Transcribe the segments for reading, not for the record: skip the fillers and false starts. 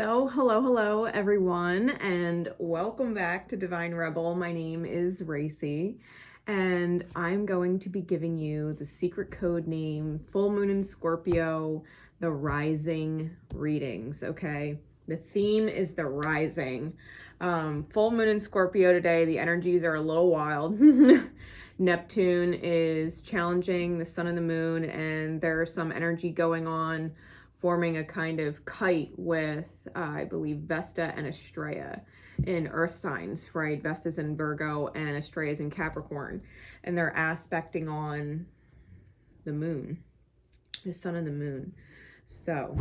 So hello everyone, and welcome back to Divine Rebel. My name is Racy, and I'm going to be giving you the secret code name, full moon in Scorpio, the rising readings, okay? The theme is the rising. Full moon in Scorpio today, the energies are a little wild. Neptune is challenging the sun and the moon, and there's some energy going on forming a kind of kite with, I believe, Vesta and Estrella in earth signs, right? Vesta's in Virgo and Estrella's in Capricorn. And they're aspecting on the moon, the sun and the moon. So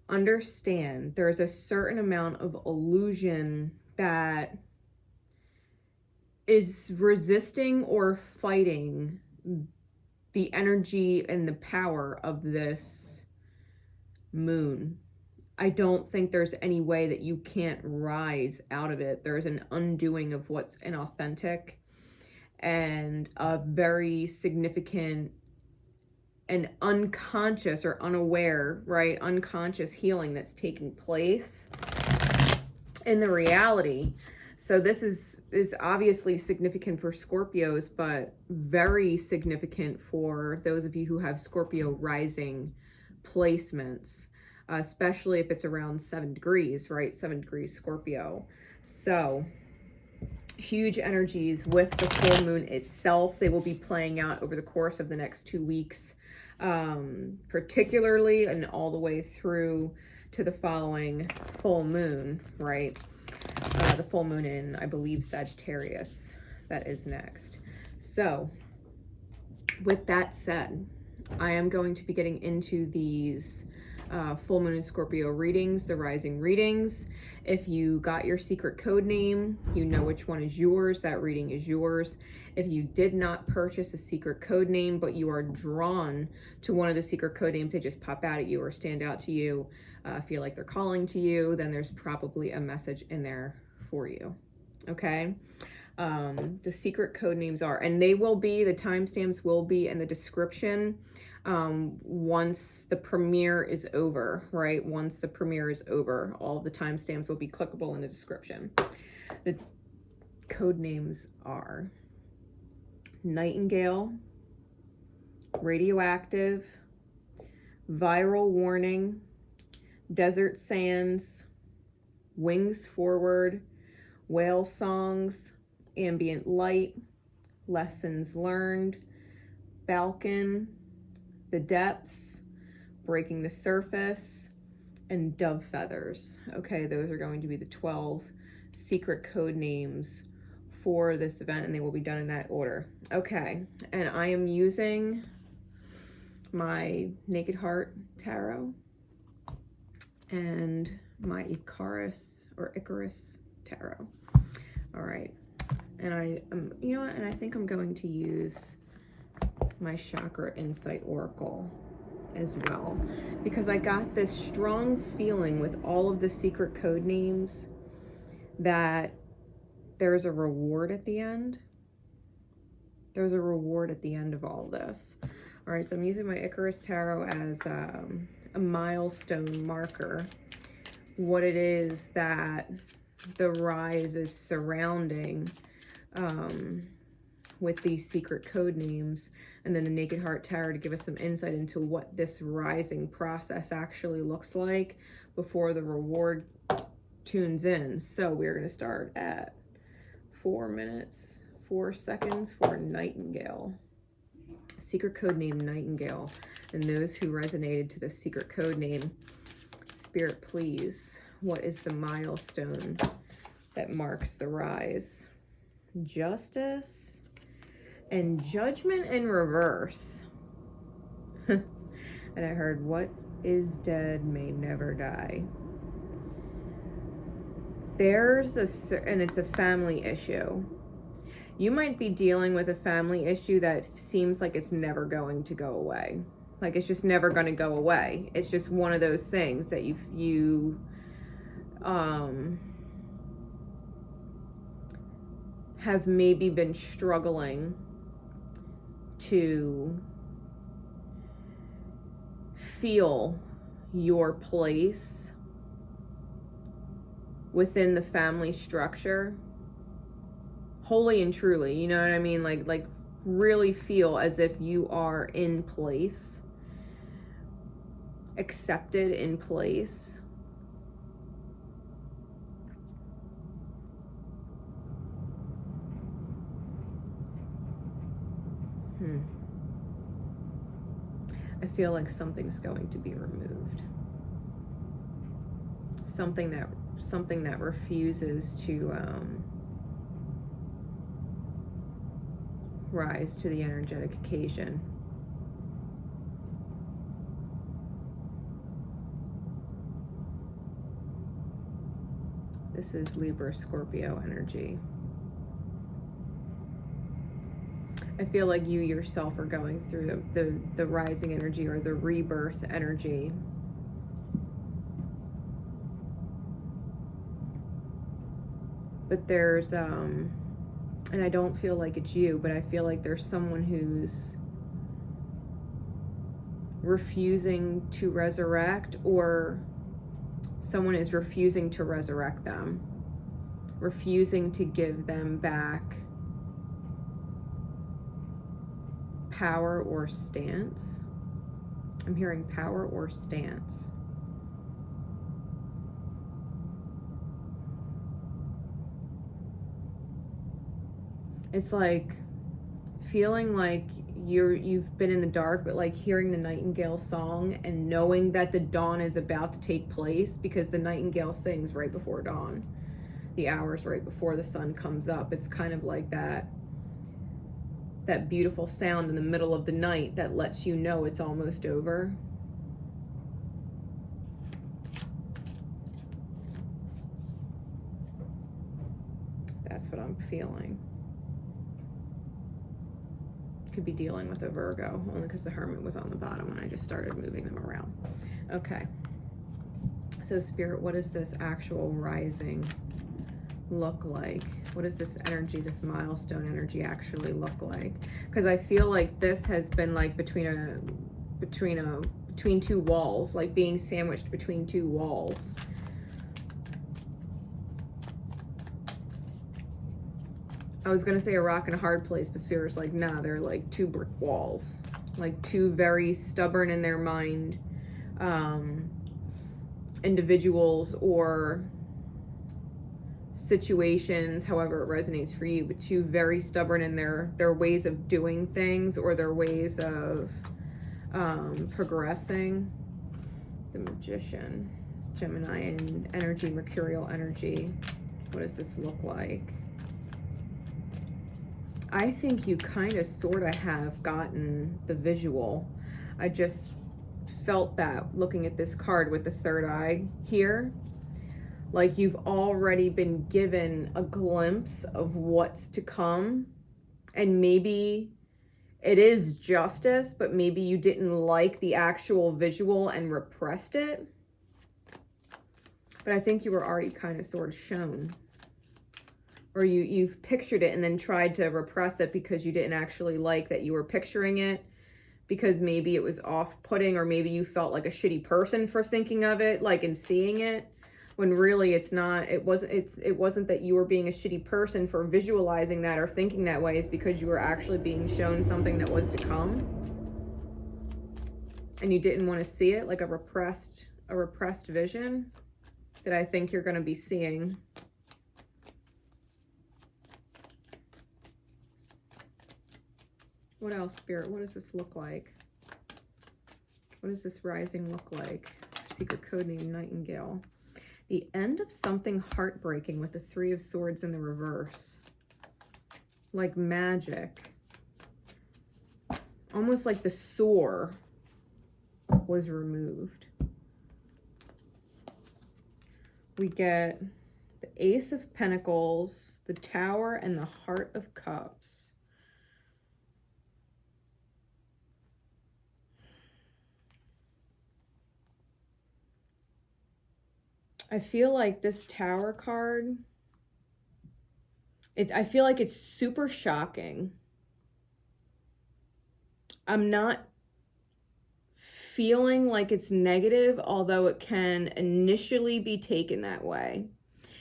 understand there's a certain amount of illusion that is resisting or fighting the energy and the power of this moon. I don't think there's any way that you can't rise out of it. There's an undoing of what's inauthentic and a very significant and unconscious or unaware, right? Unconscious healing that's taking place in the reality. So this is obviously significant for Scorpios, but very significant for those of you who have Scorpio rising placements, especially if it's around 7 degrees, right? 7 degrees Scorpio. So huge energies with the full moon itself. They will be playing out over the course of the next 2 weeks, particularly and all the way through to the following full moon, right? The full moon in, I believe, Sagittarius, that is next. So with that said, I am going to be getting into these full moon in Scorpio readings, the rising readings. If you got your secret code name, you know which one is yours. That reading is yours. If you did not purchase a secret code name, but you are drawn to one of the secret code names, they just pop out at you or stand out to you, feel like they're calling to you, then there's probably a message in there for you. Okay. The secret code names are, and they will be, the timestamps will be in the description once the premiere is over, right? Once the premiere is over, all the timestamps will be clickable in the description. The code names are Nightingale, Radioactive, Viral Warning, Desert Sands, Wings Forward, Whale Songs, Ambient Light, Lessons Learned, Falcon, The Depths, Breaking the Surface, and Dove Feathers. Okay, those are going to be the 12 secret code names for this event, and they will be done in that order. Okay, and I am using my Naked Heart Tarot and my 𝐸𝐴𝐴𝐼𝐴 Tarot. All right, and you know what, and I think I'm going to use my Chakra Insight Oracle as well, because I got this strong feeling with all of the secret code names that there's a reward at the end. There's a reward at the end of all this. All right, so I'm using my 𝐸𝐴𝐴𝐼𝐴 Tarot as a milestone marker, what it is that the rise is surrounding with these secret code names, and then the Naked Heart Tarot to give us some insight into what this rising process actually looks like before the reward tunes in. So we're going to start at 4 minutes, 4 seconds for Nightingale. Secret code name Nightingale. And those who resonated to the secret code name, Spirit, please, what is the milestone that marks the rise? Justice and Judgment in reverse. And I heard, what is dead may never die. And it's a family issue. You might be dealing with a family issue that seems like it's never going to go away. Like it's just never going to go away. It's just one of those things that you have maybe been struggling to feel your place within the family structure, wholly and truly, you know what I mean? Like really feel as if you are in place, accepted in place. I feel like something's going to be removed. Something that refuses to rise to the energetic occasion. This is Libra Scorpio energy. I feel like you yourself are going through the rising energy or the rebirth energy. But there's, and I don't feel like it's you, but I feel like there's someone who's refusing to resurrect, or someone is refusing to resurrect them, refusing to give them back power or stance. I'm hearing power or stance. It's like feeling like you've been in the dark, but like hearing the Nightingale song and knowing that the dawn is about to take place, because the Nightingale sings right before dawn, the hours right before the sun comes up. It's kind of like that beautiful sound in the middle of the night that lets you know it's almost over. That's what I'm feeling. Could be dealing with a Virgo, only because the Hermit was on the bottom when I just started moving them around. Okay. So Spirit, what does this actual rising look like? What does this energy, this milestone energy actually look like? Because I feel like this has been like between two walls, like being sandwiched between two walls. I was gonna say a rock and a hard place, but Spirit's like, nah, they're like two brick walls, like two very stubborn in their mind individuals or situations, however it resonates for you, but two very stubborn in their ways of doing things or their ways of progressing. The Magician, Gemini and energy, Mercurial energy. What does this look like? I think you kind of sort of have gotten the visual. I just felt that looking at this card with the third eye here. Like you've already been given a glimpse of what's to come. And maybe it is justice, but maybe you didn't like the actual visual and repressed it. But I think you were already kind of sort of shown. Or you've pictured it and then tried to repress it because you didn't actually like that you were picturing it, because maybe it was off-putting, or maybe you felt like a shitty person for thinking of it, like, and seeing it, when really it's not. It wasn't that you were being a shitty person for visualizing that or thinking that way. It's because you were actually being shown something that was to come, and you didn't want to see it, like a repressed vision that I think you're going to be seeing. What else, Spirit? What does this look like? What does this rising look like? Secret code name Nightingale. The end of something heartbreaking with the Three of Swords in the reverse. Like magic. Almost like the sore was removed. We get the Ace of Pentacles, the Tower, and the Heart of Cups. I feel like this Tower card, I feel like it's super shocking. I'm not feeling like it's negative, although it can initially be taken that way.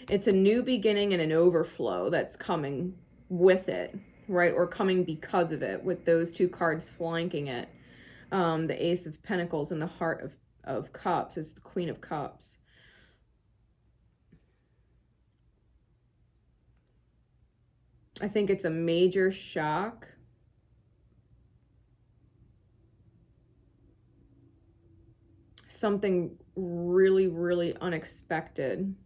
It's a new beginning and an overflow that's coming with it, right? Or coming because of it, with those two cards flanking it. The Ace of Pentacles and the Heart of Cups is the Queen of Cups. I think it's a major shock. Something really, really unexpected.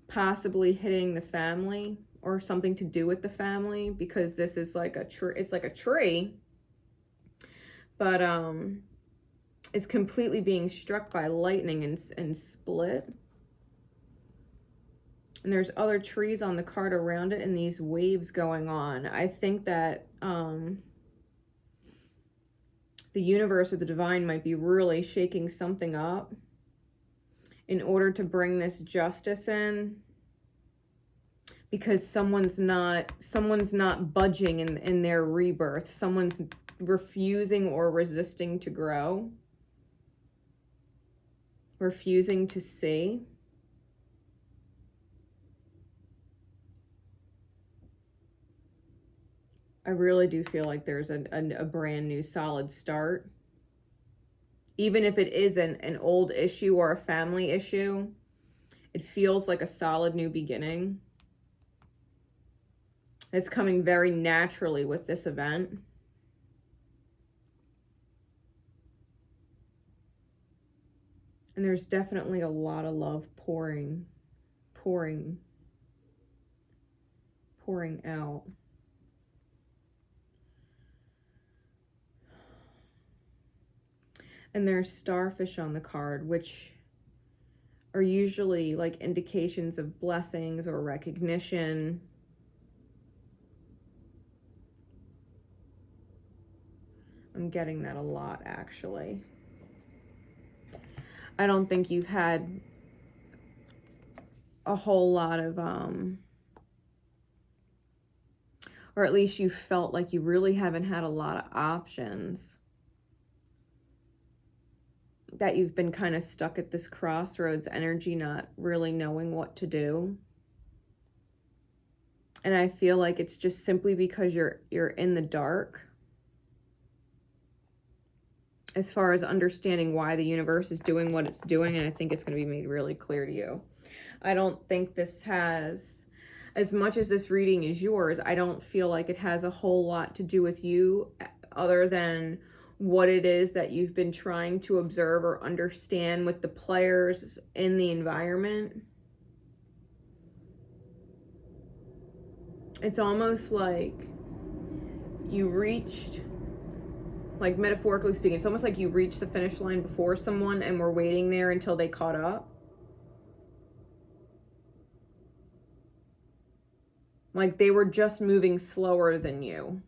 Possibly hitting the family or something to do with the family, because this is like a tree. It's like a tree, but it's completely being struck by lightning and split. And there's other trees on the card around it and these waves going on. I think that the universe or the divine might be really shaking something up in order to bring this justice in, because someone's not budging in their rebirth. Someone's refusing or resisting to grow, refusing to see. I really do feel like there's a brand new solid start. Even if it is an old issue or a family issue, it feels like a solid new beginning. It's coming very naturally with this event. And there's definitely a lot of love pouring out. And there's starfish on the card, which are usually like indications of blessings or recognition. I'm getting that a lot, actually. I don't think you've had a whole lot of, or at least you felt like you really haven't had a lot of options. That you've been kind of stuck at this crossroads energy, not really knowing what to do. And I feel like it's just simply because you're in the dark as far as understanding why the universe is doing what it's doing, and I think it's going to be made really clear to you. I don't think this has, as much as this reading is yours, I don't feel like it has a whole lot to do with you other than what it is that you've been trying to observe or understand with the players in the environment. It's almost like you reached, like metaphorically speaking, it's almost like you reached the finish line before someone and were waiting there until they caught up. Like they were just moving slower than you.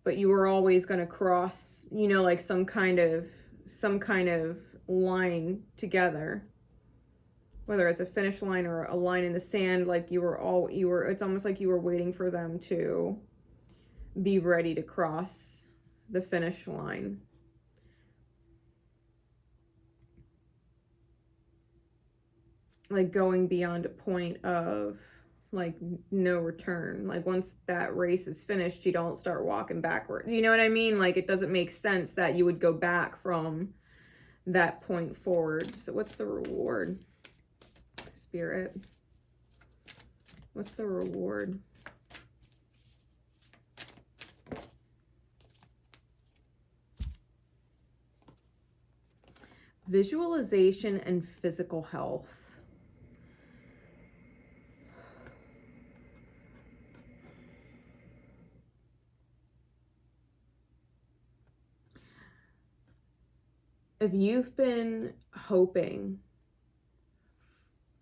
But you were always going to cross, you know, like some kind of line together, whether it's a finish line or a line in the sand. Like it's almost like you were waiting for them to be ready to cross the finish line. Like going beyond a point of like no return. Like once that race is finished, you don't start walking backward. You know what I mean? Like it doesn't make sense that you would go back from that point forward. So what's the reward? Spirit. What's the reward? Visualization and physical health. If you've been hoping,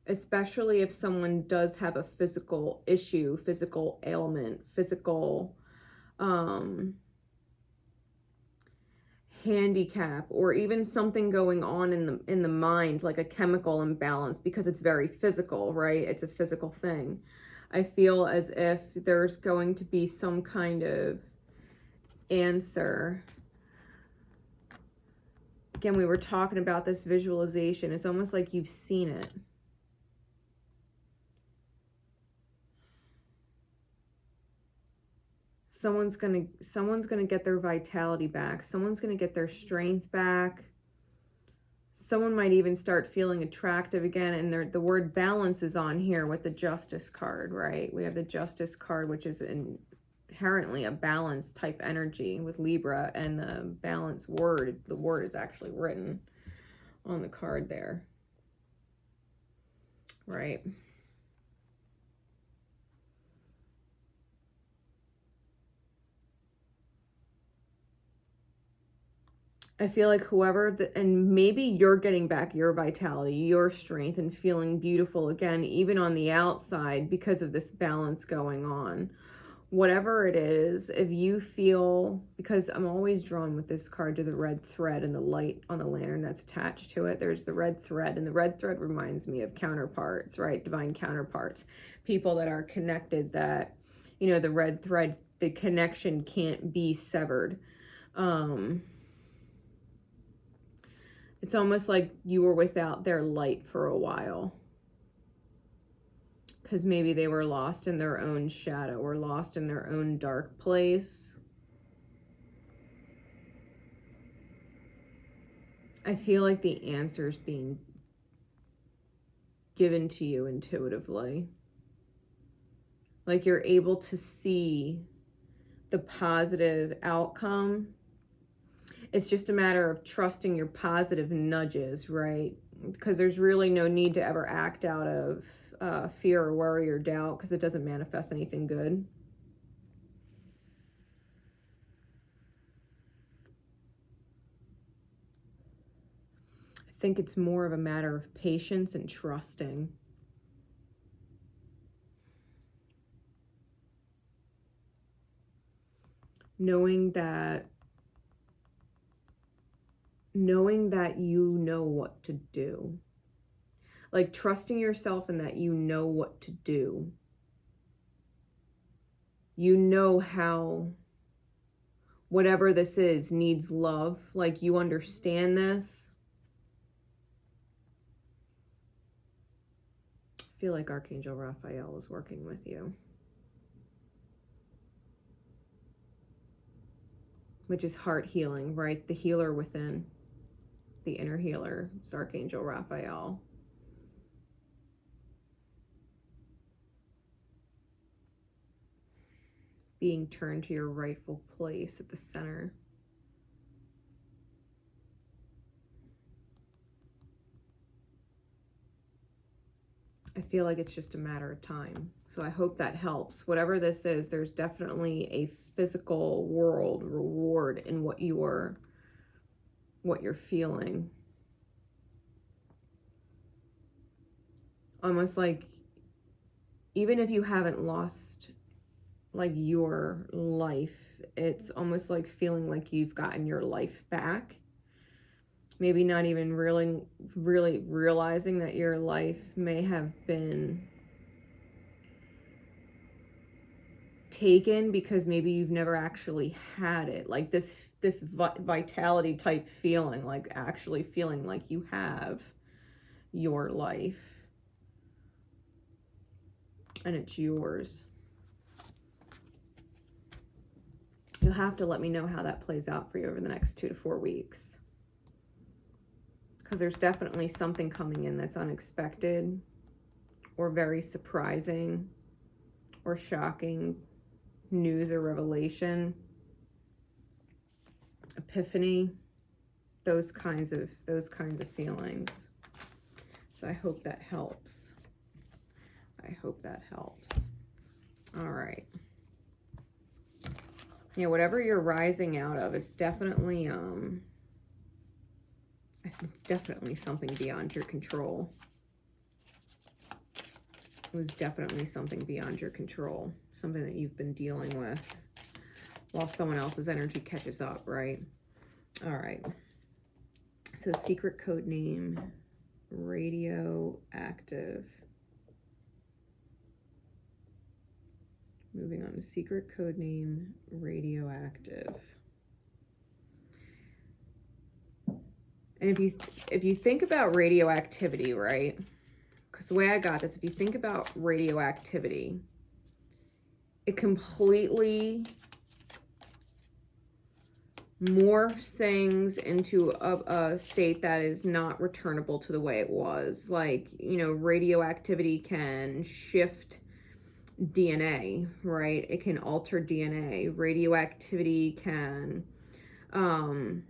especially if someone does have a physical issue, physical ailment, physical handicap, or even something going on in the mind, like a chemical imbalance, because it's very physical, right? It's a physical thing. I feel as if there's going to be some kind of answer Again, we were talking about this visualization. It's almost like you've seen it. Someone's gonna get their vitality back. Someone's gonna get their strength back. Someone might even start feeling attractive again. And the word balance is on here with the Justice card, right? We have the Justice card, which is inherently a balance type energy with Libra, and the balance word, the word is actually written on the card there, right? I feel like whoever, and maybe you're getting back your vitality, your strength, and feeling beautiful again, even on the outside, because of this balance going on. Whatever it is, if you feel, because I'm always drawn with this card to the red thread and the light on the lantern that's attached to it. There's the red thread, and the red thread reminds me of counterparts, right? Divine counterparts, people that are connected, that, you know, the red thread, the connection can't be severed. It's almost like you were without their light for a while, because maybe they were lost in their own shadow or lost in their own dark place. I feel like the answer's being given to you intuitively. Like you're able to see the positive outcome. It's just a matter of trusting your positive nudges, right? Because there's really no need to ever act out of fear or worry or doubt, because it doesn't manifest anything good. I think it's more of a matter of patience and trusting. Knowing that you know what to do. Like trusting yourself in that you know what to do. You know how whatever this is needs love. Like you understand this. I feel like Archangel Raphael is working with you, which is heart healing, right? The healer within. The inner healer is Archangel Raphael. Being turned to your rightful place at the center. I feel like it's just a matter of time. So I hope that helps. Whatever this is, there's definitely a physical world reward in what you're feeling. Almost like, even if you haven't lost like your life, it's almost like feeling like you've gotten your life back. Maybe not even really realizing that your life may have been taken, because maybe you've never actually had it. Like this vitality type feeling, like actually feeling like you have your life and it's yours. You'll have to let me know how that plays out for you over the next 2 to 4 weeks. Because there's definitely something coming in that's unexpected or very surprising or shocking news or revelation, epiphany, those kinds of feelings. So I hope that helps. I hope that helps. All right. Yeah, whatever you're rising out of, it's definitely something beyond your control. It was definitely something beyond your control, something that you've been dealing with while someone else's energy catches up, right? All right. So secret code name, Radioactive. Moving on to secret code name, Radioactive. And if you think about radioactivity, right? Because the way I got this, if you think about radioactivity, it completely morphs things into a state that is not returnable to the way it was. Like, you know, radioactivity can shift DNA, right? It can alter DNA. Radioactivity can, and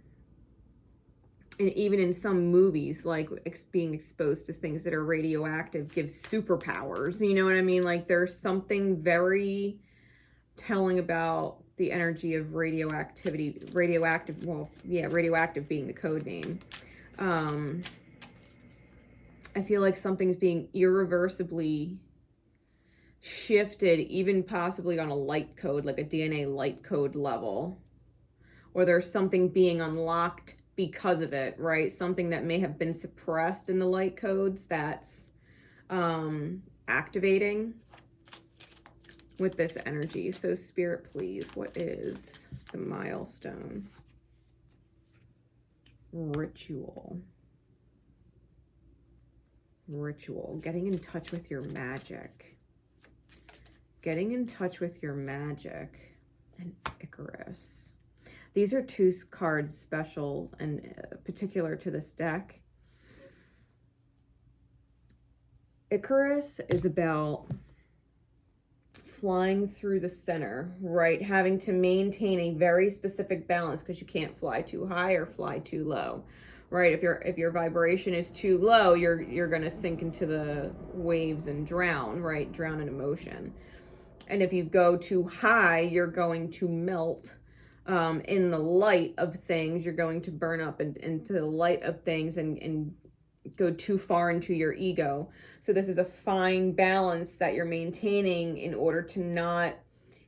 even in some movies, like being exposed to things that are radioactive gives superpowers. You know what I mean? Like, there's something very telling about the energy of radioactivity. Radioactive, well, yeah, radioactive being the code name. I feel like something's being irreversibly shifted, even possibly on a light code, like a DNA light code level. Or there's something being unlocked because of it, right? Something that may have been suppressed in the light codes that's activating with this energy. So Spirit, please, what is the milestone? Ritual. Ritual. Getting in touch with your magic. Getting in touch with your magic. And Icarus. These are two cards special and particular to this deck. Icarus is about flying through the center, right? Having to maintain a very specific balance because you can't fly too high or fly too low, right? If your vibration is too low, you're going to sink into the waves and drown, right? Drown in emotion. And if you go too high, you're going to melt. In the light of things, you're going to burn up into the light of things and go too far into your ego. So this is a fine balance that you're maintaining in order to not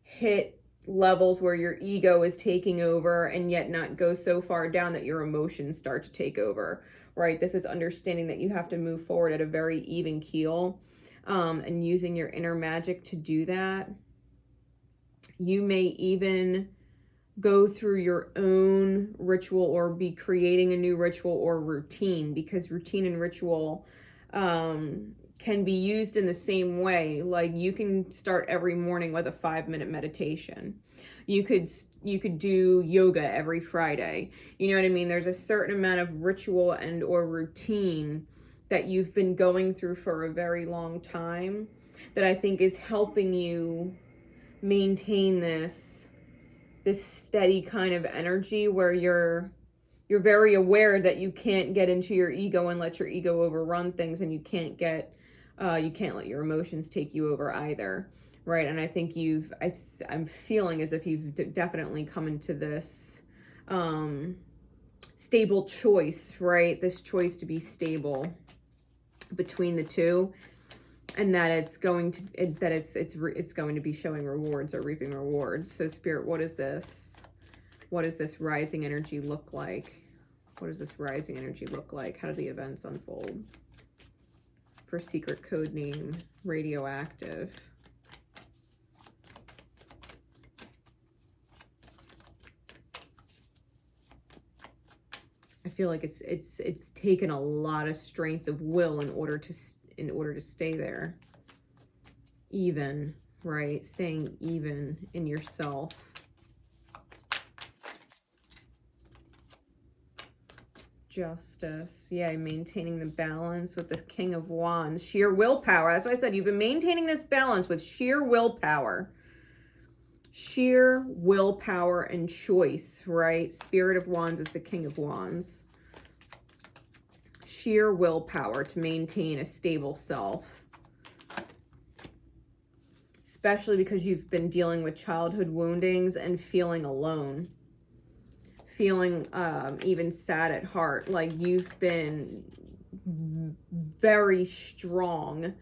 hit levels where your ego is taking over and yet not go so far down that your emotions start to take over, right? This is understanding that you have to move forward at a very even keel, and using your inner magic to do that. You may even go through your own ritual or be creating a new ritual or routine, because routine and ritual can be used in the same way. Like, you can start every morning with a 5-minute meditation. You could do yoga every Friday. You know what I mean? There's a certain amount of ritual and or routine that you've been going through for a very long time that I think is helping you maintain this steady kind of energy where you're very aware that you can't get into your ego and let your ego overrun things, and you can't let your emotions take you over either, right? And I think I'm feeling as if you've definitely come into this stable choice, right? This choice to be stable between the two, and that it's going to be showing rewards or reaping rewards. So Spirit, what is this? What does this rising energy look like? What does this rising energy look like? How do the events unfold? For secret code name Radioactive. I feel like it's taken a lot of strength of will in order to stay there. Even, right? Staying even in yourself. Justice. Yeah, maintaining the balance with the King of Wands. Sheer willpower. That's why I said you've been maintaining this balance with sheer willpower. Sheer willpower and choice, right? Spirit of Wands is the King of Wands. Sheer willpower to maintain a stable self. Especially because you've been dealing with childhood woundings and feeling alone. Feeling even sad at heart. Like, you've been very strong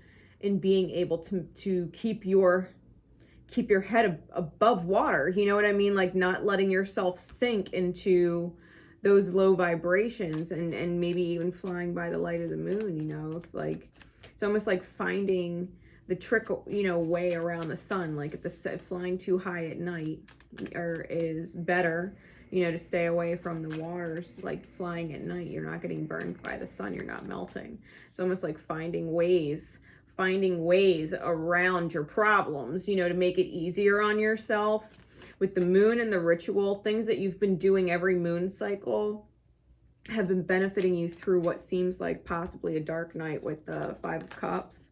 in being able to keep your head above water. You know what I mean? Like, not letting yourself sink into those low vibrations, and maybe even flying by the light of the moon, you know? Like, it's almost like finding the trick, you know, way around the sun. Like, if flying too high at night is better, you know, to stay away from the waters, like flying at night. You're not getting burned by the sun. You're not melting. It's almost like finding ways around your problems, you know, to make it easier on yourself. With the moon and the ritual, things that you've been doing every moon cycle have been benefiting you through what seems like possibly a dark night with the Five of Cups.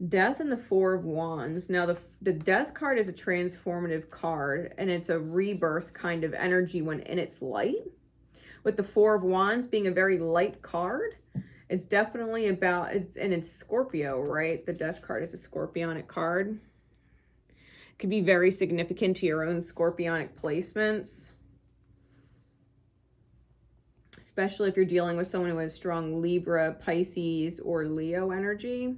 Death and the Four of Wands. Now, the Death card is a transformative card, and it's a rebirth kind of energy when in its light. With the Four of Wands being a very light card, it's definitely about, it's Scorpio, right? The Death card is a scorpionic card. It could be very significant to your own scorpionic placements, especially if you're dealing with someone who has strong Libra, Pisces, or Leo energy.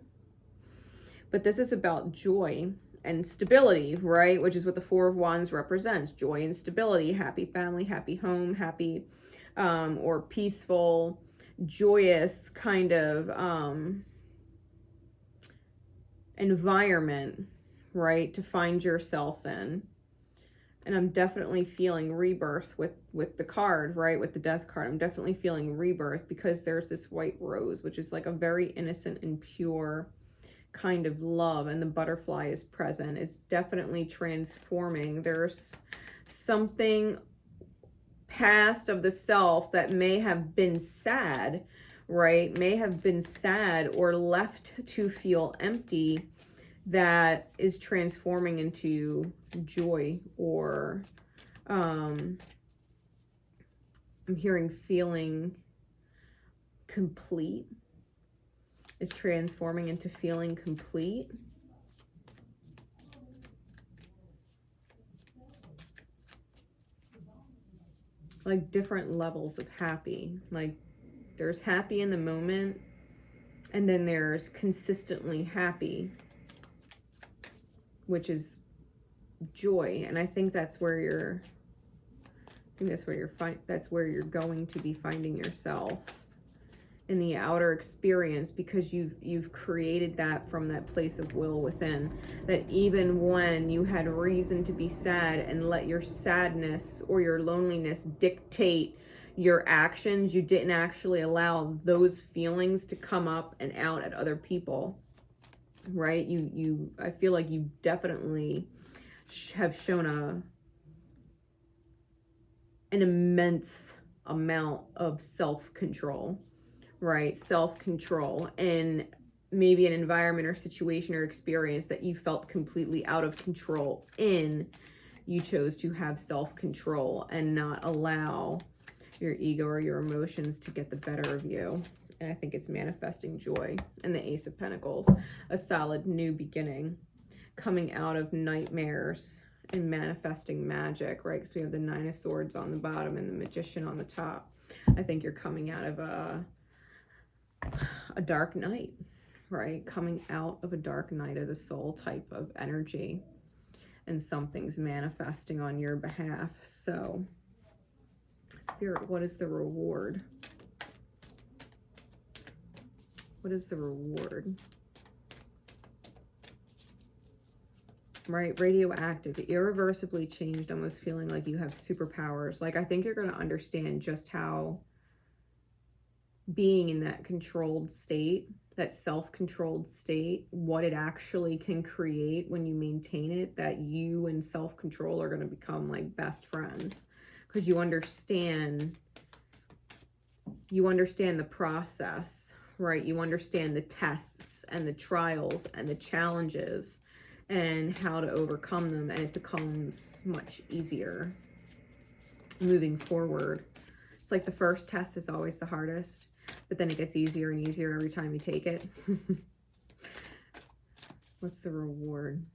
But this is about joy and stability, right? Which is what the Four of Wands represents. Joy and stability, happy family, happy home, happy or peaceful, joyous kind of environment, right? To find yourself in. And I'm definitely feeling rebirth with the card, right? With the Death card, I'm definitely feeling rebirth because there's this white rose, which is like a very innocent and pure kind of love, and the butterfly is present. It's definitely transforming. There's something past of the self that may have been sad, right? May have been sad or left to feel empty, that is transforming into joy, or I'm hearing feeling complete. Is transforming into feeling complete. Like different levels of happy. Like there's happy in the moment, and then there's consistently happy, which is joy. And I think that's where you're, that's where you're going to be finding yourself in the outer experience, because you've created that from that place of will within, that even when you had reason to be sad and let your sadness or your loneliness dictate your actions, you didn't actually allow those feelings to come up and out at other people, right? I feel like you definitely have shown an immense amount of self-control, right? Self-control in maybe an environment or situation or experience that you felt completely out of control in. You chose to have self-control and not allow your ego or your emotions to get the better of you. And I think it's manifesting joy. And the Ace of Pentacles, a solid new beginning, coming out of nightmares and manifesting magic, right? Because we have the Nine of Swords on the bottom and the Magician on the top. I think you're coming out of a dark night, right? Coming out of a dark night of the soul type of energy, and something's manifesting on your behalf. So, Spirit, what is the reward? What is the reward? Right? Radioactive, irreversibly changed, almost feeling like you have superpowers. Like, I think you're going to understand just how being in that controlled state, that self-controlled state, what it actually can create when you maintain it, that you and self-control are going to become like best friends, because you understand the process, right? You understand the tests and the trials and the challenges and how to overcome them, and it becomes much easier moving forward. It's like the first test is always the hardest, but then it gets easier and easier every time you take it. What's the reward?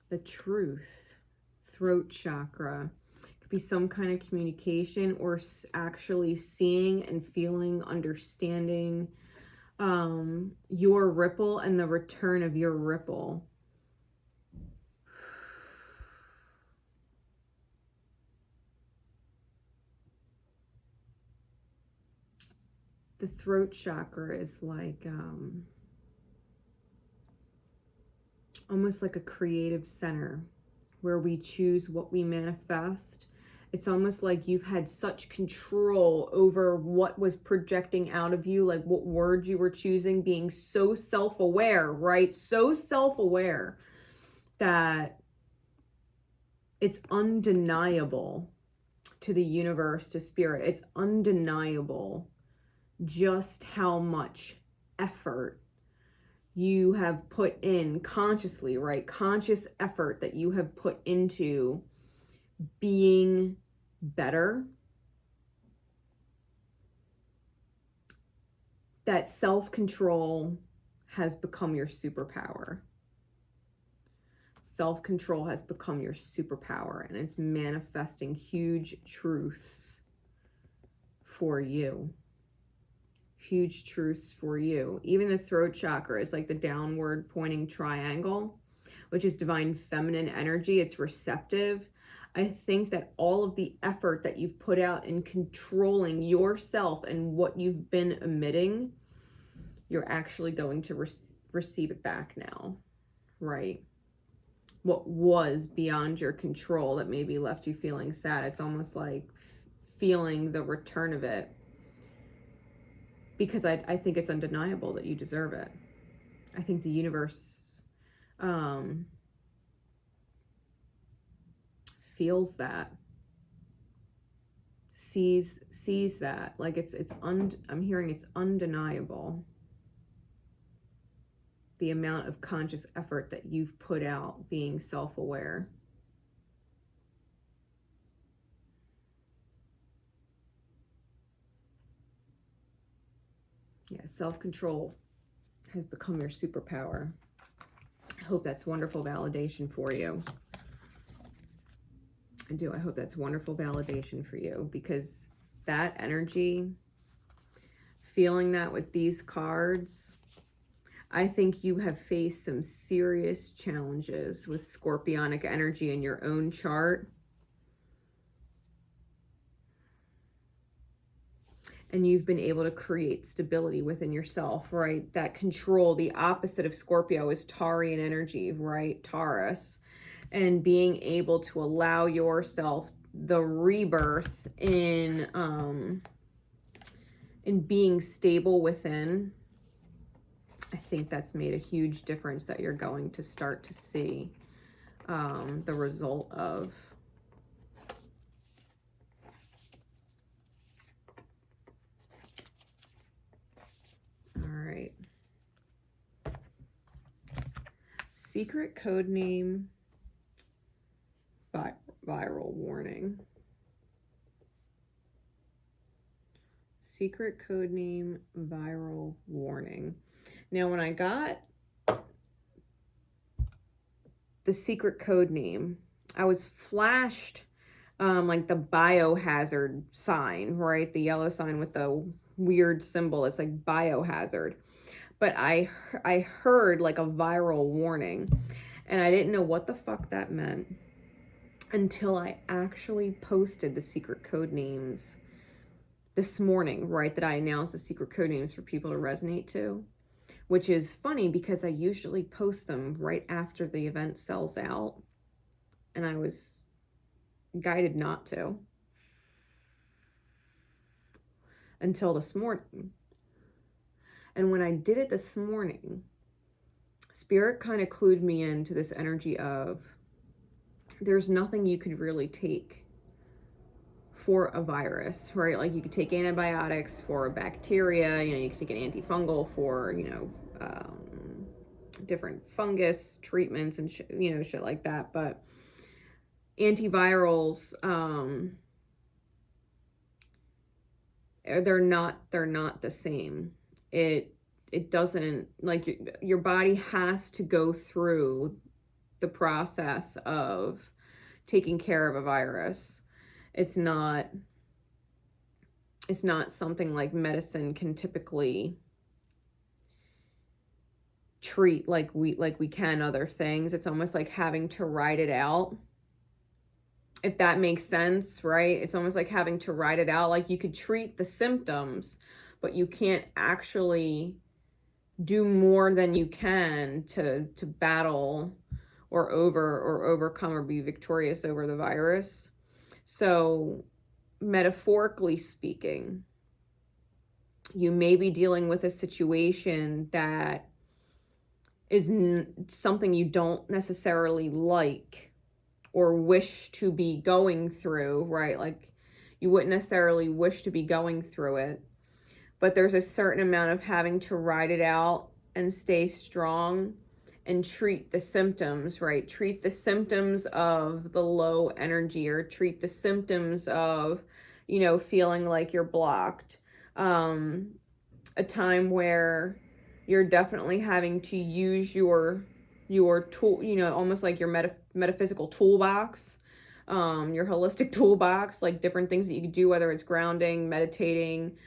The Truth, throat chakra. Could be some kind of communication, or actually seeing and feeling, understanding your ripple and the return of your ripple. The throat chakra is like almost like a creative center where we choose what we manifest. It's almost like you've had such control over what was projecting out of you, like what words you were choosing, being so self-aware, right? So self-aware that it's undeniable to the universe, to spirit. It's undeniable just how much effort you have put in consciously, right? Conscious effort that you have put into being better. That self-control has become your superpower. Self-control has become your superpower, and it's manifesting huge truths for you. Huge truths for you. Even the throat chakra is like the downward pointing triangle, which is divine feminine energy. It's receptive. I think that all of the effort that you've put out in controlling yourself and what you've been emitting, you're actually going to receive it back now, right? What was beyond your control that maybe left you feeling sad, it's almost like feeling the return of it. Because I think it's undeniable that you deserve it. I think the universe feels that, sees that. Like I'm hearing it's undeniable. The amount of conscious effort that you've put out being self-aware. Yeah, self-control has become your superpower. I hope that's wonderful validation for you. I do. I hope that's wonderful validation for you, because that energy, feeling that with these cards, I think you have faced some serious challenges with scorpionic energy in your own chart. And you've been able to create stability within yourself, right? That control, the opposite of Scorpio is Taurian energy, right? Taurus. And being able to allow yourself the rebirth in being stable within. I think that's made a huge difference that you're going to start to see the result of. All right. Secret code name, viral warning. Secret code name, viral warning. Now, when I got the secret code name, I was flashed like the biohazard sign, right? The yellow sign with the weird symbol. It's like biohazard. But I heard like a viral warning, and I didn't know what the fuck that meant until I actually posted the secret code names this morning, right? That I announced the secret code names for people to resonate to. Which is funny because I usually post them right after the event sells out. And I was guided not to. Until this morning. And when I did it this morning, Spirit kind of clued me into this energy of there's nothing you could really take for a virus, right? Like you could take antibiotics for a bacteria, you could take an antifungal for, different fungus treatments and shit like that. But antivirals, they're not the same. It doesn't, like your body has to go through the process of taking care of a virus. It's not something like medicine can typically treat like we can other things. It's almost like having to ride it out, if that makes sense, right? It's almost like having to ride it out. Like you could treat the symptoms, but you can't actually do more than you can to battle or overcome or be victorious over the virus. So metaphorically speaking, you may be dealing with a situation that is something you don't necessarily like or wish to be going through, right? Like you wouldn't necessarily wish to be going through it, but there's a certain amount of having to ride it out and stay strong and treat the symptoms, right? Treat the symptoms of the low energy, or treat the symptoms of, you know, feeling like you're blocked. A time where you're definitely having to use your tool, you know, almost like your metaphysical toolbox, your holistic toolbox, like different things that you could do, whether it's grounding, meditating,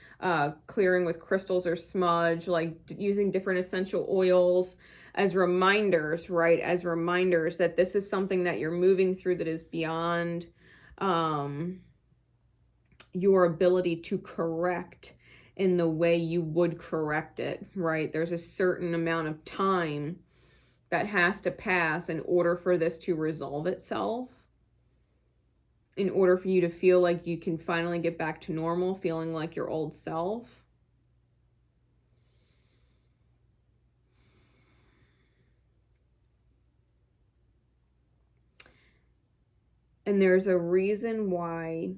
clearing with crystals or smudge, like using different essential oils as reminders, right? As reminders that this is something that you're moving through that is beyond your ability to correct in the way you would correct it, right? There's a certain amount of time that has to pass in order for this to resolve itself, in order for you to feel like you can finally get back to normal, feeling like your old self. And there's a reason why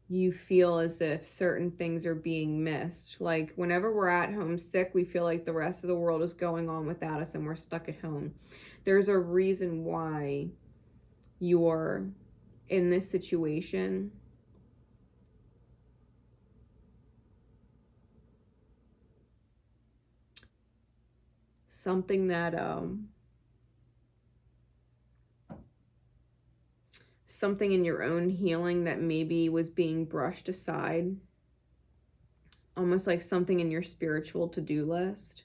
you feel as if certain things are being missed. Like whenever we're at home sick, we feel like the rest of the world is going on without us and we're stuck at home. There's a reason why you're in this situation. Something that something in your own healing that maybe was being brushed aside, almost like something in your spiritual to-do list.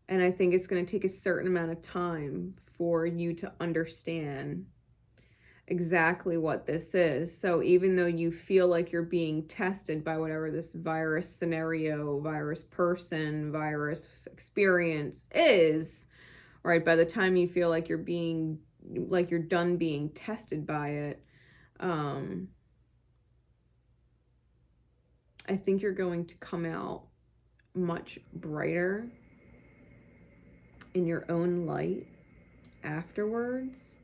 And I think it's going to take a certain amount of time for you to understand exactly what this is. So even though you feel like you're being tested by whatever this virus scenario, virus person, virus experience is, right, by the time you feel like you're done being tested by it, I think you're going to come out much brighter in your own light afterwards,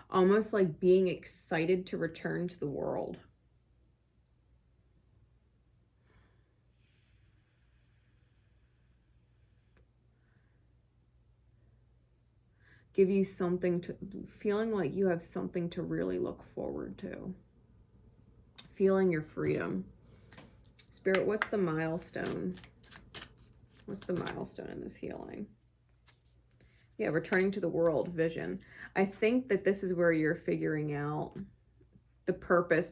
almost like being excited to return to the world. Give you something to, feeling like you have something to really look forward to. Feeling your freedom. Spirit, what's the milestone? What's the milestone in this healing? Yeah, returning to the world vision. I think that this is where you're figuring out the purpose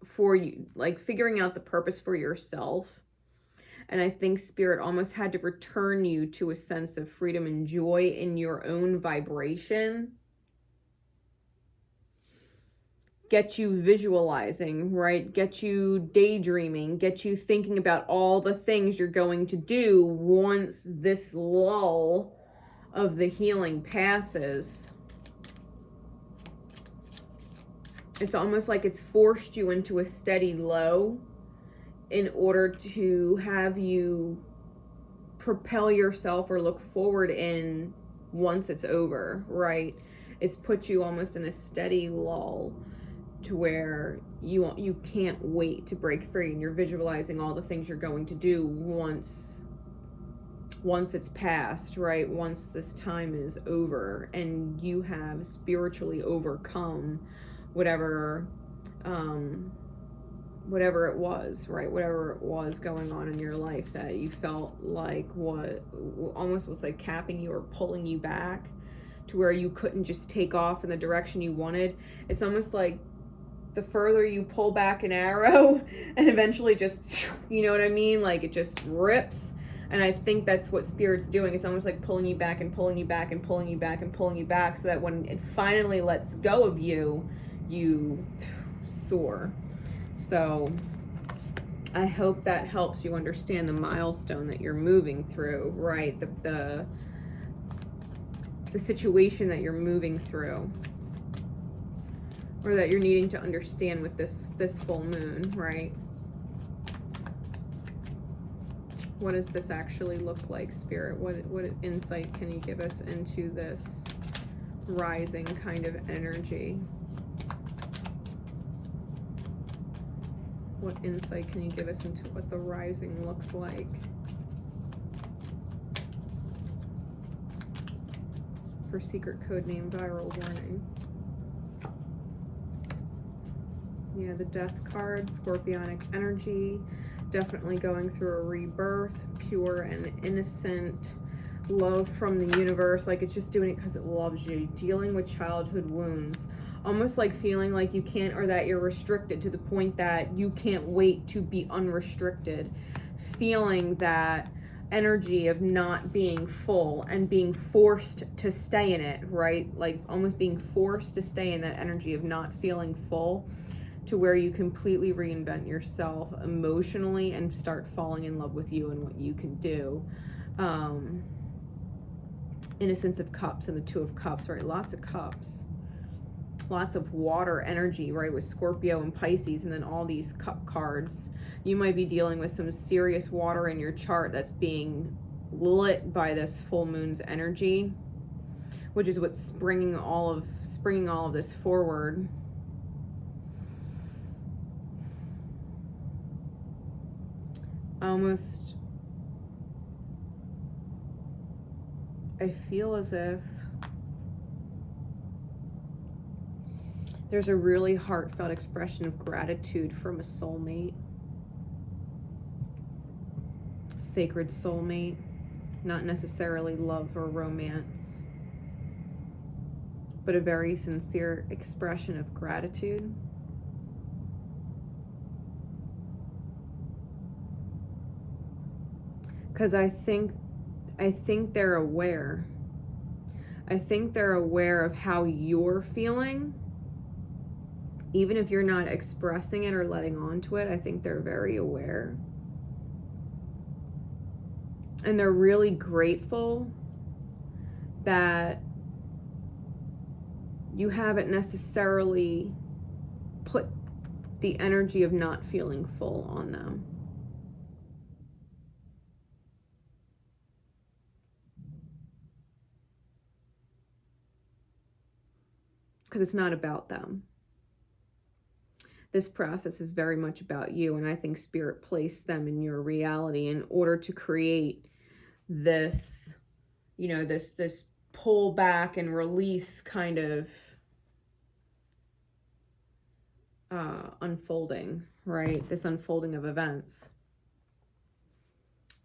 for you, like figuring out the purpose for yourself. And I think Spirit almost had to return you to a sense of freedom and joy in your own vibration. Get you visualizing, right? Get you daydreaming, get you thinking about all the things you're going to do once this lull of the healing passes. It's almost like it's forced you into a steady low in order to have you propel yourself or look forward in once it's over, right? It's put you almost in a steady lull to where you can't wait to break free, and you're visualizing all the things you're going to do once it's passed, right? Once this time is over and you have spiritually overcome whatever it was, right? Whatever it was going on in your life that you felt like what almost was like capping you or pulling you back to where you couldn't just take off in the direction you wanted. It's almost like the further you pull back an arrow and eventually just, you know what I mean? Like it just rips. And I think that's what Spirit's doing. It's almost like pulling you back and pulling you back and pulling you back and pulling you back, so that when it finally lets go of you, you soar. So I hope that helps you understand the milestone that you're moving through, right? The situation that you're moving through, or that you're needing to understand with this full moon, right? What does this actually look like, Spirit? What insight can you give us into this rising kind of energy? What insight can you give us into what the rising looks like? For secret code name viral warning. Yeah, the death card, scorpionic energy, definitely going through a rebirth, pure and innocent love from the universe. Like, it's just doing it because it loves you. Dealing with childhood wounds, almost like feeling like you can't, or that you're restricted to the point that you can't wait to be unrestricted. Feeling that energy of not being full and being forced to stay in it, right? Like almost being forced to stay in that energy of not feeling full, to where you completely reinvent yourself emotionally and start falling in love with you and what you can do. Innocence of Cups and the Two of Cups, right? Lots of cups. Lots of water energy, right? With Scorpio and Pisces, and then all these cup cards. You might be dealing with some serious water in your chart that's being lit by this full moon's energy, which is what's springing all of this forward. Almost, I feel as if there's a really heartfelt expression of gratitude from a soulmate, sacred soulmate, not necessarily love or romance, but a very sincere expression of gratitude. Because I think they're aware. I think they're aware of how you're feeling. Even if you're not expressing it or letting on to it, I think they're very aware. And they're really grateful that you haven't necessarily put the energy of not feeling full on them. Because it's not about them. This process is very much about you, and I think Spirit placed them in your reality in order to create this, you know, this pull back and release kind of unfolding, right? This unfolding of events.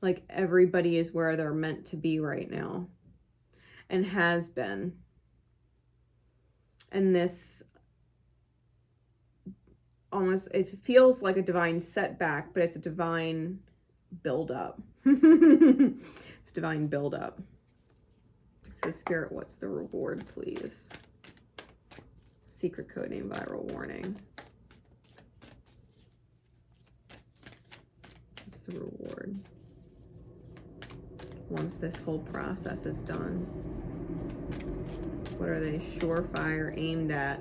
Like everybody is where they're meant to be right now, and has been. And this almost, it feels like a divine setback, but it's a divine buildup. It's a divine buildup. So Spirit, what's the reward, please? Secret code name viral warning. What's the reward? Once this whole process is done. What are they surefire aimed at?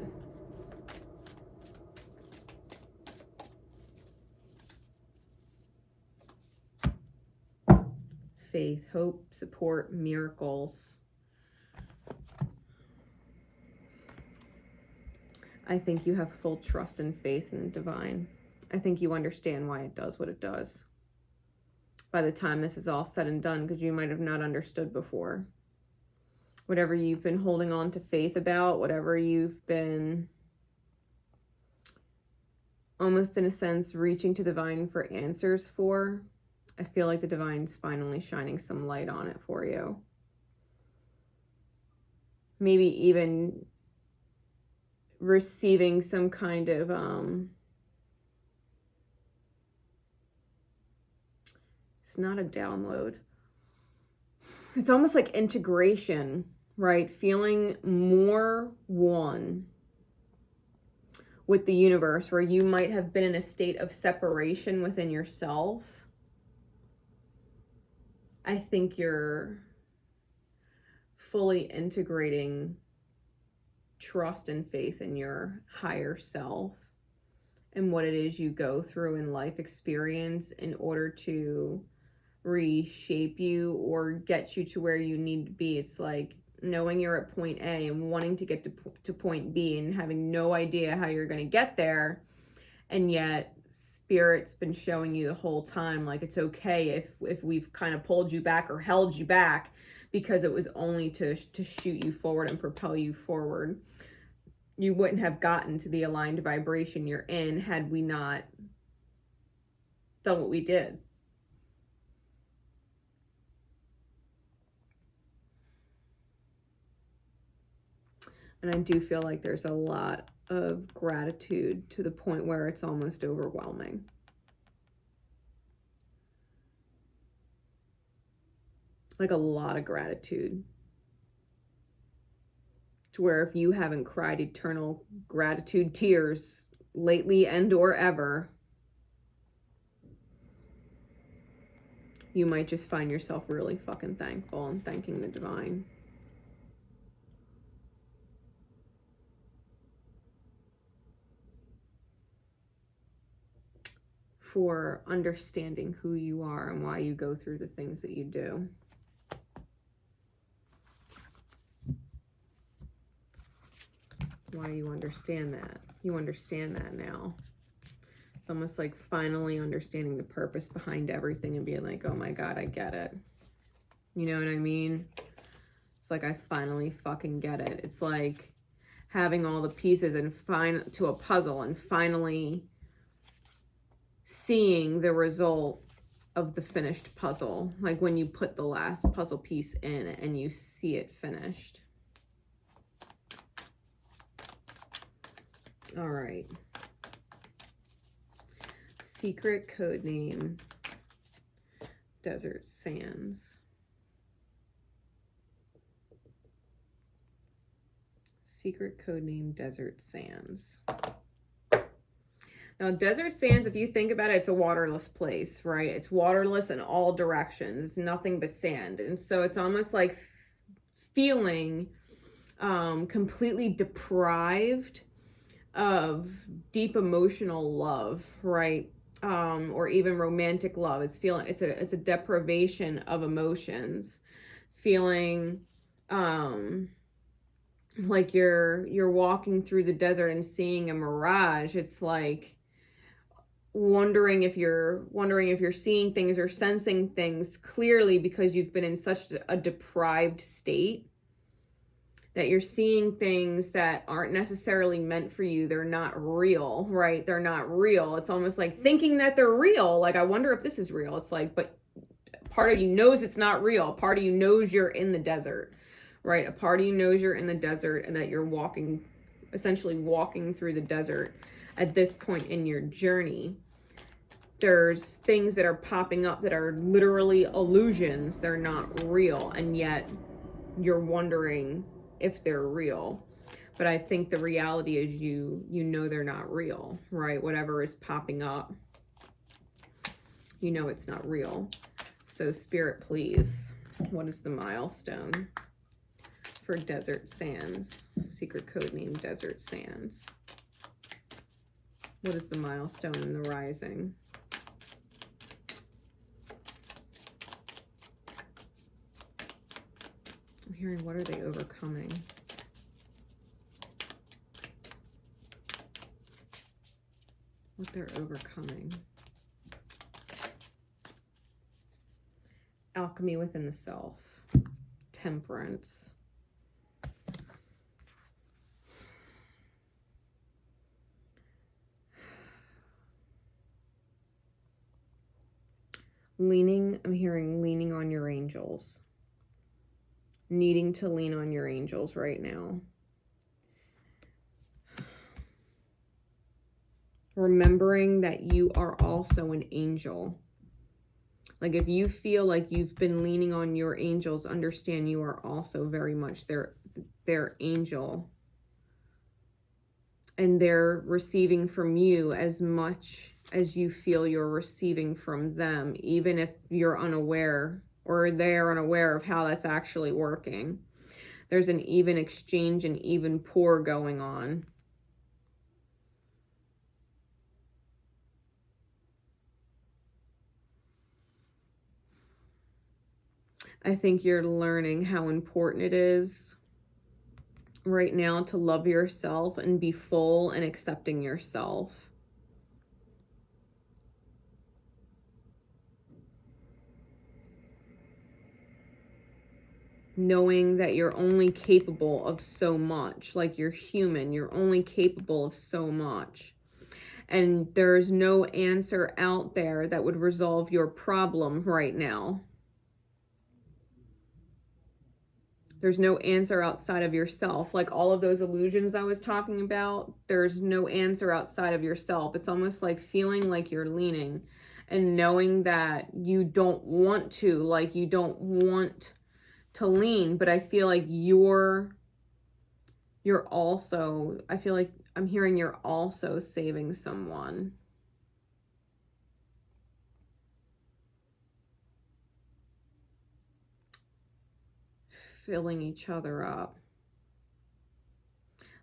Faith, hope, support, miracles. I think you have full trust and faith in the divine. I think you understand why it does what it does. By the time this is all said and done, because you might have not understood before. Whatever you've been holding on to faith about, whatever you've been almost in a sense reaching to divine for answers for, I feel like the divine's finally shining some light on it for you. Maybe even receiving some kind of it's not a download. It's almost like integration, right? Feeling more one with the universe, where you might have been in a state of separation within yourself. I think you're fully integrating trust and faith in your higher self and what it is you go through in life experience in order to reshape you or get you to where you need to be. It's like knowing you're at point A and wanting to get to point B and having no idea how you're going to get there, and yet Spirit's been showing you the whole time, like, it's okay if we've kind of pulled you back or held you back, because it was only to shoot you forward and propel you forward. You wouldn't have gotten to the aligned vibration you're in had we not done what we did. And I do feel like there's a lot of gratitude to the point where it's almost overwhelming. Like a lot of gratitude. To where if you haven't cried eternal gratitude tears lately and or ever, you might just find yourself really fucking thankful and thanking the divine. For understanding who you are and why you go through the things that you do. Why you understand that. You understand that now. It's almost like finally understanding the purpose behind everything and being like, oh my God, I get it. You know what I mean? It's like I finally fucking get it. It's like having all the pieces and to a puzzle and finally seeing the result of the finished puzzle. Like when you put the last puzzle piece in and you see it finished. All right. Secret code name, Desert Sands. Secret code name, Desert Sands. Now, Desert Sands, if you think about it, it's a waterless place, right? It's waterless in all directions, nothing but sand. And so it's almost like feeling completely deprived of deep emotional love, right? Or even romantic love. It's a deprivation of emotions. Feeling like you're walking through the desert and seeing a mirage. It's like wondering if you're seeing things or sensing things clearly because you've been in such a deprived state that you're seeing things that aren't necessarily meant for you. They're not real, right? They're not real. It's almost like thinking that they're real. Like, I wonder if this is real. It's like, but part of you knows it's not real. Part of you knows you're in the desert, right? A part of you knows you're in the desert and that you're essentially walking through the desert. At this point in your journey, there's things that are popping up that are literally illusions. They're not real, and yet you're wondering if they're real. But I think the reality is you know they're not real, right? Whatever is popping up, you know it's not real. So Spirit, please, what is the milestone for Desert Sands? Secret code name, Desert Sands. What is the milestone in the rising? I'm hearing, what are they overcoming? What they're overcoming. Alchemy within the self. Temperance. I'm hearing leaning on your angels. Needing to lean on your angels right now. Remembering that you are also an angel. Like, if you feel like you've been leaning on your angels, understand you are also very much their angel. and they're receiving from you as much as you feel you're receiving from them, even if you're unaware or they're unaware of how that's actually working. There's an even exchange and even pour going on. I think you're learning how important it is right now to love yourself and be full and accepting yourself. Knowing that you're only capable of so much, like you're human, you're only capable of so much. And there's no answer out there that would resolve your problem right now. There's no answer outside of yourself. Like all of those illusions I was talking about, there's no answer outside of yourself. It's almost like feeling like you're leaning and knowing that you don't want to, like you don't want to lean, but I feel like you're also, I feel like I'm hearing you're also saving someone. Filling each other up.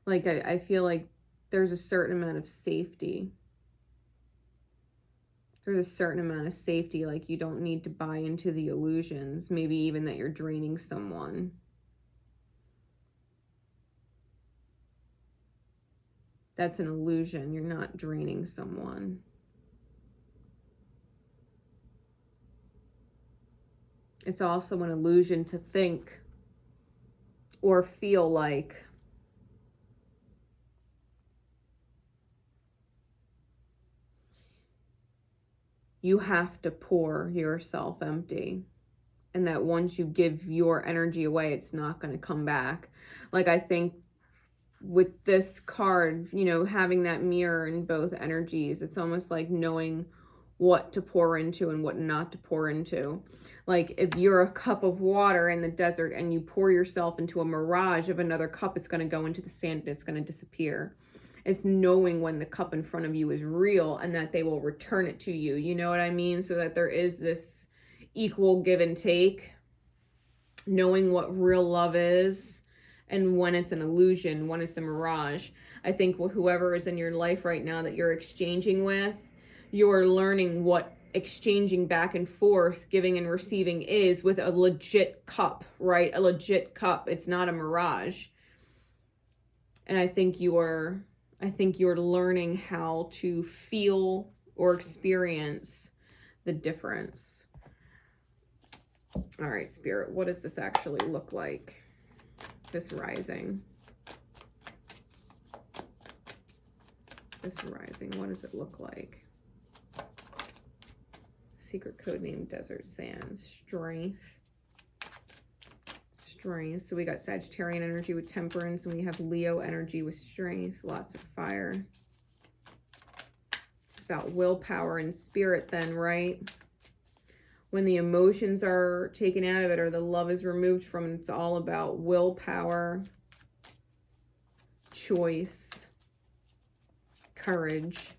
Like I feel like there's a certain amount of safety. There's a certain amount of safety, like you don't need to buy into the illusions, maybe even that you're draining someone. That's an illusion. You're not draining someone. It's also an illusion to think or feel like you have to pour yourself empty, and that once you give your energy away, it's not going to come back. Like I think with this card, you know, having that mirror in both energies, it's almost like knowing what to pour into and what not to pour into. Like if you're a cup of water in the desert and you pour yourself into a mirage of another cup, it's going to go into the sand and it's going to disappear. It's knowing when the cup in front of you is real and that they will return it to you. You know what I mean? So that there is this equal give and take. Knowing what real love is and when it's an illusion, when it's a mirage. I think whoever is in your life right now that you're exchanging with, you're learning what exchanging back and forth, giving and receiving is with a legit cup, right? A legit cup. It's not a mirage. And I think you're learning how to feel or experience the difference. All right, Spirit, what does this actually look like? This rising. This rising, what does it look like? Secret code name, Desert Sands. Strength. Strength. So we got Sagittarian energy with temperance, and we have Leo energy with strength. Lots of fire. It's about willpower and spirit then, right? When the emotions are taken out of it or the love is removed from it, it's all about willpower, choice, courage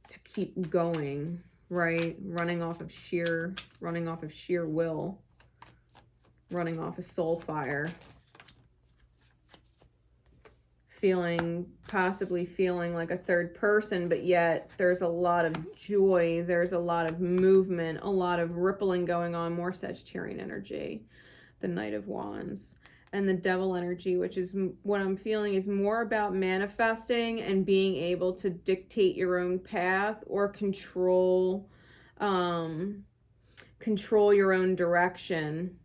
to keep going, right? Running off of sheer will, running off of soul fire. Possibly feeling like a third person, but yet there's a lot of joy, there's a lot of movement, a lot of rippling going on, more Sagittarian energy, the Knight of Wands, and the Devil energy, which is what I'm feeling is more about manifesting and being able to dictate your own path or control your own direction.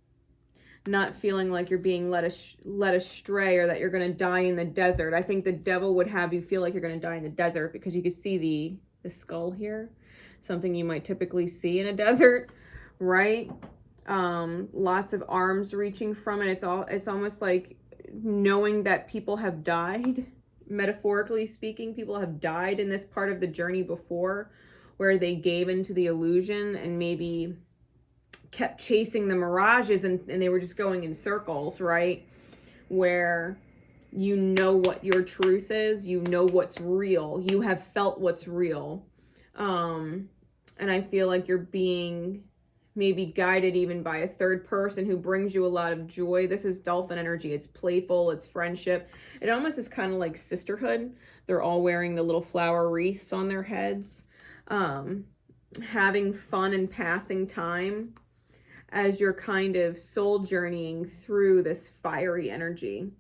Not feeling like you're being led astray or that you're going to die in the desert. I think the devil would have you feel like you're going to die in the desert because you could see the skull here. Something you might typically see in a desert, right? Lots of arms reaching from it. It's almost like knowing that people have died. Metaphorically speaking, people have died in this part of the journey before where they gave into the illusion and maybe kept chasing the mirages and they were just going in circles, right? Where You know what your truth is. You know what's real. You have felt what's real. And I feel like you're being maybe guided even by a third person who brings you a lot of joy. This is dolphin energy. It's playful. It's friendship. It almost is kind of like sisterhood. They're all wearing the little flower wreaths on their heads. Having fun and passing time as you're kind of soul journeying through this fiery energy.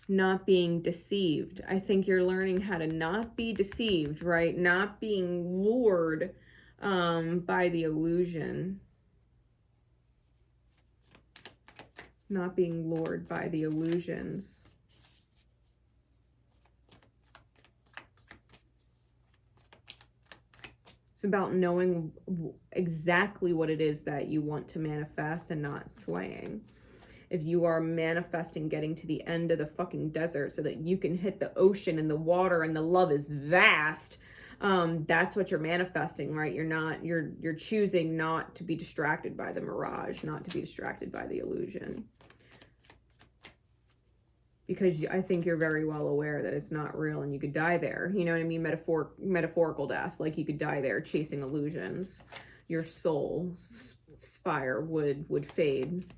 Not being deceived. I think you're learning how to not be deceived, right? Not being lured by the illusion. Not being lured by the illusions. It's about knowing exactly what it is that you want to manifest and not swaying. If you are manifesting getting to the end of the fucking desert so that you can hit the ocean and the water and the love is vast, that's what you're manifesting, right? You're choosing not to be distracted by the mirage, not to be distracted by the illusion. Because I think you're very well aware that it's not real and you could die there. You know what I mean? Metaphorical death. Like you could die there chasing illusions. Your soul's fire would fade.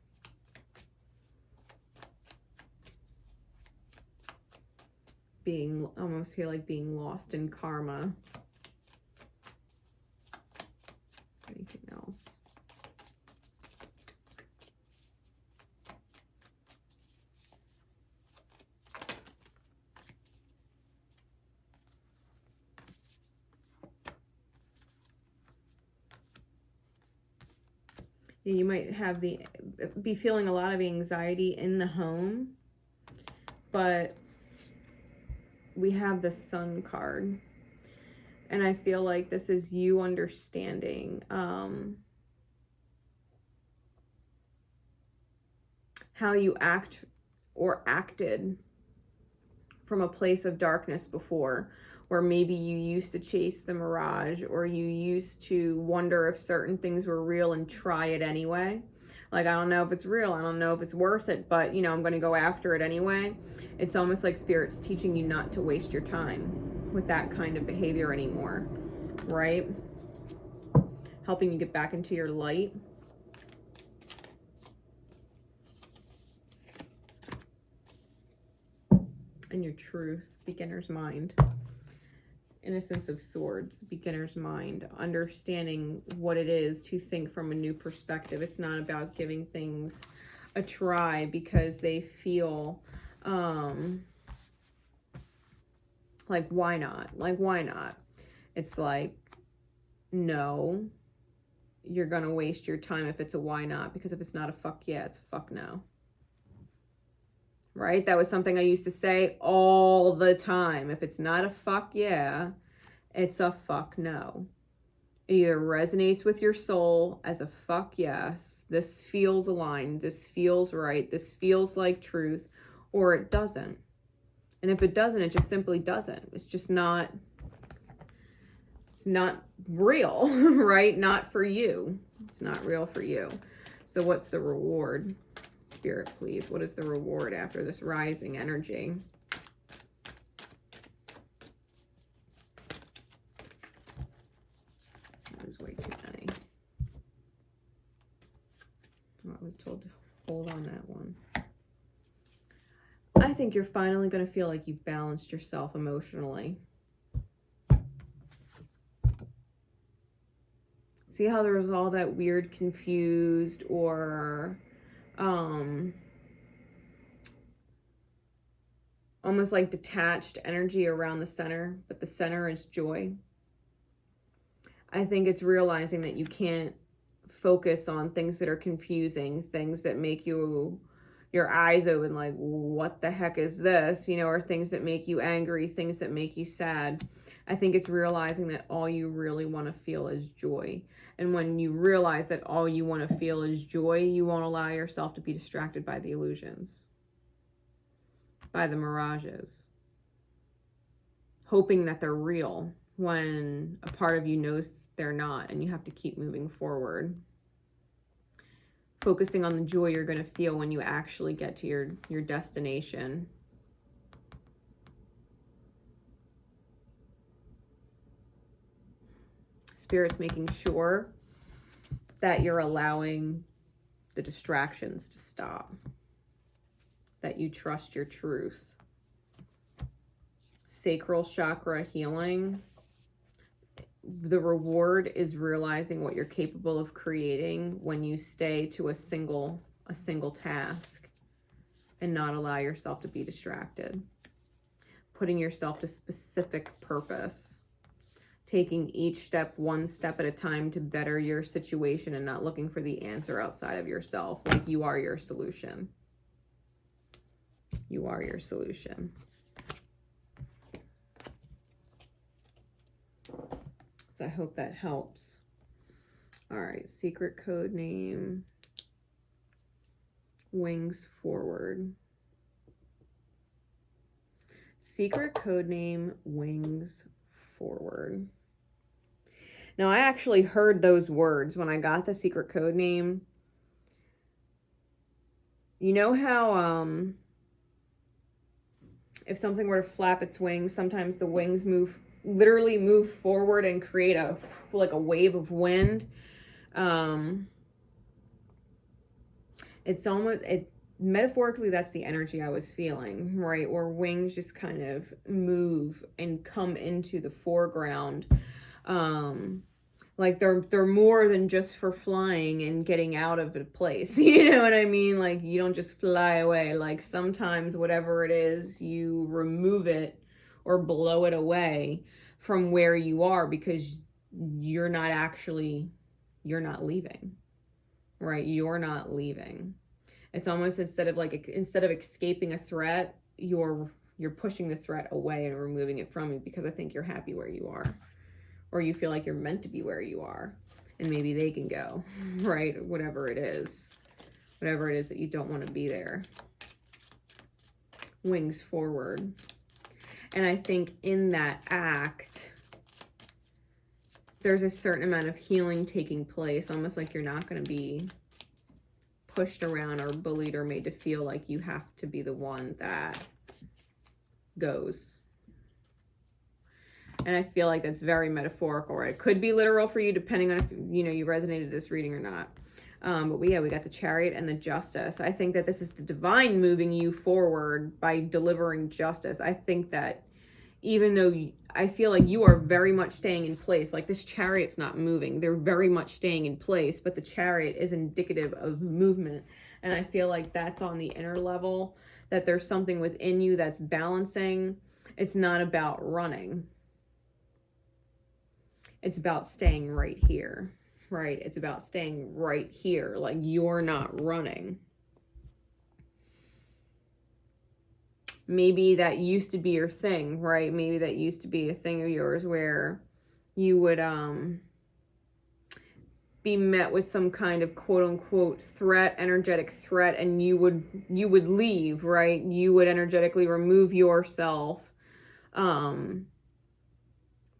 Almost feel like being lost in karma. Anything else? You might be feeling a lot of anxiety in the home, but we have the Sun card, and I feel like this is you understanding how you act or acted from a place of darkness before, where maybe you used to chase the mirage, or you used to wonder if certain things were real and try it anyway. Like, I don't know if it's real. I don't know if it's worth it, but, you know, I'm going to go after it anyway. It's almost like Spirit's teaching you not to waste your time with that kind of behavior anymore, right? Helping you get back into your light. And your truth, beginner's mind. Innocence of Swords, beginner's mind, understanding what it is to think from a new perspective. It's not about giving things a try because they feel like, why not? Like, why not? It's like, no, you're gonna waste your time if it's a why not, because if it's not a fuck yeah, it's a fuck no. Right? That was something I used to say all the time. If it's not a fuck yeah, it's a fuck no. It either resonates with your soul as a fuck yes, this feels aligned, this feels right, this feels like truth, or it doesn't. And if it doesn't, it just simply doesn't. It's just not, it's not real, right? Not for you. It's not real for you. So what's the reward? Spirit, please. What is the reward after this rising energy? That was way too many. Oh, I was told to hold on that one. I think you're finally going to feel like you've balanced yourself emotionally. See how there was all that weird, confused, or almost like detached energy around the center, but the center is joy. I think it's realizing that you can't focus on things that are confusing, things that make your eyes open, like, what the heck is this? You know, or things that make you angry, things that make you sad. I think it's realizing that all you really want to feel is joy. And when you realize that all you want to feel is joy, you won't allow yourself to be distracted by the illusions, by the mirages, hoping that they're real when a part of you knows they're not, and you have to keep moving forward. focusing on the joy you're going to feel when you actually get to your destination. Spirit's making sure that you're allowing the distractions to stop, that you trust your truth. Sacral chakra healing. The reward is realizing what you're capable of creating when you stay to a single task and not allow yourself to be distracted. Putting yourself to specific purpose. Taking each step one step at a time to better your situation and not looking for the answer outside of yourself. Like you are your solution. You are your solution. So I hope that helps. All right, secret code name, Wings Forward. Secret code name, Wings Forward. Now, I actually heard those words when I got the secret code name. You know how if something were to flap its wings, sometimes the wings literally move forward and create a wave of wind. It's almost, metaphorically, that's the energy I was feeling, right? Where wings just kind of move and come into the foreground. Like they're more than just for flying and getting out of a place. You know what I mean? Like you don't just fly away. Like sometimes whatever it is, you remove it or blow it away from where you are because you're not leaving, right? You're not leaving. It's almost instead of escaping a threat, you're pushing the threat away and removing it from you because I think you're happy where you are. Or you feel like you're meant to be where you are. And maybe they can go, right? Whatever it is that you don't want to be there. Wings forward. And I think in that act, there's a certain amount of healing taking place. Almost like you're not going to be pushed around or bullied or made to feel like you have to be the one that goes. And I feel like that's very metaphorical, right? It could be literal for you, depending on if, you resonated this reading or not. But we got the Chariot and the Justice. I think that this is the divine moving you forward by delivering justice. I think that even though I feel like you are very much staying in place, like this Chariot's not moving. They're very much staying in place, but the Chariot is indicative of movement. And I feel like that's on the inner level, that there's something within you that's balancing. It's not about running. It's about staying right here, right? It's about staying right here, like you're not running. Maybe that used to be your thing, right? Maybe that used to be a thing of yours where you would be met with some kind of quote unquote threat, energetic threat, and you would leave, right? You would energetically remove yourself.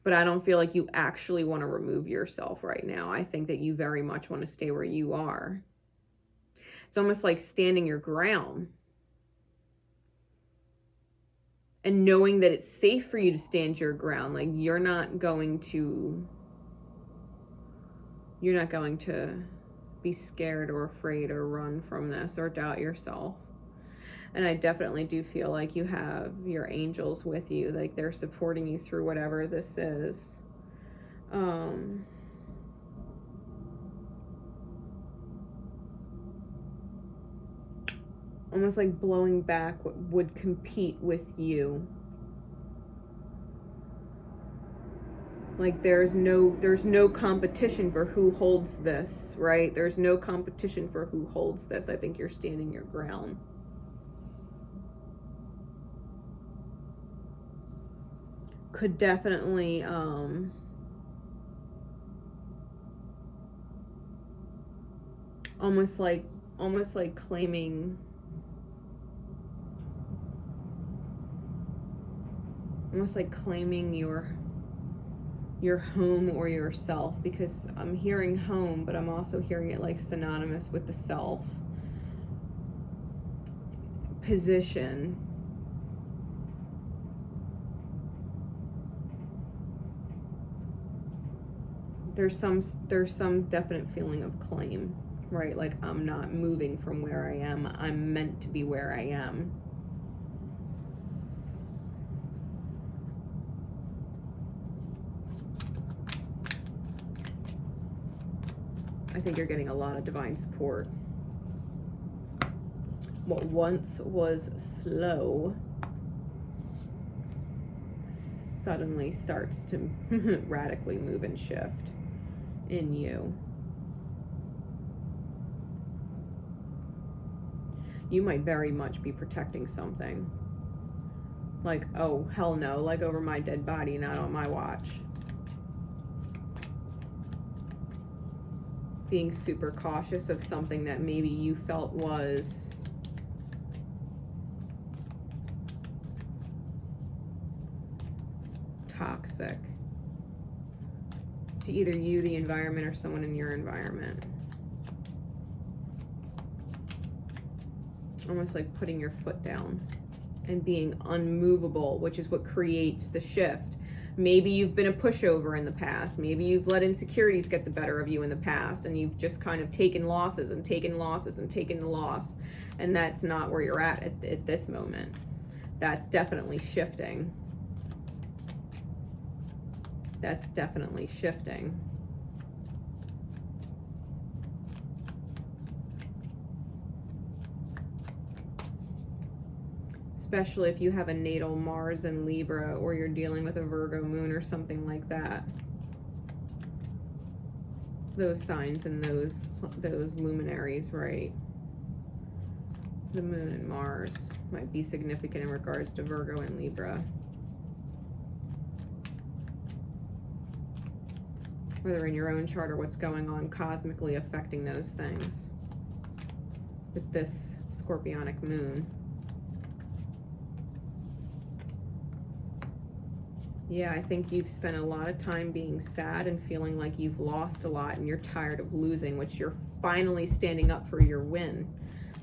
But I don't feel like you actually want to remove yourself right now. I think that you very much want to stay where you are. It's almost like standing your ground. And knowing that it's safe for you to stand your ground. Like you're not going to be scared or afraid or run from this or doubt yourself. And I definitely do feel like you have your angels with you, like they're supporting you through whatever this is. Almost like blowing back what would compete with you. Like there's no competition for who holds this, right? There's no competition for who holds this. I think you're standing your ground. Could definitely almost like claiming your home or yourself, because I'm hearing home, but I'm also hearing it like synonymous with the self. Position. There's some definite feeling of claim, right? Like, I'm not moving from where I am. I'm meant to be where I am. I think you're getting a lot of divine support. What once was slow suddenly starts to radically move and shift in you. You might very much be protecting something. Like, oh, hell no, like over my dead body, not on my watch. Being super cautious of something that maybe you felt was toxic to either you, the environment, or someone in your environment. Almost like putting your foot down and being unmovable, which is what creates the shift. Maybe you've been a pushover in the past. Maybe you've let insecurities get the better of you in the past, and you've just kind of taken losses and taken losses and taken the loss. And that's not where you're at this moment. That's definitely shifting. That's definitely shifting. Especially if you have a natal Mars in Libra, or you're dealing with a Virgo moon or something like that. Those signs and those luminaries, right? The moon and Mars might be significant in regards to Virgo and Libra. Whether in your own chart or what's going on cosmically affecting those things with this scorpionic moon. Yeah, I think you've spent a lot of time being sad and feeling like you've lost a lot and you're tired of losing, which you're finally standing up for your win,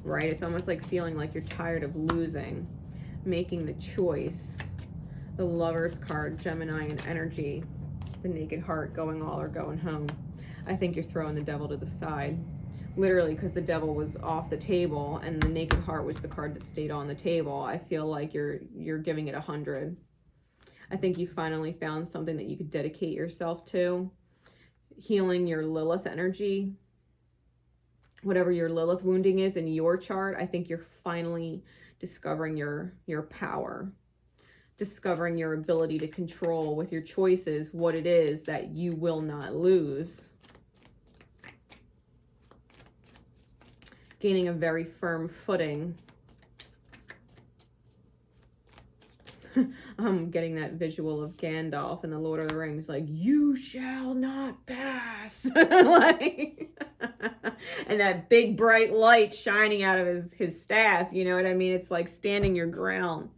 right? It's almost like feeling like you're tired of losing, making the choice. The Lover's card, Gemini and energy, the naked heart, going all or going home. I think you're throwing the devil to the side. Literally, because the devil was off the table and the naked heart was the card that stayed on the table. I feel like you're giving it 100. I think you finally found something that you could dedicate yourself to. Healing your Lilith energy. Whatever your Lilith wounding is in your chart, I think you're finally discovering your power. Discovering your ability to control with your choices what it is that you will not lose. Gaining a very firm footing. I'm getting that visual of Gandalf in the Lord of the Rings, like, you shall not pass. Like, and that big bright light shining out of his staff, you know what I mean? It's like standing your ground.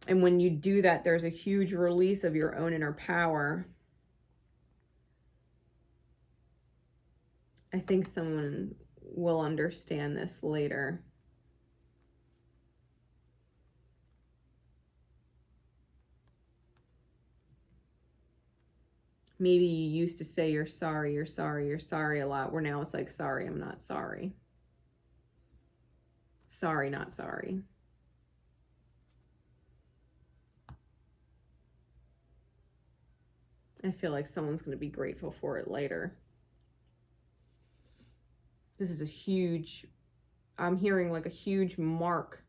And when you do that, there's a huge release of your own inner power. I think someone will understand this later. Maybe you used to say you're sorry, you're sorry, you're sorry a lot, where now it's like, sorry, I'm not sorry. Sorry, not sorry. I feel like someone's going to be grateful for it later. This is a huge, I'm hearing like a huge mark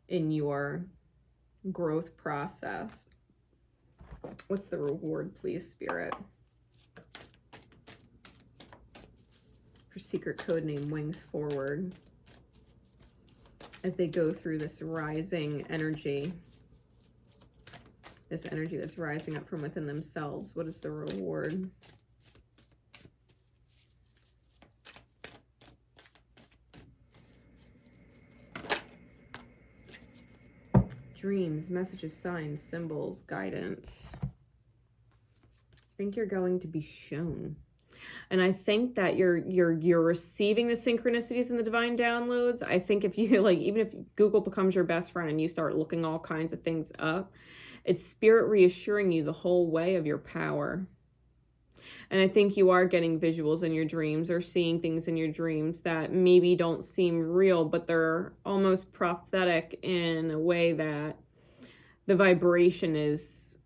in your growth process. What's the reward, please, Spirit? For secret code name Wings Forward. As they go through this rising energy. This energy that's rising up from within themselves. What is the reward? Dreams, messages, signs, symbols, guidance. I think you're going to be shown. And I think that you're receiving the synchronicities and the divine downloads. I think if you, like, even if Google becomes your best friend and you start looking all kinds of things up, it's spirit reassuring you the whole way of your power. And I think you are getting visuals in your dreams or seeing things in your dreams that maybe don't seem real, but they're almost prophetic in a way that the vibration is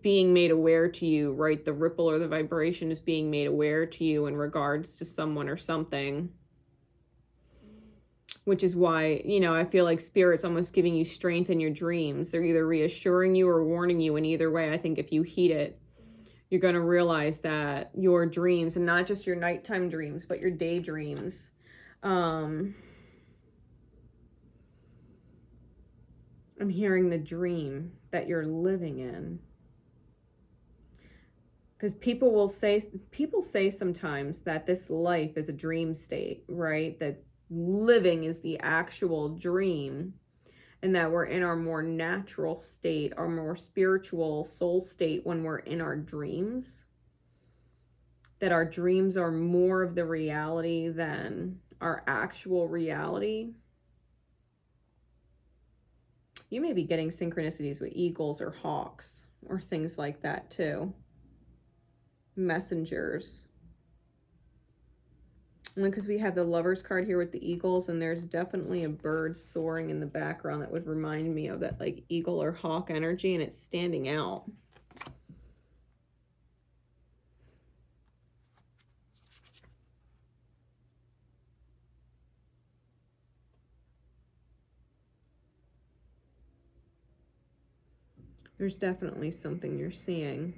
being made aware to you, right? The ripple or the vibration is being made aware to you in regards to someone or something. Which is why, you know, I feel like Spirit's almost giving you strength in your dreams. They're either reassuring you or warning you. And either way, I think if you heed it, you're going to realize that your dreams, and not just your nighttime dreams, but your daydreams, I'm hearing the dream that you're living in. Because people say sometimes that this life is a dream state, right? That living is the actual dream, and that we're in our more natural state, our more spiritual soul state when we're in our dreams. That our dreams are more of the reality than our actual reality. You may be getting synchronicities with eagles or hawks or things like that too. Messengers. Only because we have the Lovers card here with the eagles, and there's definitely a bird soaring in the background that would remind me of that, like, eagle or hawk energy, and it's standing out. There's definitely something you're seeing.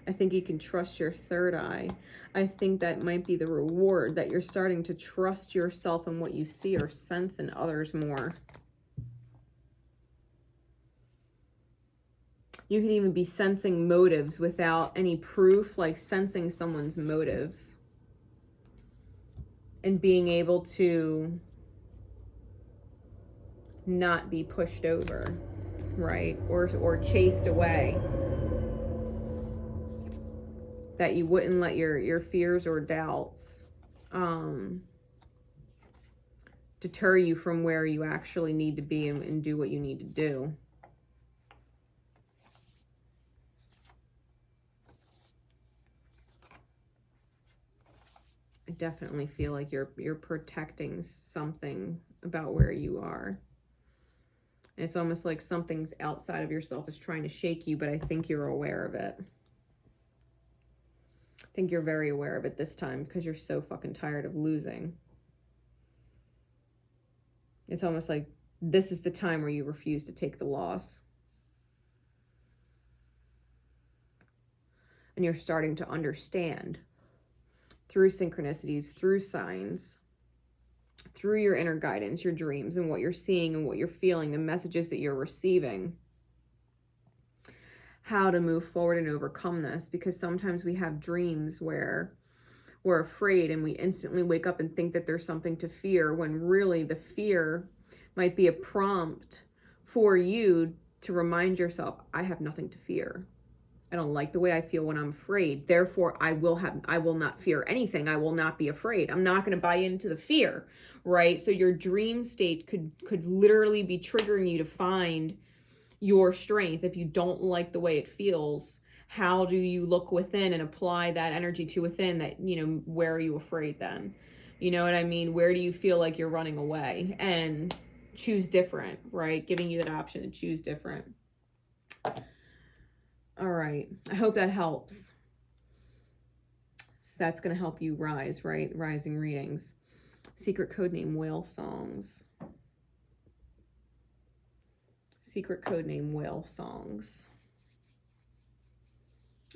I think you can trust your third eye. I think that might be the reward, that you're starting to trust yourself and what you see or sense in others more. You can even be sensing motives without any proof, like sensing someone's motives. And being able to not be pushed over, right? Or chased away. That you wouldn't let your fears or doubts deter you from where you actually need to be and do what you need to do. I definitely feel like you're protecting something about where you are. And it's almost like something's outside of yourself is trying to shake you, but I think you're aware of it. I think you're very aware of it this time because you're so fucking tired of losing. It's almost like this is the time where you refuse to take the loss. And you're starting to understand through synchronicities, through signs, through your inner guidance, your dreams, and what you're seeing and what you're feeling, the messages that you're receiving, how to move forward and overcome this. Because sometimes we have dreams where we're afraid and we instantly wake up and think that there's something to fear, when really the fear might be a prompt for you to remind yourself, I have nothing to fear. I don't like the way I feel when I'm afraid. Therefore, I will not fear anything. I will not be afraid. I'm not going to buy into the fear, right? So your dream state could literally be triggering you to find your strength. If you don't like the way it feels, how do you look within and apply that energy to within? That, you know, where are you afraid then? You know what I mean? Where do you feel like you're running away? And choose different, right? Giving you that option to choose different. All right. I hope that helps. So that's going to help you rise, right? Rising readings. Secret code name whale songs. Secret code name whale songs.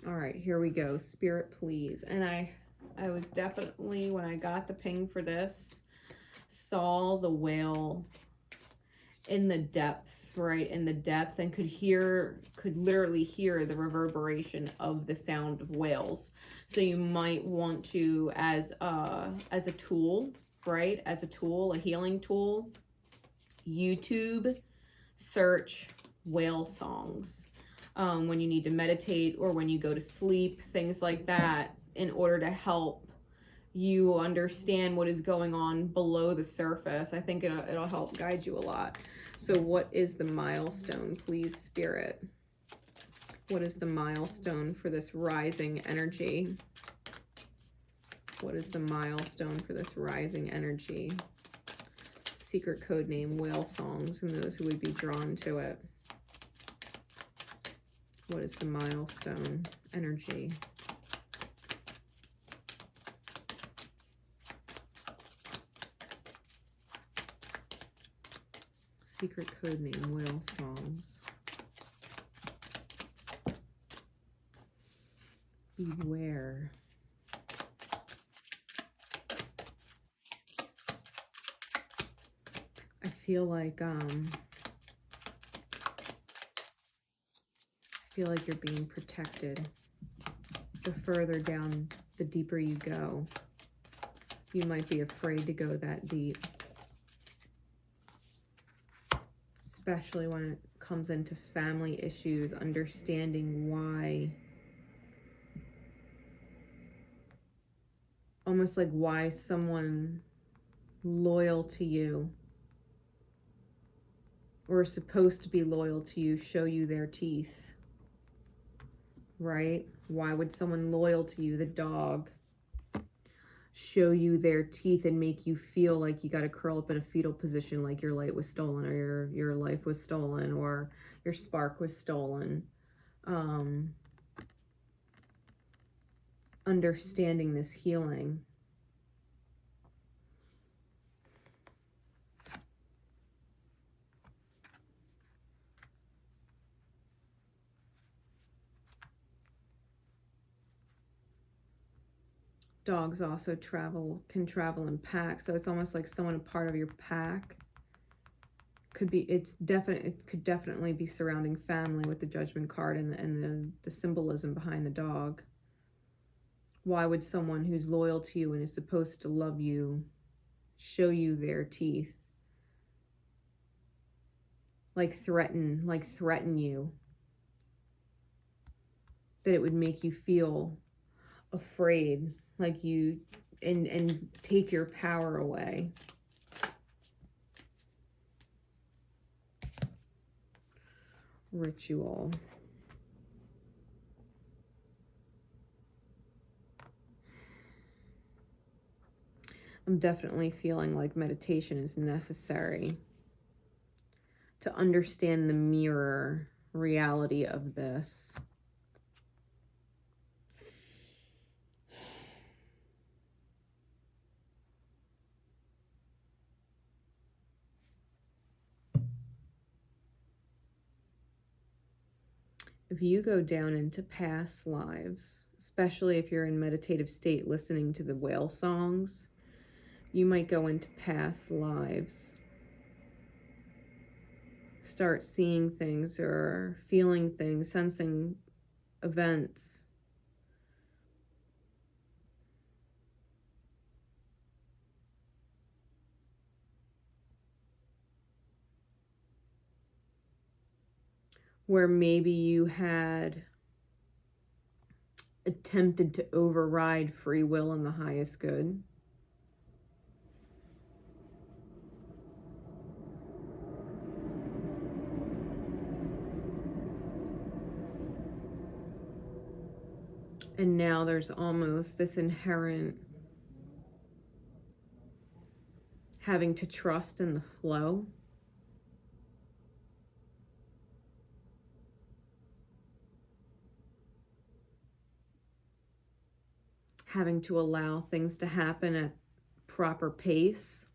All right, here we go. Spirit, please. And I was definitely, when I got the ping for this, saw the whale in the depths, right? In the depths, and could literally hear the reverberation of the sound of whales. So you might want to, as a tool, right? As a tool, a healing tool, YouTube, search whale songs when you need to meditate or when you go to sleep, things like that, in order to help you understand what is going on below the surface. I think it'll help guide you a lot. So what is the milestone, please, Spirit? What is the milestone for this rising energy? What is the milestone for this rising energy? Secret code name, whale songs, and those who would be drawn to it. What is the milestone energy? Secret code name, whale songs. Beware. I feel like you're being protected. The further down, the deeper you go. You might be afraid to go that deep. Especially when it comes into family issues, understanding why, almost like why someone loyal to you or supposed to be loyal to you show you their teeth, right? Why would someone loyal to you, the dog, show you their teeth and make you feel like you got to curl up in a fetal position, like your light was stolen, or your life was stolen, or your spark was stolen? Understanding this healing. Dogs also can travel in packs, so it's almost like someone a part of your pack. It could definitely be surrounding family with the Judgment card and the symbolism behind the dog. Why would someone who's loyal to you and is supposed to love you show you their teeth? Like threaten you. That it would make you feel afraid, like you, and take your power away. Ritual. I'm definitely feeling like meditation is necessary to understand the mirror reality of this. If you go down into past lives, especially if you're in meditative state listening to the whale songs, you might go into past lives. Start seeing things or feeling things, sensing events. Where maybe you had attempted to override free will and the highest good. And now there's almost this inherent having to trust in the flow. Having to allow things to happen at proper pace.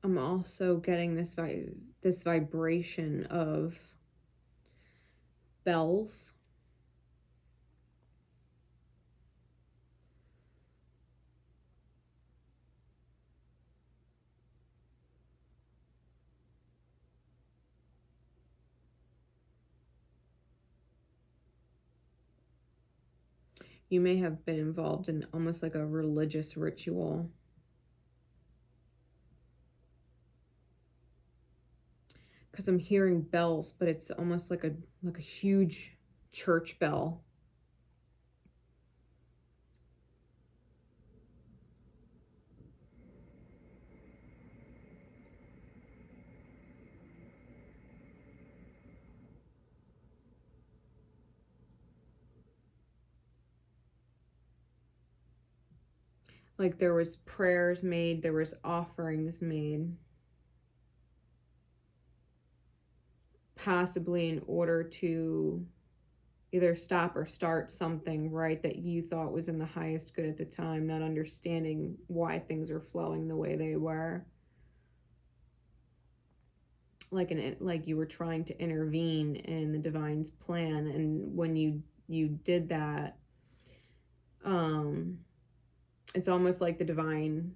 I'm also getting this vibration of bells. You may have been involved in almost like a religious ritual. Because I'm hearing bells, but it's almost like a huge church bell. Like there was prayers made, there was offerings made. Possibly in order to either stop or start something, right, that you thought was in the highest good at the time, not understanding why things were flowing the way they were. Like you were trying to intervene in the divine's plan, and when you did that, it's almost like the divine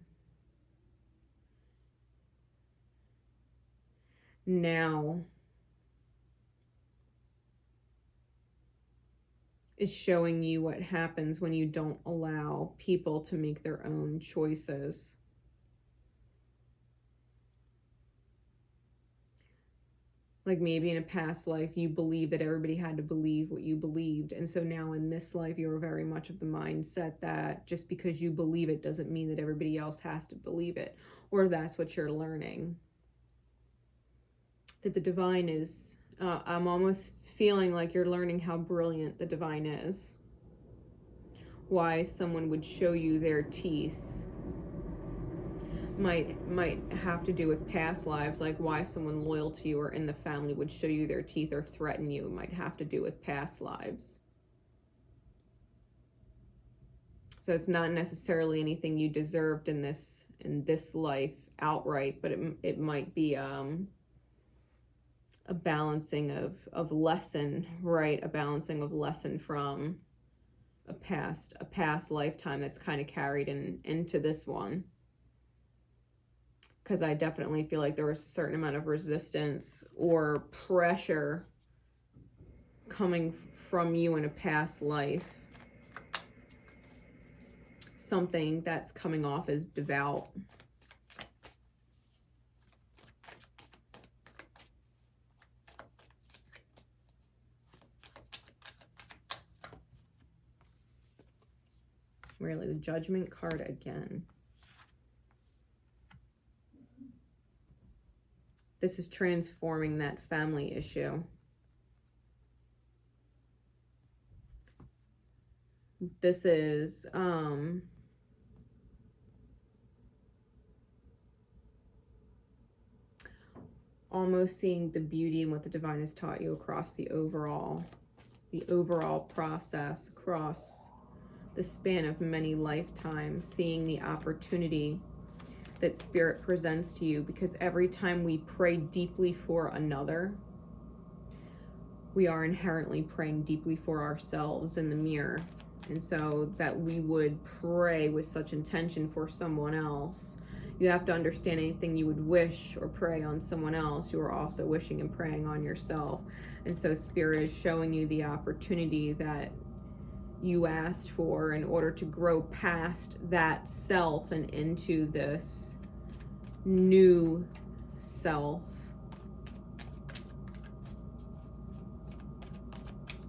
now is showing you what happens when you don't allow people to make their own choices. Like maybe in a past life, you believed that everybody had to believe what you believed. And so now in this life, you're very much of the mindset that just because you believe it doesn't mean that everybody else has to believe it. Or that's what you're learning. That the divine is, I'm almost feeling like you're learning how brilliant the divine is. Why someone would show you their teeth might have to do with past lives, like why someone loyal to you or in the family would show you their teeth or threaten you might have to do with past lives. So it's not necessarily anything you deserved in this life outright, but it might be a balancing of lesson, right? A balancing of lesson from a past lifetime that's kind of carried into this one. Because I definitely feel like there was a certain amount of resistance or pressure coming from you in a past life. Something that's coming off as devout. Really, the Judgment card again. This is transforming that family issue. This is almost seeing the beauty in what the divine has taught you across the overall process, across the span of many lifetimes, seeing the opportunity that Spirit presents to you, because every time we pray deeply for another, we are inherently praying deeply for ourselves in the mirror. And so that we would pray with such intention for someone else, you have to understand anything you would wish or pray on someone else, you are also wishing and praying on yourself. And so Spirit is showing you the opportunity that you asked for in order to grow past that self and into this new self.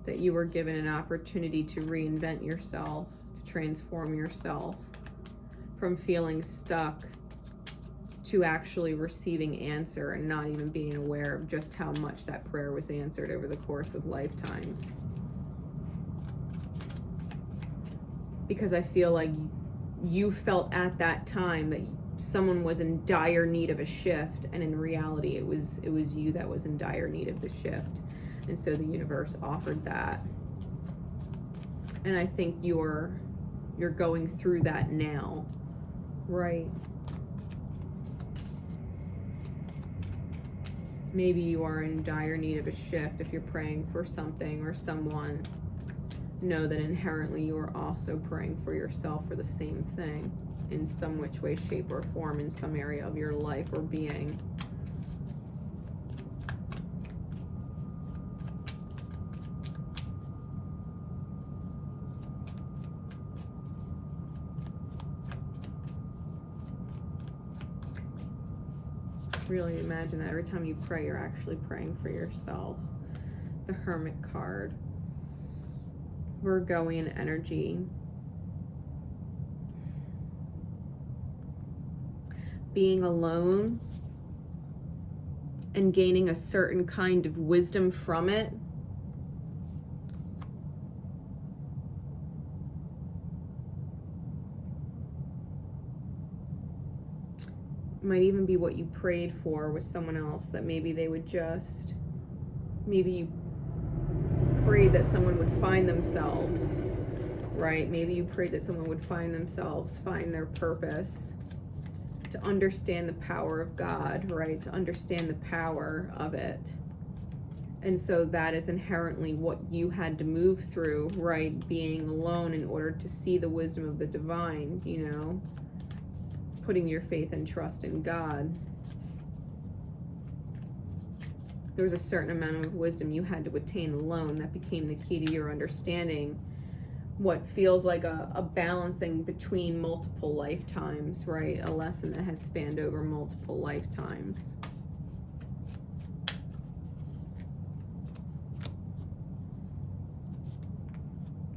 That you were given an opportunity to reinvent yourself, to transform yourself from feeling stuck to actually receiving answer and not even being aware of just how much that prayer was answered over the course of lifetimes. Because I feel like you felt at that time that someone was in dire need of a shift, and in reality it was you that was in dire need of the shift. And so the universe offered that. And I think you're going through that now, right? Maybe you are in dire need of a shift if you're praying for something or someone. Know that inherently you are also praying for yourself for the same thing in some which way, shape, or form in some area of your life or being. Really imagine that every time you pray, you're actually praying for yourself. The Hermit card. Virgoian energy. Being alone and gaining a certain kind of wisdom from it. Might even be what you prayed for with someone else, that maybe they would just, maybe you prayed that someone would find themselves, right? Maybe you prayed that someone would find themselves, find their purpose, to understand the power of God, right? To understand the power of it. And so that is inherently what you had to move through, right? Being alone in order to see the wisdom of the divine, you know? Putting your faith and trust in God. There was a certain amount of wisdom you had to attain alone that became the key to your understanding what feels like a balancing between multiple lifetimes, right? A lesson that has spanned over multiple lifetimes.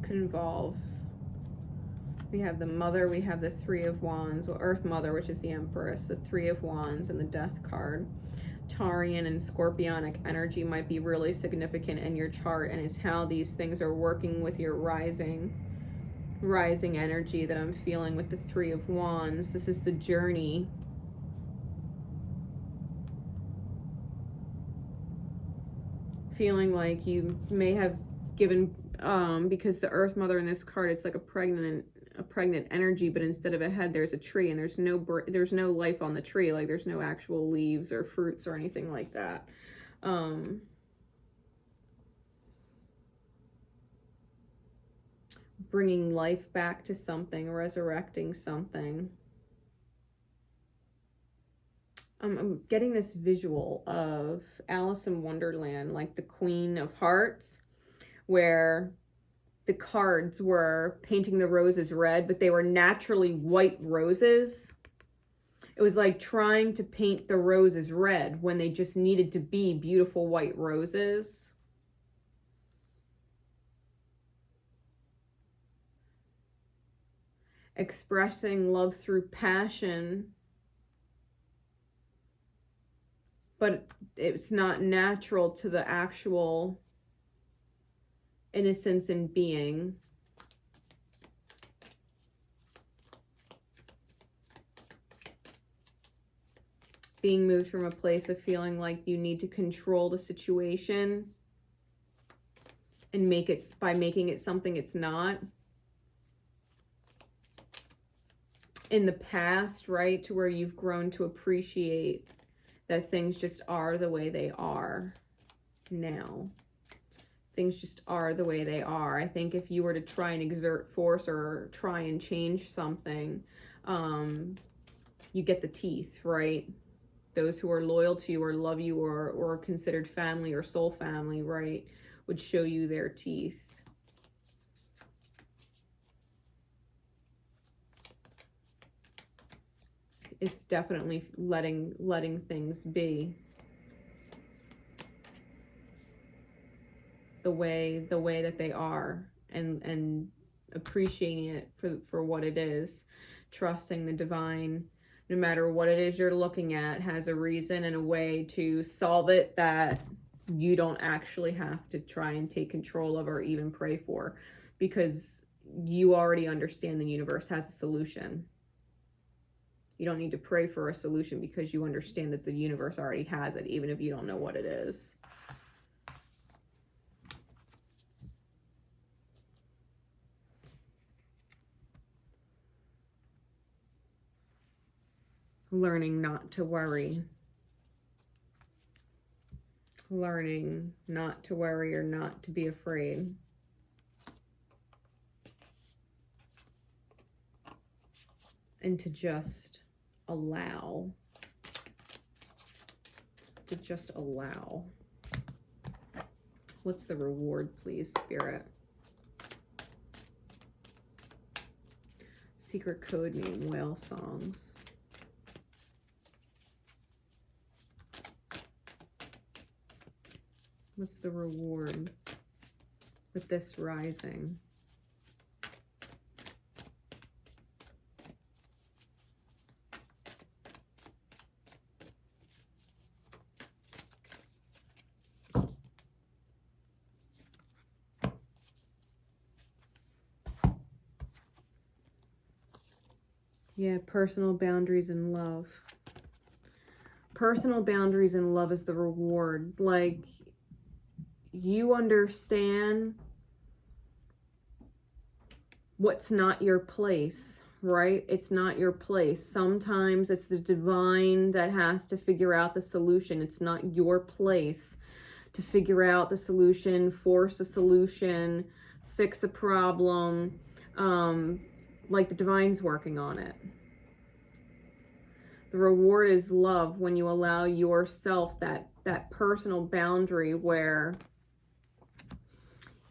Could involve, we have the Mother, we have the Three of Wands, or Earth Mother, which is the Empress, the Three of Wands, and the Death card. Taurian and Scorpionic energy might be really significant in your chart, and is how these things are working with your rising energy that I'm feeling with the Three of Wands. This is the journey. Feeling like you may have given, because the Earth Mother in this card, it's like a pregnant energy, but instead of a head, there's a tree, and there's no life on the tree. Like, there's no actual leaves or fruits or anything like that. Bringing life back to something, resurrecting something. I'm getting this visual of Alice in Wonderland, like the Queen of Hearts, where the cards were painting the roses red, but they were naturally white roses. It was like trying to paint the roses red when they just needed to be beautiful white roses. Expressing love through passion, but it's not natural to the actual innocence in being. Being moved from a place of feeling like you need to control the situation and by making it something it's not. In the past, right, to where you've grown to appreciate that things just are the way they are now. Things just are the way they are. I think if you were to try and exert force or try and change something, you get the teeth, right? Those who are loyal to you or love you or considered family or soul family, right, would show you their teeth. It's definitely letting things be the way that they are, and appreciating it for what it is, trusting the divine, no matter what it is you're looking at, has a reason and a way to solve it that you don't actually have to try and take control of or even pray for, because you already understand the universe has a solution. You don't need to pray for a solution because you understand that the universe already has it, even if you don't know what it is. Learning not to worry. Learning not to worry or not to be afraid. And to just allow. To just allow. What's the reward, please, Spirit? Secret code name, whale songs. What's the reward with this rising? Yeah, personal boundaries and love. Personal boundaries and love is the reward. Like, you understand what's not your place, right? It's not your place. Sometimes it's the divine that has to figure out the solution. It's not your place to figure out the solution, force a solution, fix a problem. Like the divine's working on it. The reward is love when you allow yourself that personal boundary where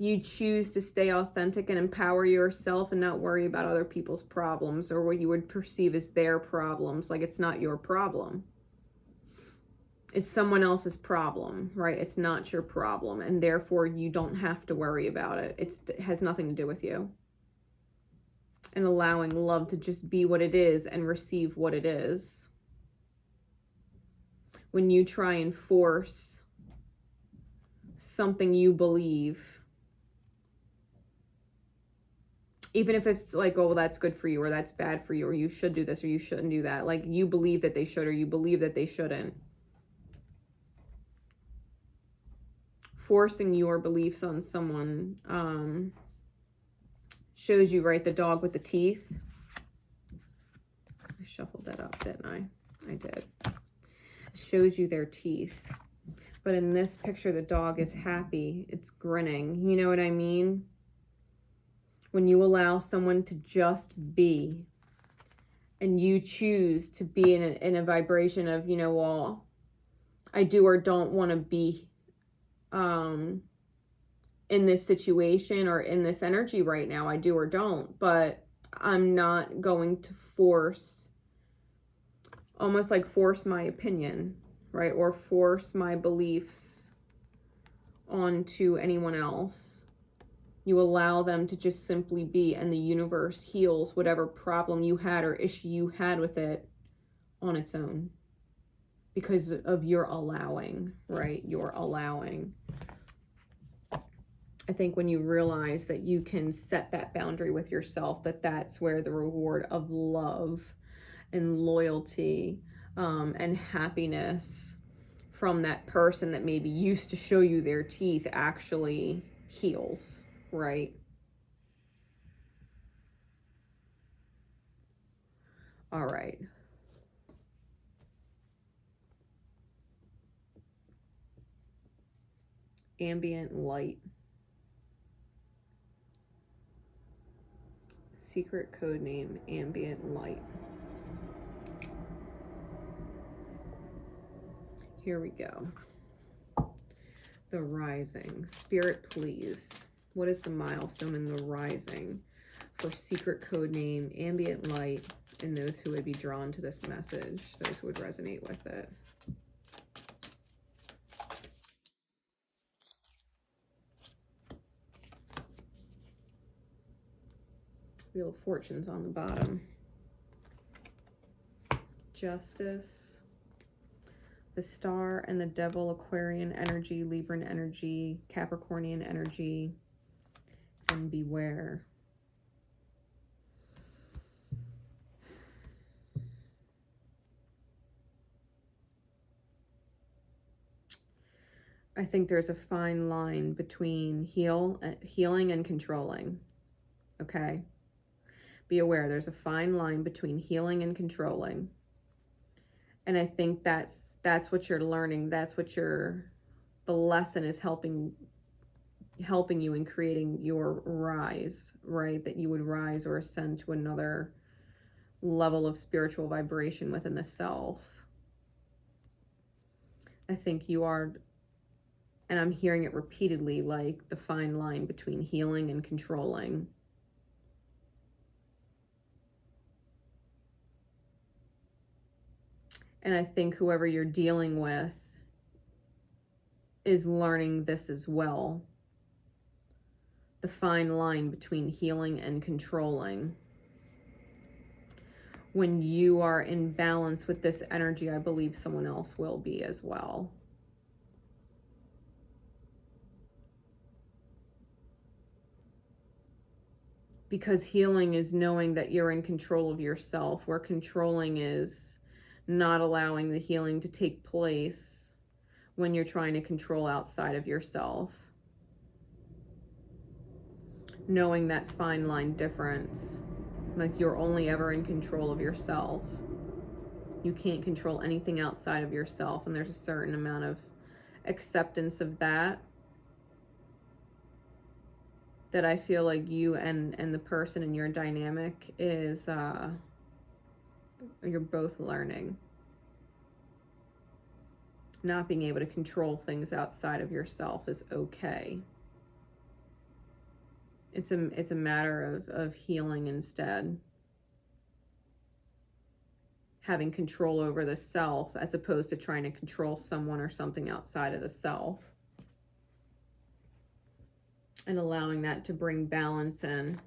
you choose to stay authentic and empower yourself and not worry about other people's problems or what you would perceive as their problems. Like, it's not your problem. It's someone else's problem, right? It's not your problem. And therefore you don't have to worry about it. It has nothing to do with you. And allowing love to just be what it is and receive what it is. When you try and force something you believe, even if it's like, oh, well, that's good for you, or that's bad for you, or you should do this, or you shouldn't do that. Like, you believe that they should, or you believe that they shouldn't. Forcing your beliefs on someone shows you, right, the dog with the teeth. I shuffled that up, didn't I? I did. It shows you their teeth. But in this picture, the dog is happy. It's grinning. You know what I mean? When you allow someone to just be, and you choose to be in a vibration of, you know, well, I do or don't want to be in this situation or in this energy right now. I do or don't, but I'm not going to force, almost like force my opinion, right? Or force my beliefs onto anyone else. You allow them to just simply be, and the universe heals whatever problem you had or issue you had with it on its own. Because of your allowing, right? Your allowing. I think when you realize that you can set that boundary with yourself, that's where the reward of love and loyalty and happiness from that person that maybe used to show you their teeth actually heals, right? All right. Ambient Light. Secret code name, Ambient Light. Here we go. The rising. Spirit, please. What is the milestone in the rising for secret code name, Ambient Light, and those who would be drawn to this message, those who would resonate with it? Wheel of Fortune's on the bottom. Justice, the Star and the Devil, Aquarian energy, Libran energy, Capricornian energy, and Beware. I think there's a fine line between healing and controlling, okay? Be aware, there's a fine line between healing and controlling. And I think that's what you're learning. That's what the lesson is helping you in creating your rise, right? That you would rise or ascend to another level of spiritual vibration within the self. I think you are, and I'm hearing it repeatedly, like the fine line between healing and controlling. And I think whoever you're dealing with is learning this as well. The fine line between healing and controlling. When you are in balance with this energy, I believe someone else will be as well. Because healing is knowing that you're in control of yourself, where controlling is not allowing the healing to take place when you're trying to control outside of yourself. Knowing that fine line difference. Like you're only ever in control of yourself. You can't control anything outside of yourself, and there's a certain amount of acceptance of that I feel like you and the person in your dynamic is you're both learning. Not being able to control things outside of yourself is okay. It's a matter of healing instead. Having control over the self as opposed to trying to control someone or something outside of the self. And allowing that to bring balance in.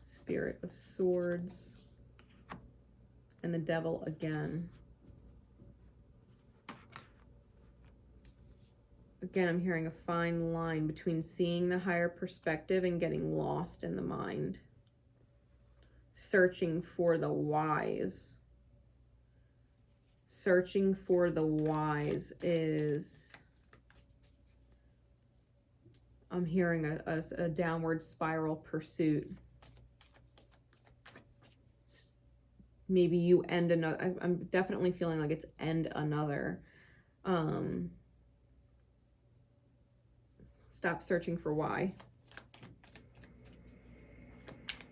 Spirit of Swords. And the Devil again. Again, I'm hearing a fine line between seeing the higher perspective and getting lost in the mind. Searching for the whys. Searching for the whys is... I'm hearing a downward spiral pursuit. Maybe you end another. I'm definitely feeling like it's end another. Stop searching for why.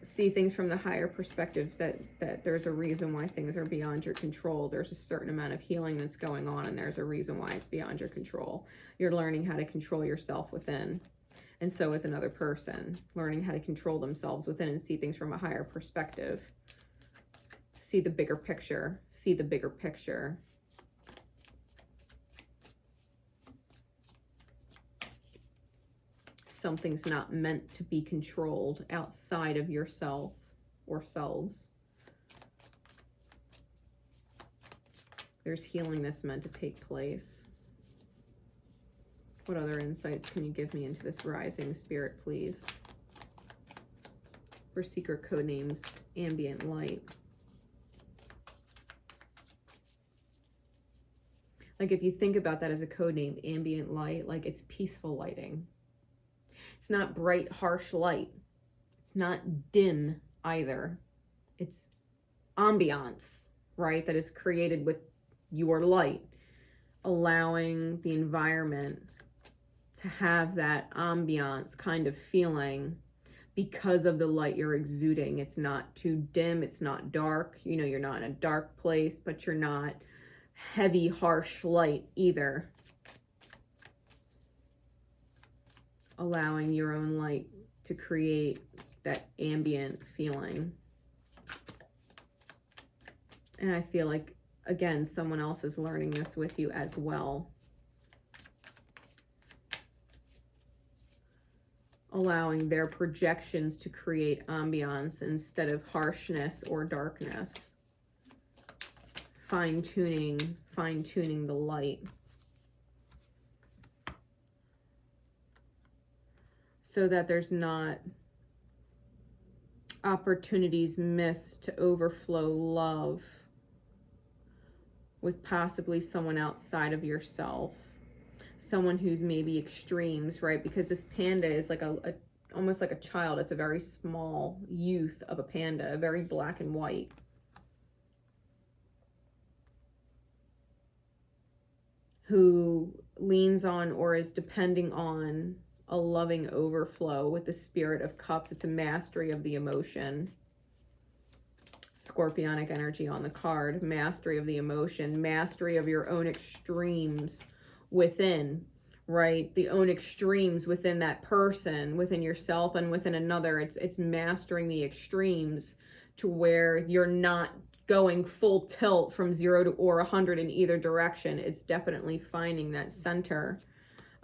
See things from the higher perspective, that there's a reason why things are beyond your control. There's a certain amount of healing that's going on, and there's a reason why it's beyond your control. You're learning how to control yourself within. And so is another person learning how to control themselves within and see things from a higher perspective. See the bigger picture. See the bigger picture. Something's not meant to be controlled outside of yourself or selves. There's healing that's meant to take place. What other insights can you give me into this rising, Spirit, please? For secret code names, Ambient Light. Like if you think about that as a code name, Ambient Light, like it's peaceful lighting. It's not bright, harsh light. It's not dim either. It's ambiance, right? That is created with your light, allowing the environment to have that ambiance kind of feeling because of the light you're exuding. It's not too dim. It's not dark. You know, you're not in a dark place, but you're not heavy, harsh light either. Allowing your own light to create that ambient feeling. And I feel like, again, someone else is learning this with you as well. Allowing their projections to create ambiance instead of harshness or darkness. Fine-tuning the light. So that there's not opportunities missed to overflow love with possibly someone outside of yourself. Someone who's maybe extremes, right? Because this panda is like almost like a child. It's a very small youth of a panda, very black and white. Who leans on or is depending on a loving overflow with the Spirit of Cups. It's a mastery of the emotion. Scorpionic energy on the card. Mastery of the emotion. Mastery of your own extremes within. right? The own extremes within that person, within yourself and within another. It's mastering the extremes to where you're not going full tilt from 0 to or 100 in either direction. It's definitely finding that center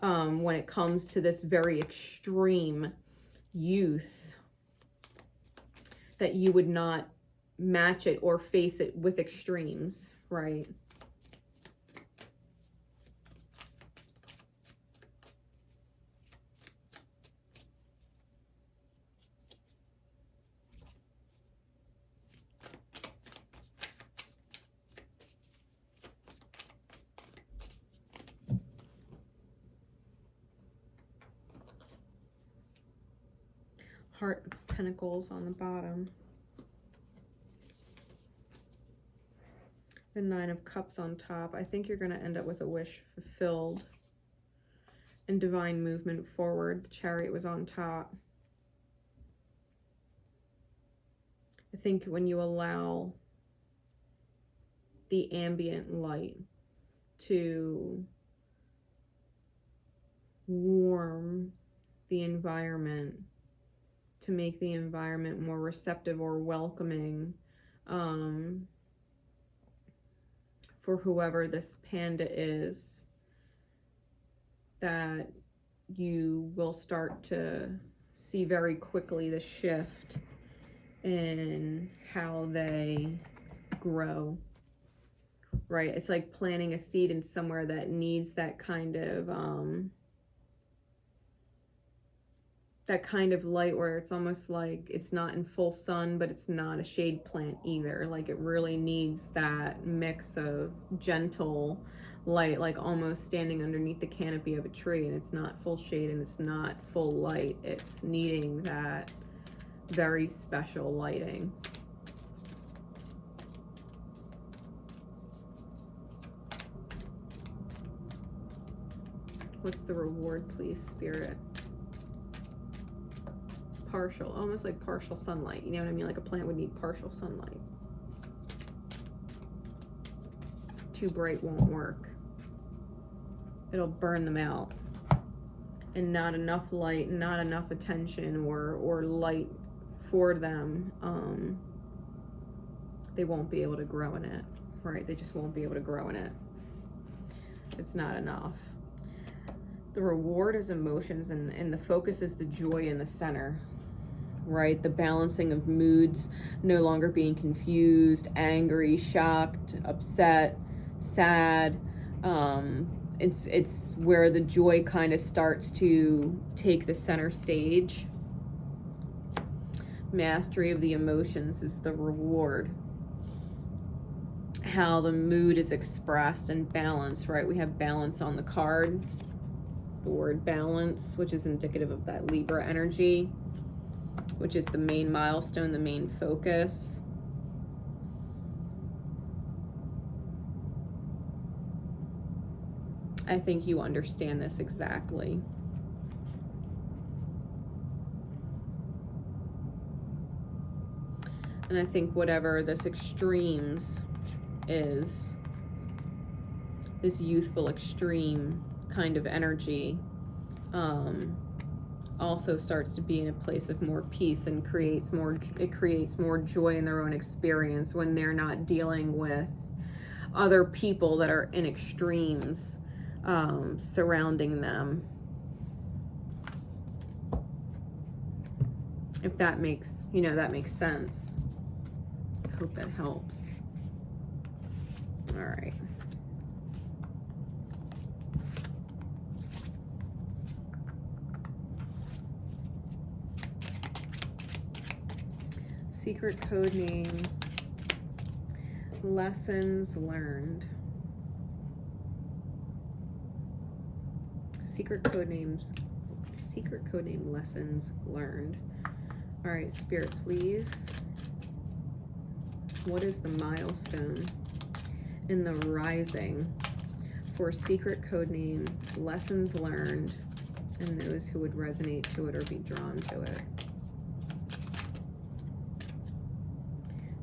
when it comes to this very extreme youth, that you would not match it or face it with extremes, right? Heart of Pentacles on the bottom. The Nine of Cups on top. I think you're going to end up with a wish fulfilled and divine movement forward. The Chariot was on top. I think when you allow the ambient light to warm the environment, to make the environment more receptive or welcoming for whoever this panda is, that you will start to see very quickly the shift in how they grow, right? It's like planting a seed in somewhere that needs that kind of light, where it's almost like it's not in full sun, but it's not a shade plant either. Like it really needs that mix of gentle light, like almost standing underneath the canopy of a tree, and it's not full shade and it's not full light. It's needing that very special lighting. What's the reward, please, Spirit? Partial, almost like partial sunlight. You know what I mean? Like a plant would need partial sunlight. Too bright won't work. It'll burn them out. And not enough light, not enough attention or light for them, they won't be able to grow in it, right? They just won't be able to grow in it. It's not enough. The reward is emotions, and the focus is the joy in the center, right? The balancing of moods, no longer being confused, angry, shocked, upset, sad. It's where the joy kind of starts to take the center stage. Mastery of the emotions is the reward. How the mood is expressed and balance, right? We have balance on the card. The word balance, which is indicative of that Libra energy, which is the main milestone, the main focus. I think you understand this exactly. And I think whatever this extremes is, this youthful extreme kind of energy, also starts to be in a place of more peace and creates more joy in their own experience when they're not dealing with other people that are in extremes surrounding them. If that makes, that makes sense. I hope that helps. All right. Secret code name, lessons learned. Secret code name, lessons learned. All right, Spirit, please. What is the milestone in the rising for secret code name, lessons learned, and those who would resonate to it or be drawn to it?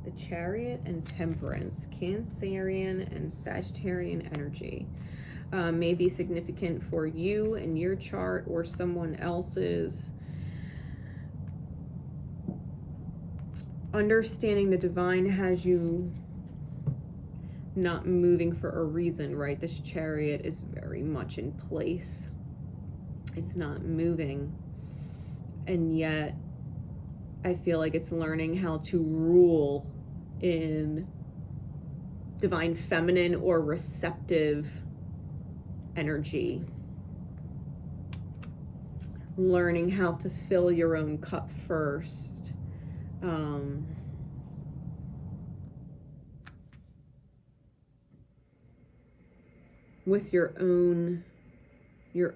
The Chariot and Temperance, Cancerian and Sagittarian energy. may be significant for you and your chart or someone else's. Understanding the divine has you not moving for a reason, right? This Chariot is very much in place. It's not moving. And yet, I feel like it's learning how to rule in divine feminine or receptive energy. Learning how to fill your own cup first. With your own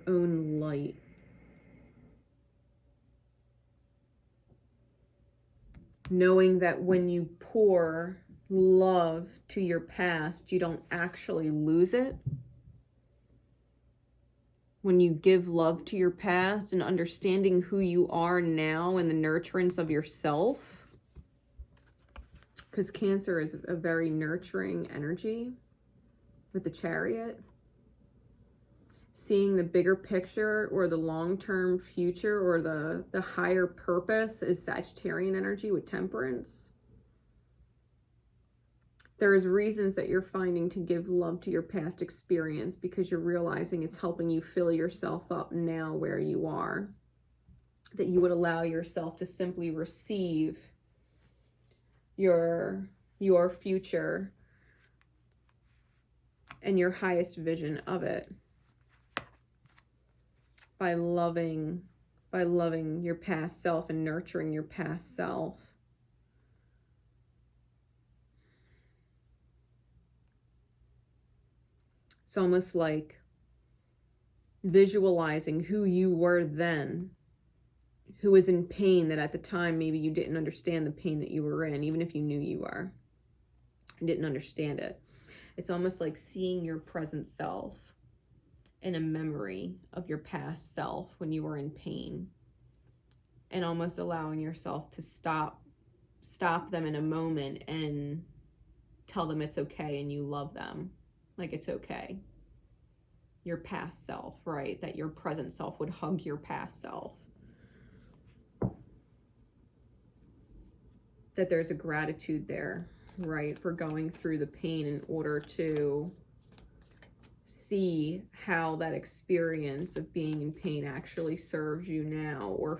light. Knowing that when you pour love to your past, you don't actually lose it. When you give love to your past and understanding who you are now and the nurturance of yourself, because Cancer is a very nurturing energy with the Chariot. Seeing the bigger picture or the long-term future or the higher purpose is Sagittarian energy with Temperance. There's reasons that you're finding to give love to your past experience because you're realizing it's helping you fill yourself up now where you are. That you would allow yourself to simply receive your future and your highest vision of it by loving your past self and nurturing your past self. It's almost like visualizing who you were then, who was in pain that at the time maybe you didn't understand the pain that you were in, even if you knew you were. You didn't understand it. It's almost like seeing your present self in a memory of your past self when you were in pain, and almost allowing yourself to stop them in a moment and tell them it's okay and you love them like it's okay. Your past self, right? That your present self would hug your past self. That there's a gratitude there, right? For going through the pain in order to see how that experience of being in pain actually serves you now, or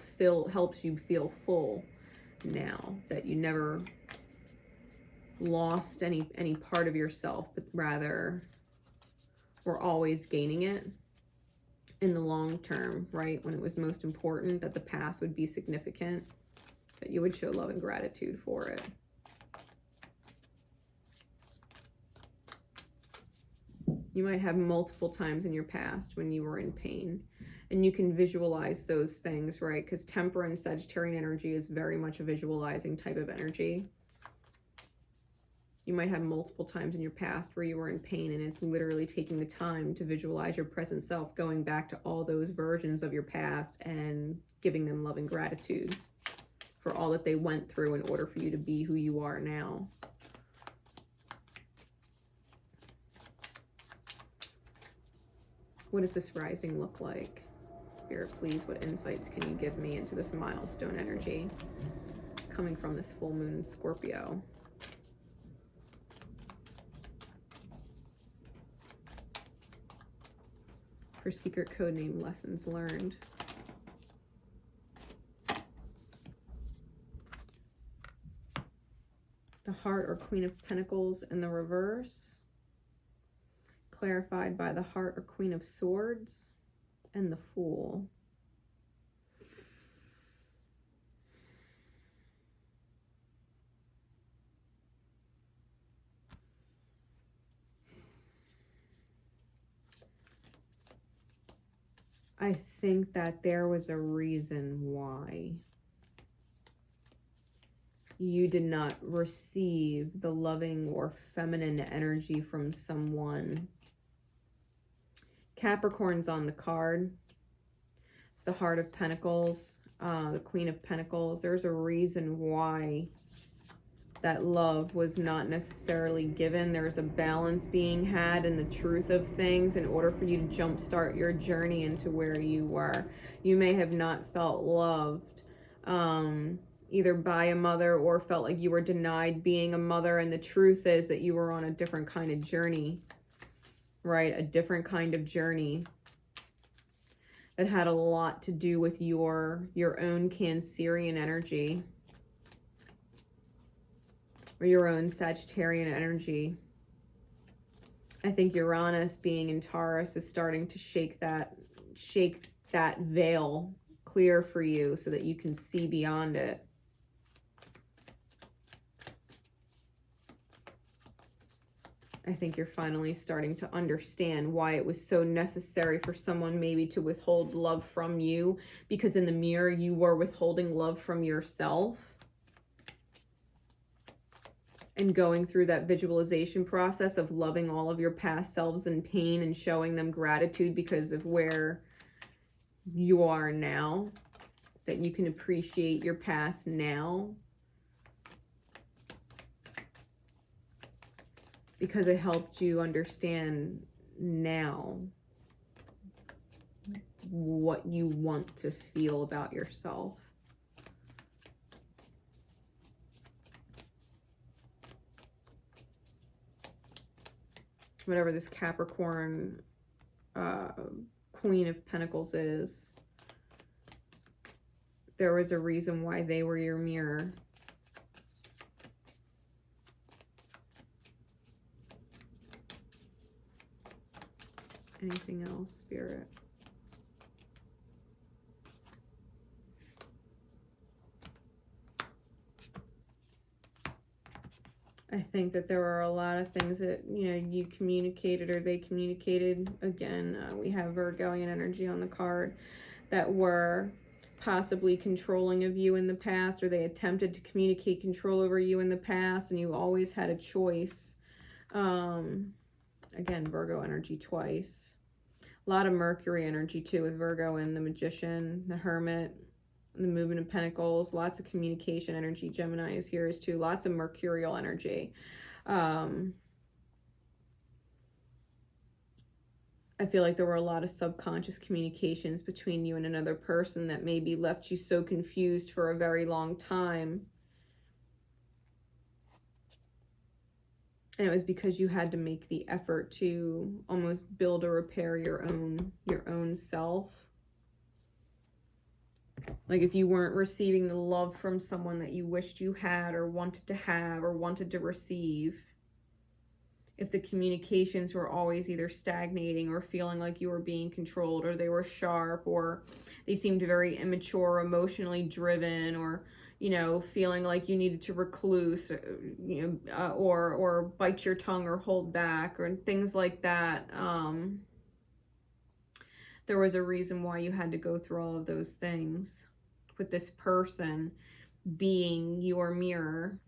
helps you feel full now, that you never lost any part of yourself, but rather were always gaining it in the long term, right? When it was most important, that the past would be significant, that you would show love and gratitude for it. You might have multiple times in your past when you were in pain, and you can visualize those things, right? Because Temperance, Sagittarian energy is very much a visualizing type of energy. You might have multiple times in your past where you were in pain, and it's literally taking the time to visualize your present self, going back to all those versions of your past and giving them love and gratitude for all that they went through in order for you to be who you are now. What does this rising look like? Spirit, please, what insights can you give me into this milestone energy coming from this full moon in Scorpio? For secret code name lessons learned. The Heart or Queen of Pentacles in the reverse, clarified by the Heart or Queen of Swords and the Fool. I think that there was a reason why you did not receive the loving or feminine energy from someone. Capricorn's on the card. It's the Heart of Pentacles, the Queen of Pentacles. There's a reason why that love was not necessarily given. There's a balance being had in the truth of things in order for you to jumpstart your journey into where you were. You may have not felt loved either by a mother or felt like you were denied being a mother. And the truth is that you were on a different kind of journey, right? A different kind of journey that had a lot to do with your own Cancerian energy, or your own Sagittarian energy. I think Uranus being in Taurus is starting to shake that veil clear for you so that you can see beyond it. I think you're finally starting to understand why it was so necessary for someone maybe to withhold love from you, because in the mirror you were withholding love from yourself. And going through that visualization process of loving all of your past selves in pain and showing them gratitude because of where you are now, that you can appreciate your past now, because it helped you understand now what you want to feel about yourself. Whatever this Capricorn Queen of Pentacles is, there was a reason why they were your mirror. Anything else, Spirit? I think that there are a lot of things that, you know, you communicated or they communicated. Again, we have Virgoian energy on the card, that were possibly controlling of you in the past, or they attempted to communicate control over you in the past, and you always had a choice. Again, Virgo energy twice. A lot of Mercury energy too with Virgo and the Magician, the Hermit, the Movement of Pentacles. Lots of communication energy. Gemini is here as too. Lots of Mercurial energy. I feel like there were a lot of subconscious communications between you and another person that maybe left you so confused for a very long time. And it was because you had to make the effort to almost build or repair your own self. Like if you weren't receiving the love from someone that you wished you had or wanted to have or wanted to receive, if the communications were always either stagnating or feeling like you were being controlled, or they were sharp, or they seemed very immature, emotionally driven, or, you know, feeling like you needed to recluse, you know, or bite your tongue or hold back or things like that. There was a reason why you had to go through all of those things, with this person being your mirror,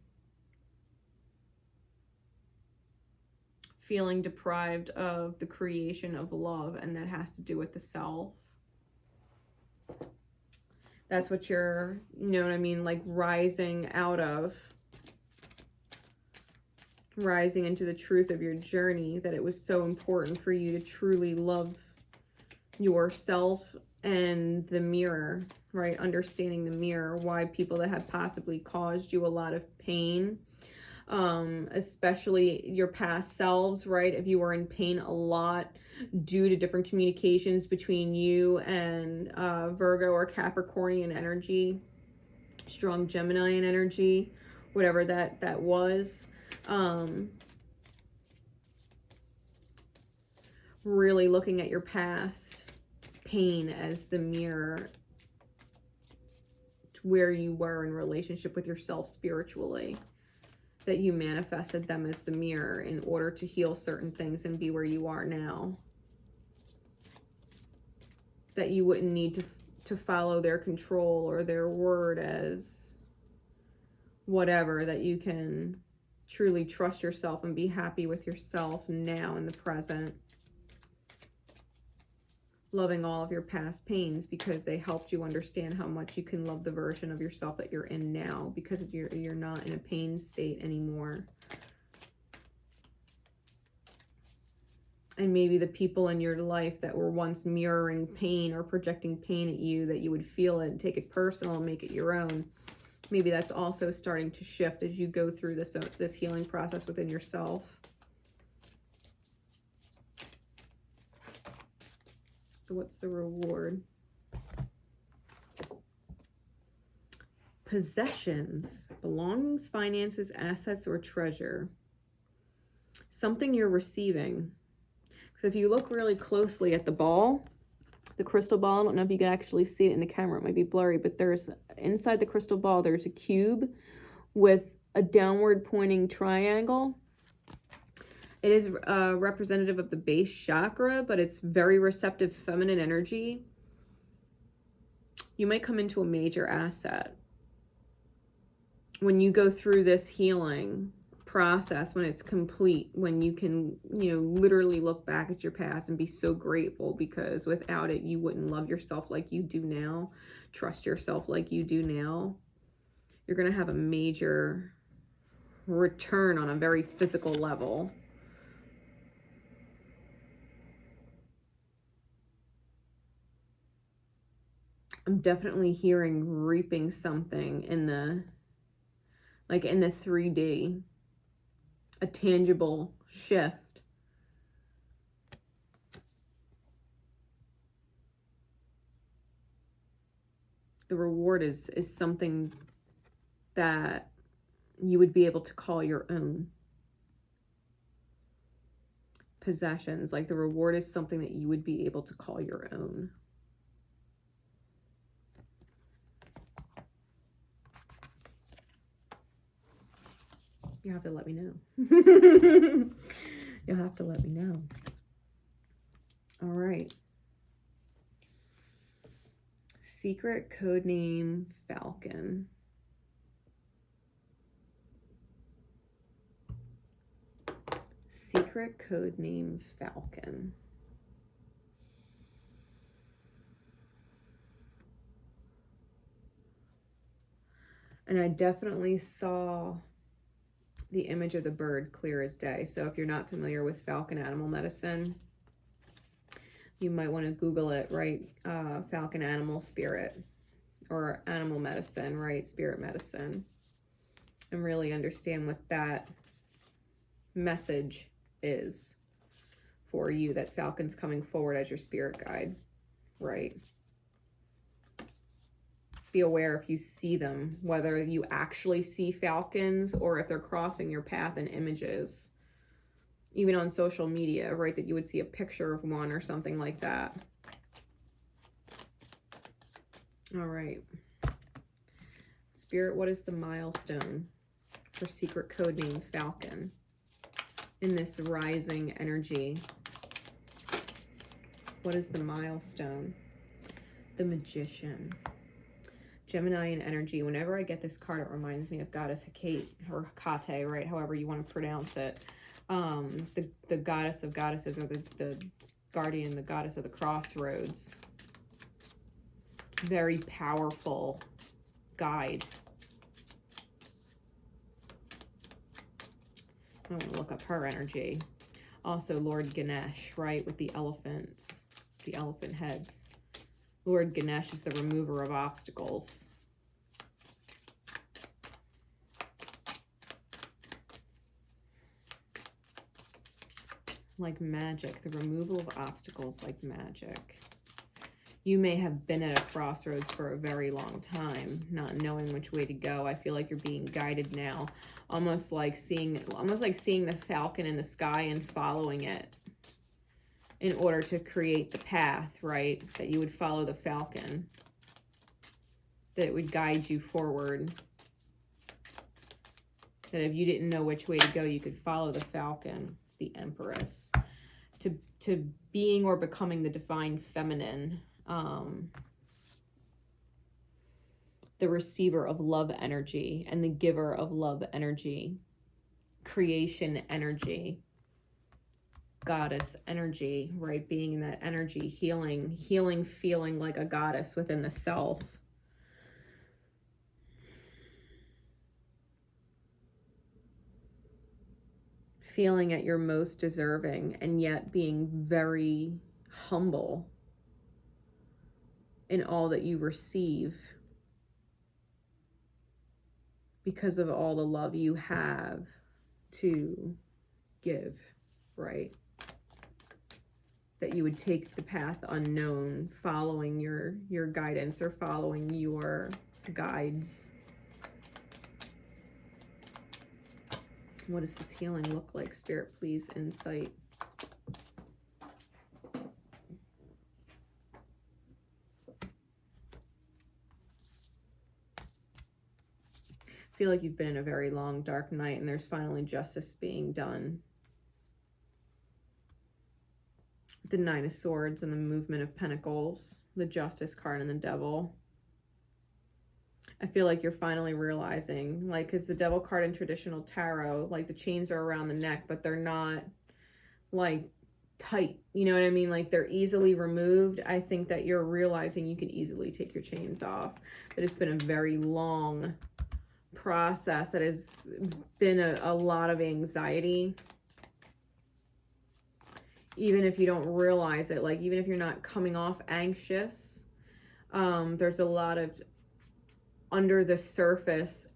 feeling deprived of the creation of love, and that has to do with the self. That's what you're, you know what I mean, like rising out of, rising into the truth of your journey, that it was so important for you to truly love yourself and the mirror, right? Understanding the mirror, why people that had possibly caused you a lot of pain, especially your past selves, right? If you were in pain a lot due to different communications between you and Virgo or Capricornian energy, strong Geminian energy, whatever that was, really looking at your past pain as the mirror to where you were in relationship with yourself spiritually, that you manifested them as the mirror in order to heal certain things and be where you are now. That you wouldn't need to follow their control or their word as whatever, that you can truly trust yourself and be happy with yourself now in the present. loving all of your past pains, because they helped you understand how much you can love the version of yourself that you're in now, because you're not in a pain state anymore. And maybe the people in your life that were once mirroring pain or projecting pain at you, that you would feel it and take it personal and make it your own. Maybe that's also starting to shift as you go through this healing process within yourself. So what's the reward? Possessions, belongings, finances, assets, or treasure. Something you're receiving. So if you look really closely at the ball, the crystal ball, I don't know if you can actually see it in the camera, it might be blurry, but there's, inside the crystal ball, there's a cube with a downward pointing triangle. It is representative of the base chakra, but it's very receptive feminine energy. You might come into a major asset. When you go through this healing process, when it's complete, when you can, you know, literally look back at your past and be so grateful, because without it, you wouldn't love yourself like you do now, trust yourself like you do now. You're going to have a major return on a very physical level. I'm definitely hearing reaping something in the, like in the 3D, a tangible shift. The reward is something that you would be able to call your own. Possessions, like the reward is something that you would be able to call your own. You have to let me know. You'll have to let me know. All right. Secret code name Falcon. Secret code name Falcon. And I definitely saw the image of the bird clear as day. So if you're not familiar with Falcon animal medicine, you might want to Google it, right? Falcon animal spirit, or animal medicine, right? Spirit medicine. And really understand what that message is for you, that Falcon's coming forward as your spirit guide, right? Be aware if you see them, whether you actually see falcons or if they're crossing your path in images, even on social media, right? That you would see a picture of one or something like that. All right. Spirit, what is the milestone for secret code name Falcon in this rising energy? What is the milestone? The Magician. Gemini and energy. Whenever I get this card, it reminds me of Goddess 𝐚𝐾𝐫, or 𝐚𝐾𝐫𝐽, right? However you want to pronounce it. The goddess of goddesses, or the guardian, the goddess of the crossroads. Very powerful guide. I want to look up her energy. Also Lord Ganesh, right? With the elephants, the elephant heads. Lord Ganesh is the remover of obstacles. Like magic, the removal of obstacles like magic. You may have been at a crossroads for a very long time, not knowing which way to go. I feel like you're being guided now, almost like seeing the falcon in the sky and following it in order to create the path, right? That you would follow the falcon, that it would guide you forward. That if you didn't know which way to go, you could follow the falcon, the Empress, to being or becoming the divine feminine, the receiver of love energy and the giver of love energy, creation energy. goddess energy, right? Being in that energy, healing, feeling like a goddess within the self. Feeling at your most deserving, and yet being very humble in all that you receive because of all the love you have to give, right? That you would take the path unknown, following your guidance or following your guides. What does this healing look like? Spirit, please, insight. I feel like you've been in a very long, dark night, and there's finally justice being done. The Nine of Swords and the Movement of Pentacles, the Justice card and the Devil. I feel like you're finally realizing, like, because the Devil card in traditional tarot, like, the chains are around the neck, but they're not, like, tight. You know what I mean? Like, they're easily removed. I think that you're realizing you can easily take your chains off. But it's been a very long process that has been a lot of anxiety. Even if you don't realize it, like, even if you're not coming off anxious, there's a lot of under the surface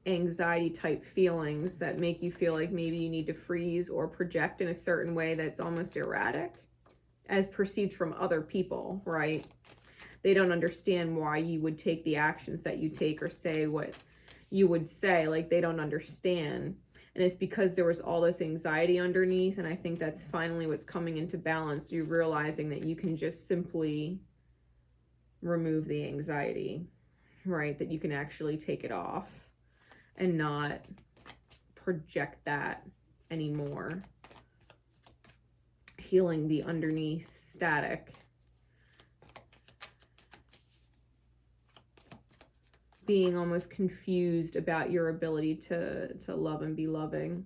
anxiety type feelings that make you feel like maybe you need to freeze or project in a certain way that's almost erratic as perceived from other people, right? They don't understand why you would take the actions that you take or say what you would say. Like, they don't understand. And it's because there was all this anxiety underneath. And I think that's finally what's coming into balance. You're realizing that you can just simply remove the anxiety, right? That you can actually take it off and not project that anymore. Healing the underneath static. Being almost confused about your ability to love and be loving.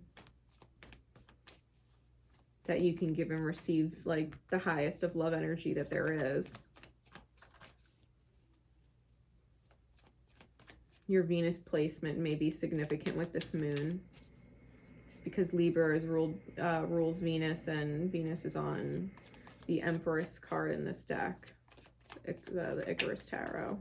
That you can give and receive, like, the highest of love energy that there is. Your Venus placement may be significant with this moon. Just because Libra is rules Venus, and Venus is on the Empress card in this deck. The Icarus Tarot.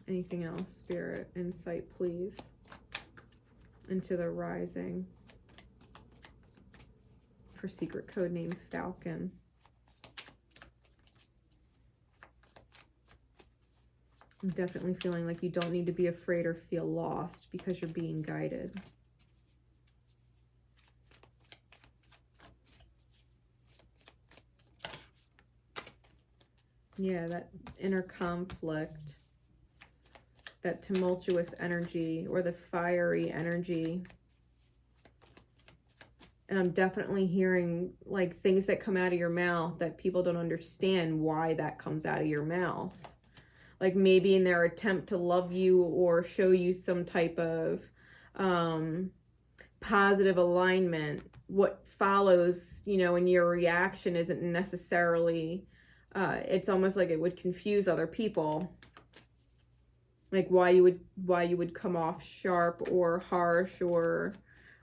Anything else, Spirit? Insight, please. Into the rising. For secret code name Falcon. I'm definitely feeling like you don't need to be afraid or feel lost because you're being guided. Yeah, that inner conflict, that tumultuous energy or the fiery energy. And I'm definitely hearing, like, things that come out of your mouth that people don't understand why that comes out of your mouth. Like, maybe in their attempt to love you or show you some type of positive alignment, what follows, you know, in your reaction isn't necessarily, it's almost like it would confuse other people. Like, why you would come off sharp or harsh or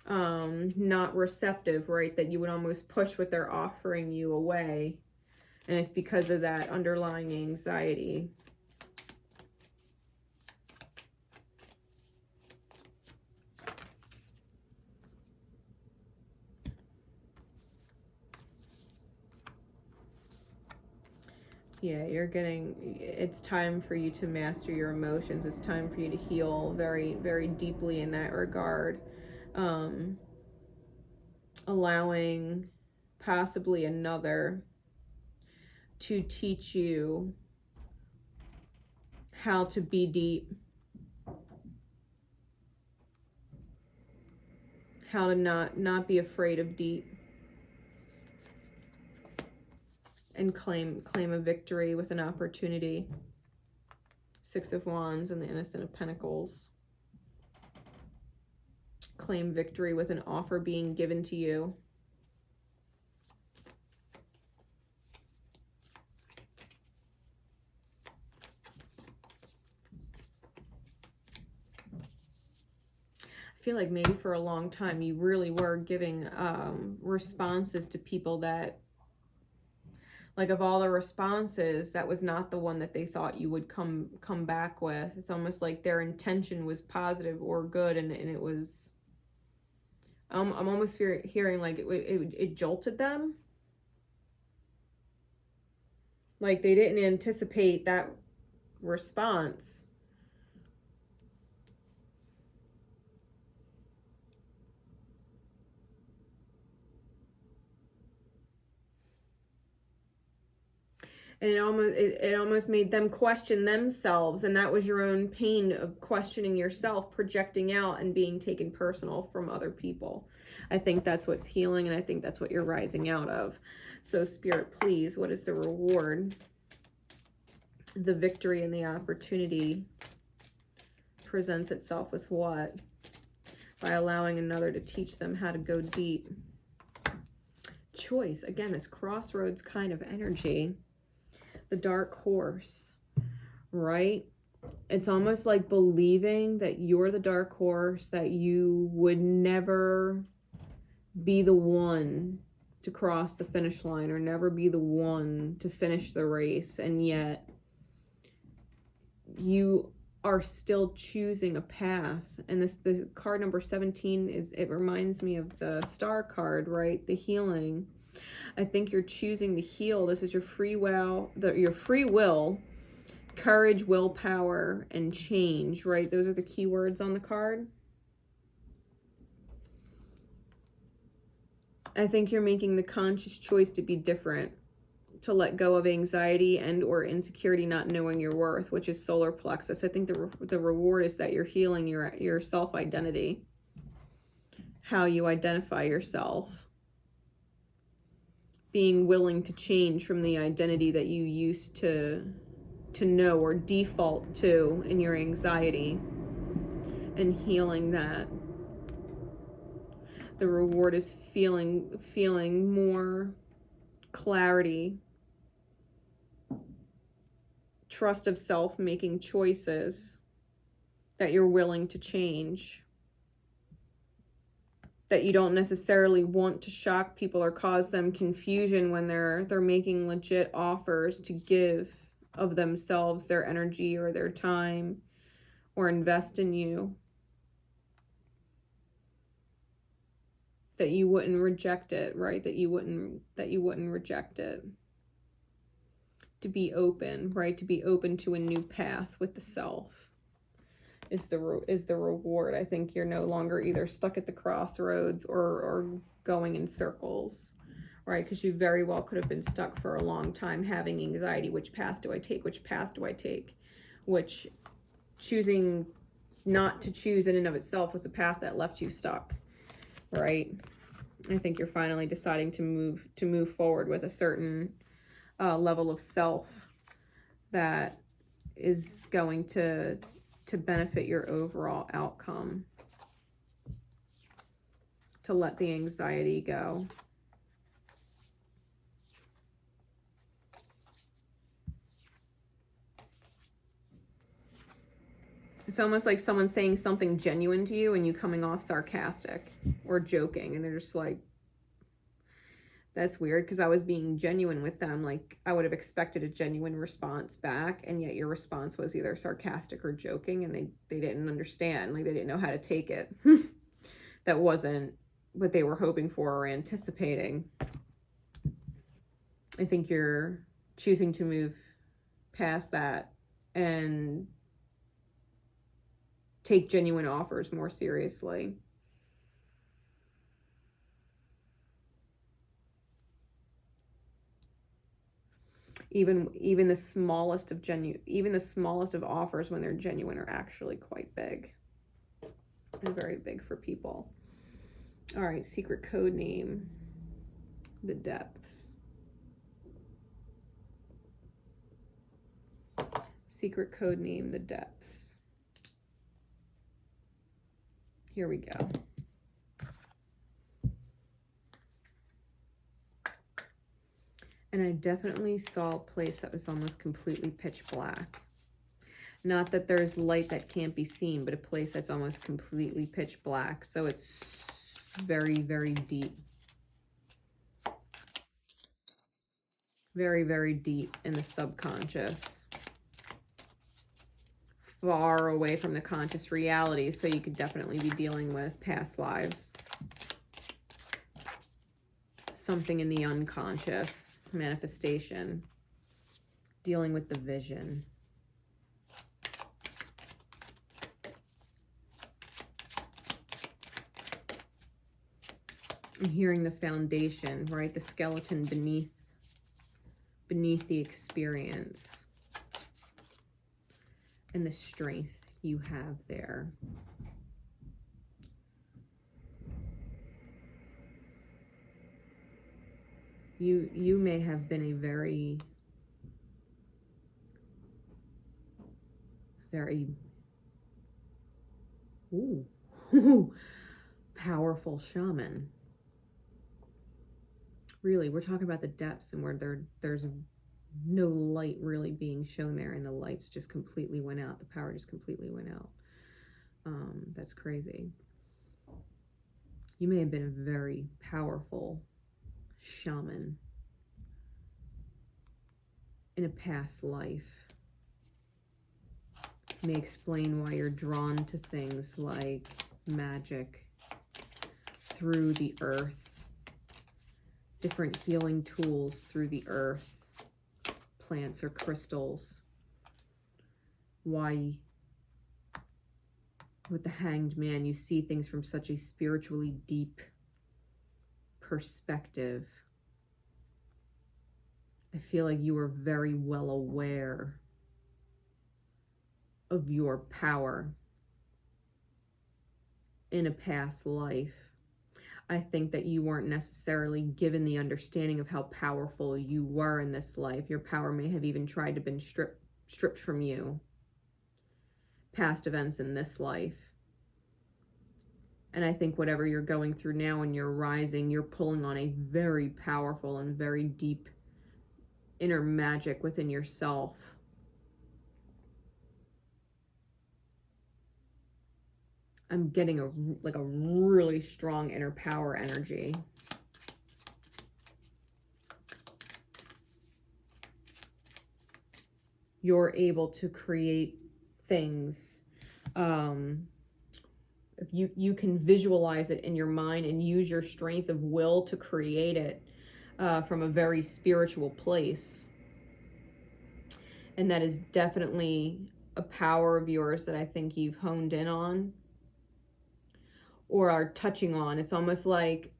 not receptive, right? That you would almost push what they're offering you away. And it's because of that underlying anxiety. Yeah, it's time for you to master your emotions. It's time for you to heal very, very deeply in that regard. Allowing possibly another to teach you how to be deep, how to not be afraid of deep, and claim a victory with an opportunity. Six of Wands and the Innocent of Pentacles. Claim victory with an offer being given to you. I feel like maybe for a long time you really were giving responses to people that, like, of all the responses, that was not the one that they thought you would come back with. It's almost like their intention was positive or good, and it was, I'm almost hearing like it jolted them. Like they didn't anticipate that response. And it almost made them question themselves, and that was your own pain of questioning yourself, projecting out and being taken personal from other people. I think that's what's healing, and I think that's what you're rising out of. So Spirit, please, what is the reward? The victory and the opportunity presents itself with what? By allowing another to teach them how to go deep. Choice, again, this crossroads kind of energy. The dark horse, right? It's almost like believing that you're the dark horse, that you would never be the one to cross the finish line or never be the one to finish the race, and yet you are still choosing a path. And the card number 17 it reminds me of the star card, right? The healing. I think you're choosing to heal. This is your free will, courage, willpower, and change, right? Those are the key words on the card. I think you're making the conscious choice to be different, to let go of anxiety and or insecurity, not knowing your worth, which is solar plexus. I think the reward is that you're healing your self-identity, how you identify yourself. Being willing to change from the identity that you used to know or default to in your anxiety, and healing that. The reward is feeling more clarity, trust of self, making choices that you're willing to change, that you don't necessarily want to shock people or cause them confusion when they're making legit offers to give of themselves, their energy or their time, or invest in you. That you wouldn't reject it, right? That you wouldn't reject it. To be open, right? To be open to a new path with the self is the reward. I think you're no longer either stuck at the crossroads or going in circles, right? Because you very well could have been stuck for a long time having anxiety. Which path do I take? Which path do I take? Which choosing not to choose in and of itself was a path that left you stuck, right? I think you're finally deciding to move forward with a certain level of self that is going to benefit your overall outcome, to let the anxiety go. It's almost like someone saying something genuine to you and you coming off sarcastic or joking, and they're just like, that's weird, because I was being genuine with them. Like, I would have expected a genuine response back, and yet your response was either sarcastic or joking, and they didn't understand. Like, they didn't know how to take it. That wasn't what they were hoping for or anticipating. I think you're choosing to move past that and take genuine offers more seriously. Even the smallest of offers, when they're genuine, are actually quite big. They're very big for people. All right, secret code name, the depths. Secret code name, the depths. here we go. And I definitely saw a place that was almost completely pitch black. Not that there's light that can't be seen, but a place that's almost completely pitch black. So it's very, very deep. Very, very deep in the subconscious. Far away from the conscious reality. So you could definitely be dealing with past lives. Something in the unconscious. Manifestation. Dealing with the vision. I'm hearing the foundation, right? The skeleton beneath the experience. And the strength you have there. You may have been a very, very powerful shaman. Really, we're talking about the depths and where there's no light really being shown there, and the lights just completely went out. The power just completely went out. That's crazy. You may have been a very powerful shaman in a past life. May explain why you're drawn to things like magic through the earth. Different healing tools through the earth, plants or crystals. Why, with the Hanged Man, you see things from such a spiritually deep perspective. I feel like you are very well aware of your power in a past life. I think that you weren't necessarily given the understanding of how powerful you were in this life. Your power may have even tried to been stripped from you. Past events in this life. And I think whatever you're going through now and you're rising, you're pulling on a very powerful and very deep inner magic within yourself. I'm getting a really strong inner power energy. You're able to create things. If you can visualize it in your mind and use your strength of will to create it from a very spiritual place. And that is definitely a power of yours that I think you've honed in on. Or are touching on. It's almost like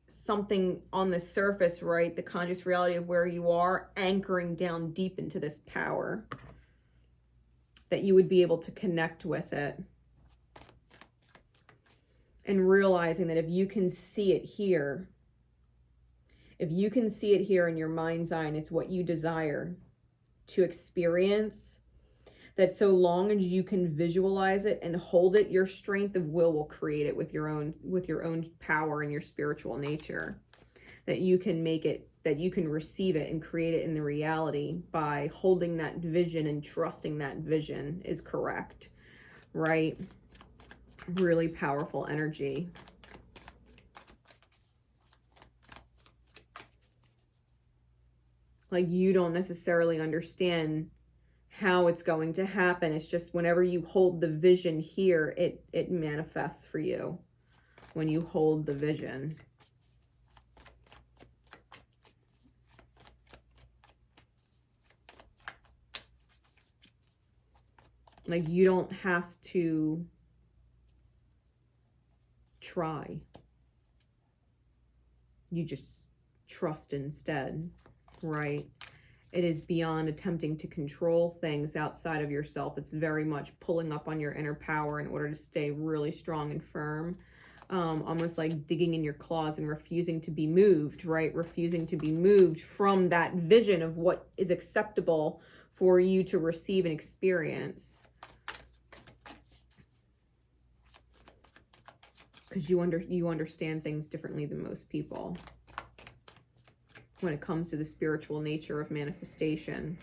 something on the surface, right? The conscious reality of where you are, anchoring down deep into this power. That you would be able to connect with it. And realizing that if you can see it here, in your mind's eye, and it's what you desire to experience, that so long as you can visualize it and hold it, your strength of will create it with your own power and your spiritual nature. That you can make it, that you can receive it and create it in the reality by holding that vision and trusting that vision is correct, right? Really powerful energy. Like you don't necessarily understand how it's going to happen. It's just whenever you hold the vision here, it manifests for you when you hold the vision. Like you don't have to try. You just trust instead, right? It is beyond attempting to control things outside of yourself. It's very much pulling up on your inner power in order to stay really strong and firm. Almost like digging in your claws and refusing to be moved, right? Refusing to be moved from that vision of what is acceptable for you to receive and experience. because you understand things differently than most people when it comes to the spiritual nature of manifestation.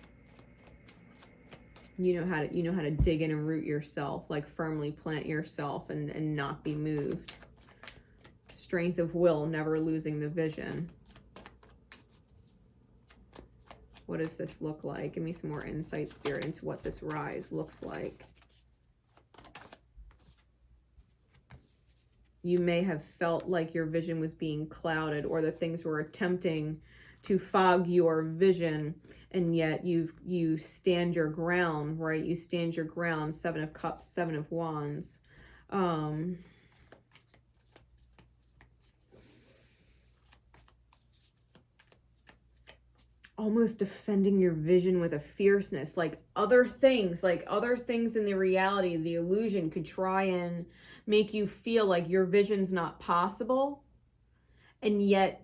You know how to dig in and root yourself, like firmly plant yourself and not be moved. Strength of will, never losing the vision. What does this look like? Give me some more insight, Spirit, into what this rise looks like. You may have felt like your vision was being clouded, or that things were attempting to fog your vision, and yet you stand your ground, right? You stand your ground. 7 of Cups, 7 of Wands. Almost defending your vision with a fierceness, like other things in the reality, the illusion could try and make you feel like your vision's not possible, and yet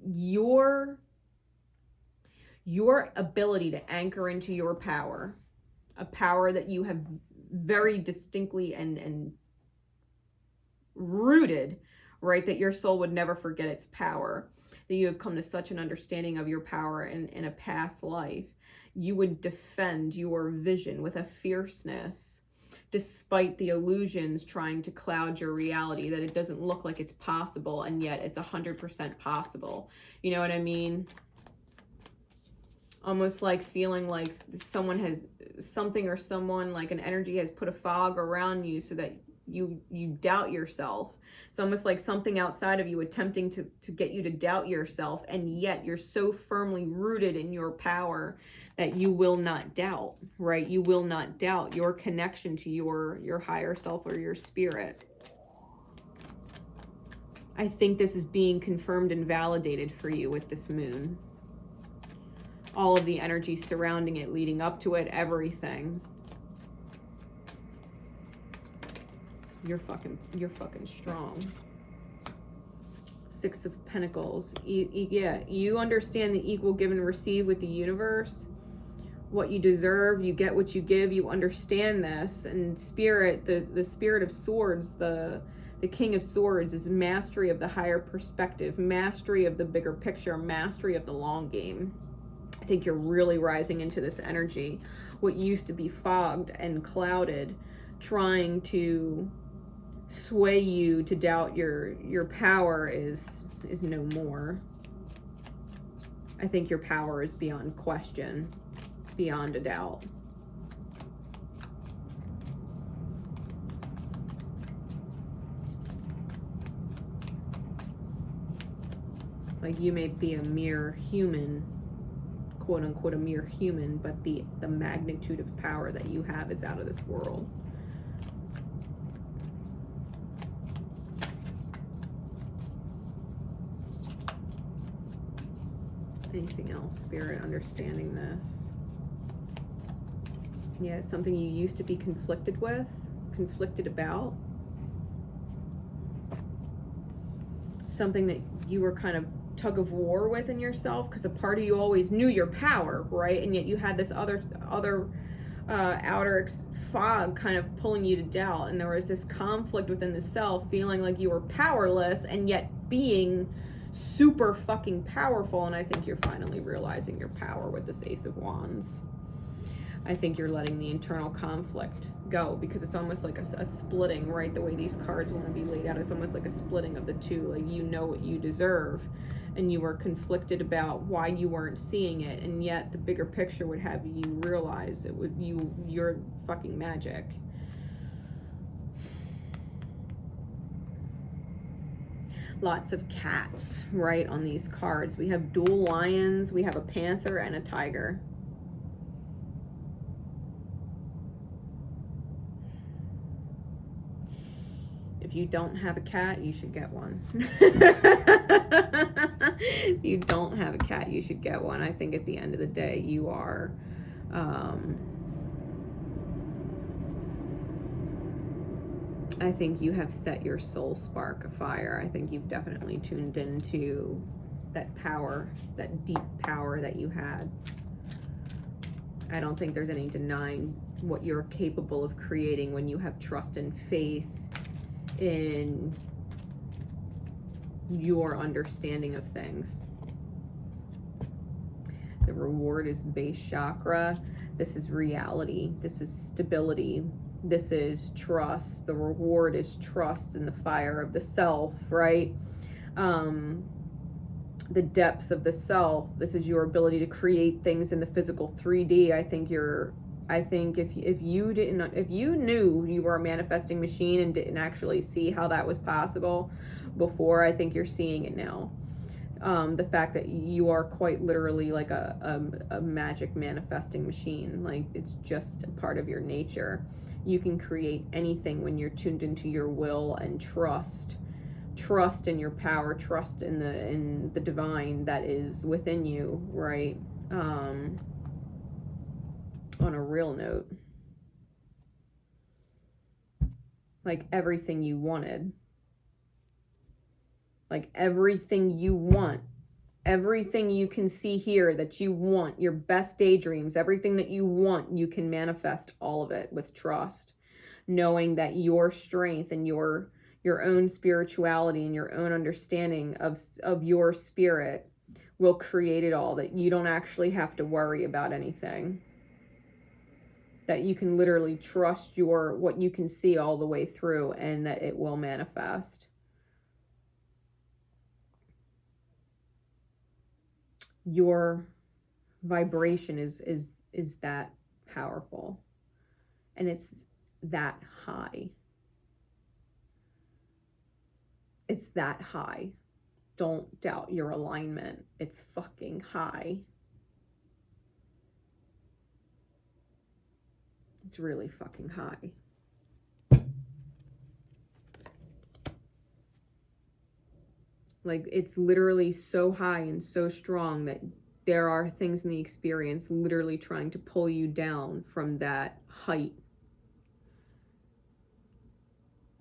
your ability to anchor into your power, a power that you have very distinctly and rooted, right, that your soul would never forget its power, that you have come to such an understanding of your power in a past life. You would defend your vision with a fierceness, despite the illusions trying to cloud your reality, that it doesn't look like it's possible, and yet it's 100% possible. You know what I mean? Almost like feeling like something or someone, like an energy has put a fog around you so that you doubt yourself. It's almost like something outside of you attempting to get you to doubt yourself, and yet you're so firmly rooted in your power that you will not doubt, right? You will not doubt your connection to your higher self or your spirit. I think this is being confirmed and validated for you with this moon. All of the energy surrounding it, leading up to it, everything. You're fucking strong. 6 of Pentacles. Yeah, you understand the equal give and receive with the universe. What you deserve, you get what you give. You understand this. And Spirit, the Spirit of Swords, the King of Swords, is mastery of the higher perspective, mastery of the bigger picture, mastery of the long game. I think you're really rising into this energy. What used to be fogged and clouded, trying to sway you to doubt your power is no more. I think your power is beyond question, beyond a doubt. Like, you may be a mere human, quote unquote a mere human, but the magnitude of power that you have is out of this world. Anything else, Spirit, understanding this? Yeah, it's something you used to be conflicted about. Something that you were kind of tug of war with in yourself, because a part of you always knew your power, right? And yet you had this outer fog kind of pulling you to doubt, and there was this conflict within the self, feeling like you were powerless and yet being super fucking powerful. And I think you're finally realizing your power with this Ace of Wands. I think you're letting the internal conflict go, because it's almost like a splitting, right? The way these cards want to be laid out, it's almost like a splitting of the two. Like, you know what you deserve, and you were conflicted about why you weren't seeing it, and yet the bigger picture would have you realize it would you're fucking magic. Lots of cats, right, on these cards. We have dual lions, we have a panther and a tiger. If you don't have a cat, you should get one. If you don't have a cat, you should get one. I think at the end of the day, you are I think you have set your soul spark afire. I think you've definitely tuned into that power, that deep power that you had. I don't think there's any denying what you're capable of creating when you have trust and faith in your understanding of things. The reward is base chakra. This is reality. This is stability. This is trust. The reward is trust in the fire of the self, right? The depths of the self. This is your ability to create things in the physical 3D. I think if you knew you were a manifesting machine and didn't actually see how that was possible before, I think you're seeing it now. The fact that you are quite literally like a magic manifesting machine. Like, it's just a part of your nature. You can create anything when you're tuned into your will and trust in your power, trust in the divine that is within you, right? On a real note, like everything you wanted, like everything you want, everything you can see here that you want, your best daydreams, everything that you want, you can manifest all of it with trust, knowing that your strength and your own spirituality and your own understanding of your spirit will create it all, that you don't actually have to worry about anything, that you can literally trust what you can see all the way through, and that it will manifest. Your vibration is that powerful, and it's that high. It's that high. Don't doubt your alignment. It's fucking high. It's really fucking high. Like, it's literally so high and so strong that there are things in the experience literally trying to pull you down from that height.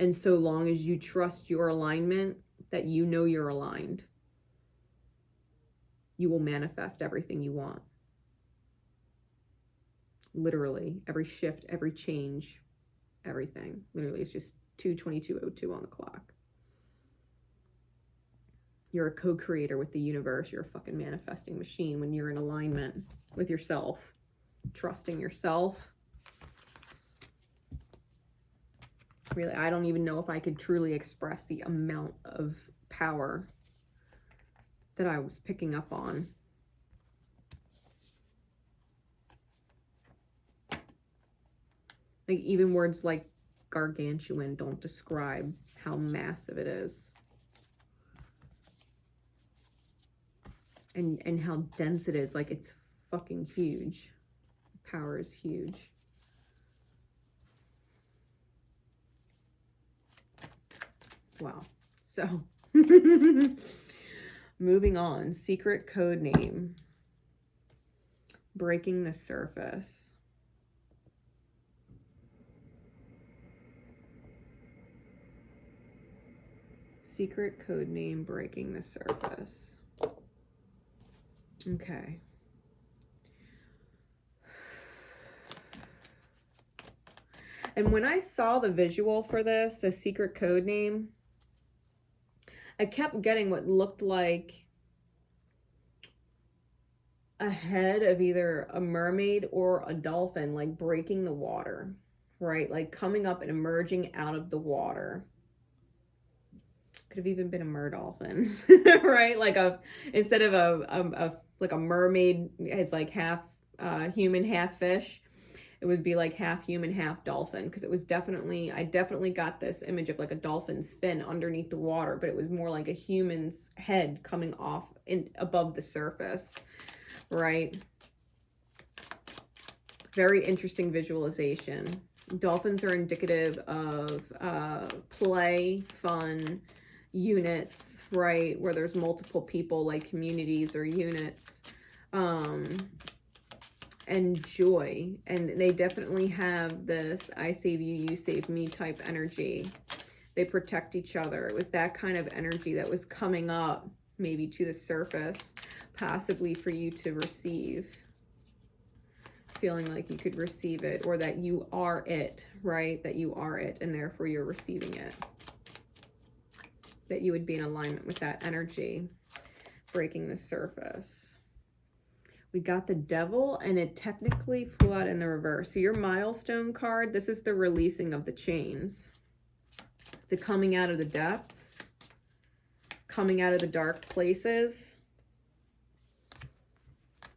And so long as you trust your alignment, that you know you're aligned, you will manifest everything you want. Literally, every shift, every change, everything. Literally, it's just 2:22:02 on the clock. You're a co-creator with the universe. You're a fucking manifesting machine when you're in alignment with yourself, trusting yourself. Really, I don't even know if I could truly express the amount of power that I was picking up on. Like, even words like gargantuan don't describe how massive it is. And how dense it is. Like, it's fucking huge. Power is huge. Wow. So, moving on. Secret code name. Breaking the surface. Secret code name, breaking the surface. Okay. And when I saw the visual for this, the secret code name, I kept getting what looked like a head of either a mermaid or a dolphin, like breaking the water, right? Like coming up and emerging out of the water. Could have even been a merdolphin, right? Like instead of a mermaid, it's like half human, half fish. It would be like half human, half dolphin, because it was I definitely got this image of like a dolphin's fin underneath the water, but it was more like a human's head coming off above the surface, right? Very interesting visualization. Dolphins are indicative of play, fun, units, right? Where there's multiple people, like communities or units. And joy, and they definitely have this I save you, you save me type energy. They protect each other. It was that kind of energy that was coming up, maybe to the surface, possibly for you to receive, feeling like you could receive it, or that you are it, right? That you are it, and therefore you're receiving it. that you would be in alignment with that energy, breaking the surface. We got the Devil, and it technically flew out in the reverse. So your milestone card, this is the releasing of the chains, the coming out of the depths, coming out of the dark places,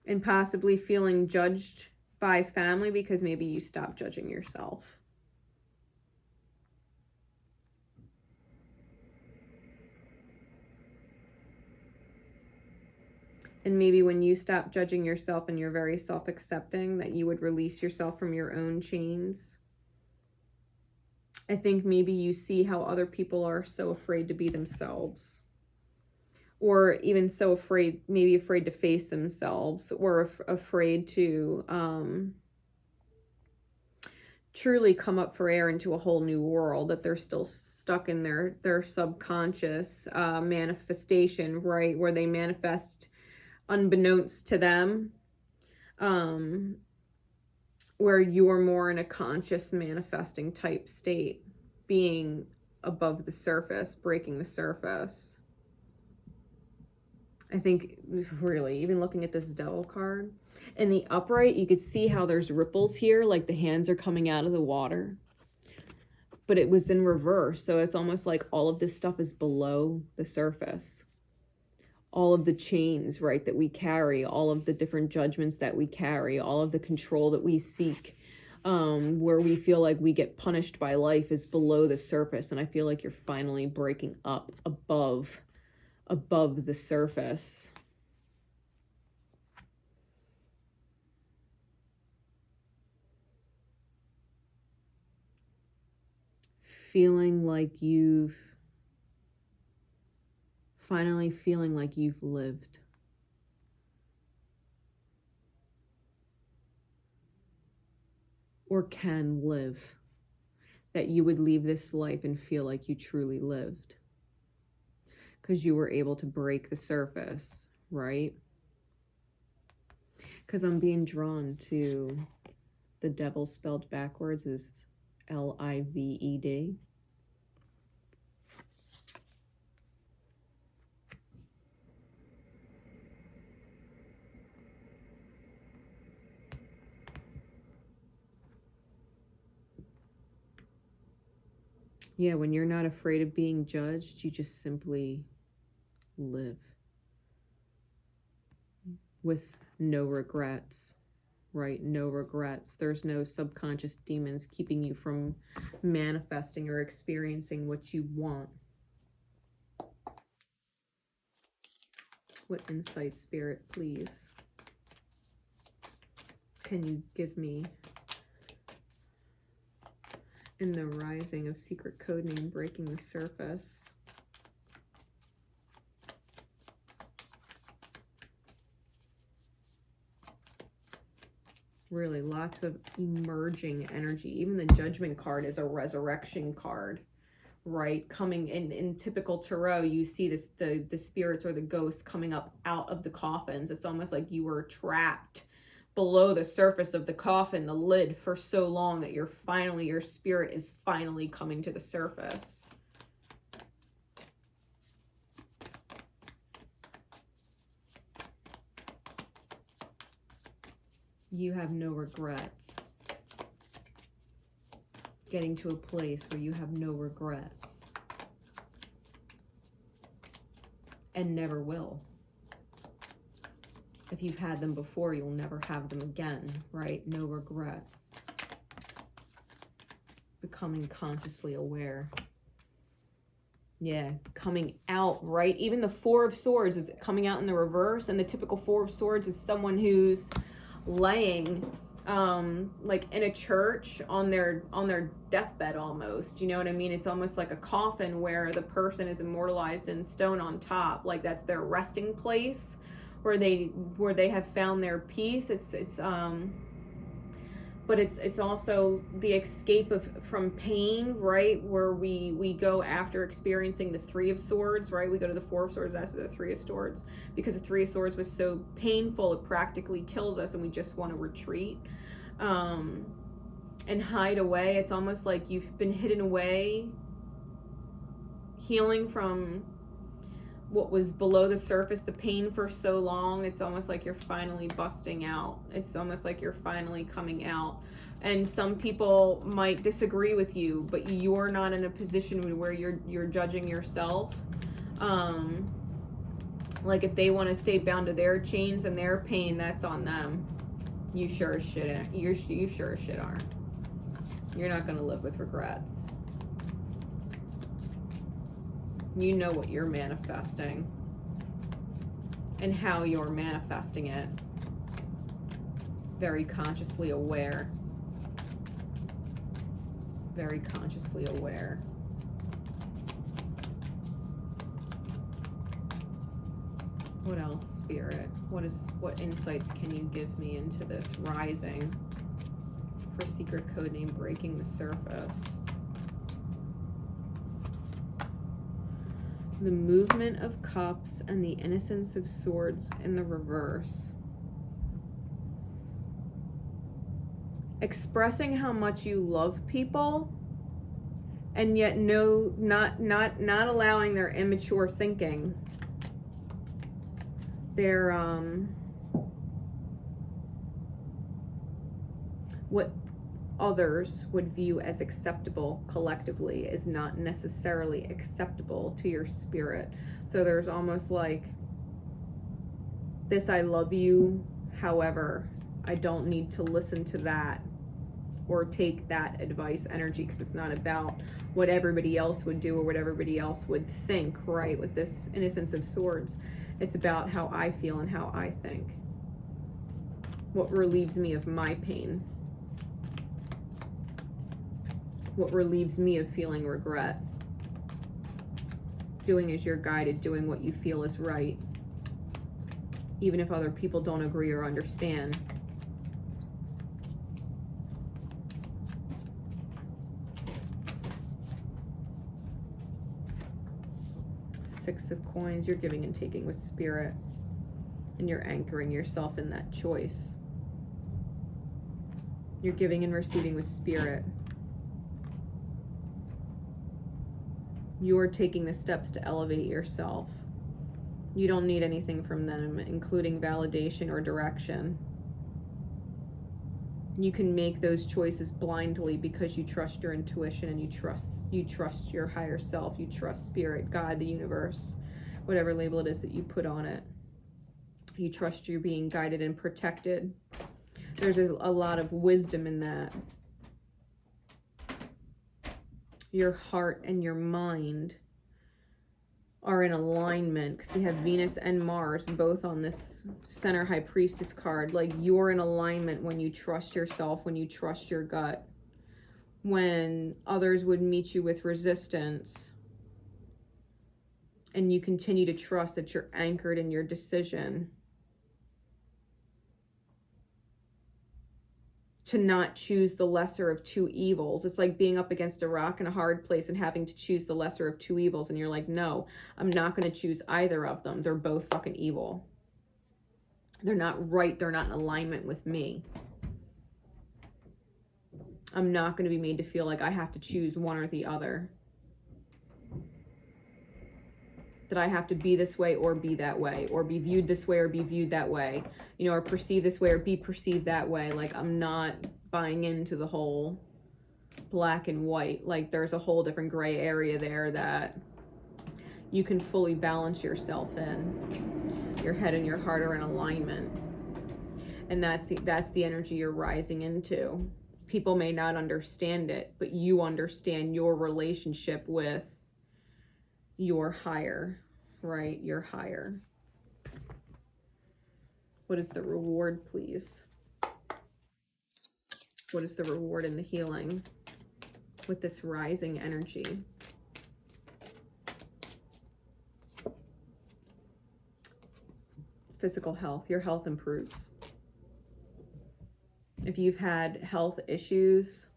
and possibly feeling judged by family because maybe you stopped judging yourself. And maybe when you stop judging yourself and you're very self-accepting, that you would release yourself from your own chains. I think maybe you see how other people are so afraid to be themselves, or even so afraid, maybe afraid to face themselves, or afraid to truly come up for air into a whole new world, that they're still stuck in their subconscious manifestation, right? Where they manifest unbeknownst to them, where you're more in a conscious manifesting type state, being above the surface, breaking the surface. I think really, even looking at this Devil card, in the upright, you could see how there's ripples here, like the hands are coming out of the water, but it was in reverse. So it's almost like all of this stuff is below the surface. All of the chains, right, that we carry, all of the different judgments that we carry, all of the control that we seek, where we feel like we get punished by life, is below the surface. And I feel like you're finally breaking up above the surface. Finally feeling like you've lived. Or can live. That you would leave this life and feel like you truly lived. Because you were able to break the surface, right? Because I'm being drawn to the Devil spelled backwards is L-I-V-E-D. Yeah, when you're not afraid of being judged, you just simply live with no regrets, right? No regrets. There's no subconscious demons keeping you from manifesting or experiencing what you want. What insight, Spirit, please, can you give me in the rising of secret code name breaking the surface? Really lots of emerging energy. Even the Judgment card is a resurrection card, right? Coming in typical tarot, you see this, the spirits or the ghosts coming up out of the coffins. It's almost like you were trapped below the surface of the coffin, the lid, for so long that your spirit is finally coming to the surface. You have no regrets. Getting to a place where you have no regrets. And never will. If you've had them before, you'll never have them again, right? No regrets. Becoming consciously aware. Yeah, coming out, right? Even the Four of Swords is coming out in the reverse, and the typical Four of Swords is someone who's laying like in a church on their deathbed almost, you know what I mean? It's almost like a coffin where the person is immortalized in stone on top, like that's their resting place, where they have found their peace. But it's also the escape from pain, right? Where we go after experiencing the Three of Swords, right? We go to the Four of Swords after the Three of Swords, because the Three of Swords was so painful, it practically kills us, and we just want to retreat and hide away. It's almost like you've been hidden away healing from what was below the surface, the pain for so long. It's almost like you're finally busting out. It's almost like you're finally coming out. And some people might disagree with you, but you're not in a position where you're judging yourself. Like if they want to stay bound to their chains and their pain, that's on them. You sure as shit, you sure as shit aren't. You're not going to live with regrets. You know what you're manifesting and how you're manifesting it. Very consciously aware. Very consciously aware. What else, Spirit? What insights can you give me into this rising for secret code name Breaking the Surface? The movement of cups and the innocence of swords in the reverse. Expressing how much you love people, and yet not allowing their immature thinking, their what others would view as acceptable collectively is not necessarily acceptable to your spirit. So there's almost like this: I love you, however, I don't need to listen to that or take that advice energy, because it's not about what everybody else would do or what everybody else would think, right? With this innocence of swords, it's about how I feel and how I think. What relieves me of my pain? What relieves me of feeling regret? Doing as you're guided, doing what you feel is right, even if other people don't agree or understand. Six of Coins, you're giving and taking with Spirit, and you're anchoring yourself in that choice. You're giving and receiving with Spirit. You're taking the steps to elevate yourself. You don't need anything from them, including validation or direction. You can make those choices blindly because you trust your intuition, and you trust your higher self. You trust Spirit, God, the universe, whatever label it is that you put on it. You trust you're being guided and protected. There's a lot of wisdom in that. Your heart and your mind are in alignment, because we have Venus and Mars both on this center High Priestess card. Like, you're in alignment when you trust yourself, when you trust your gut. When others would meet you with resistance, and you continue to trust that you're anchored in your decision to not choose the lesser of two evils. It's like being up against a rock in a hard place and having to choose the lesser of two evils. And you're like, no, I'm not going to choose either of them. They're both fucking evil. They're not right. They're not in alignment with me. I'm not going to be made to feel like I have to choose one or the other. That I have to be this way or be that way, or be viewed this way or be viewed that way, you know, or perceived this way or be perceived that way. Like, I'm not buying into the whole black and white. Like, there's a whole different gray area there that you can fully balance yourself in. Your head and your heart are in alignment, and that's the energy you're rising into. People may not understand it, but you understand your relationship with your higher, right? Your higher. What is the reward, please? What is the reward in the healing with this rising energy? Physical health. Your health improves. If you've had health issues,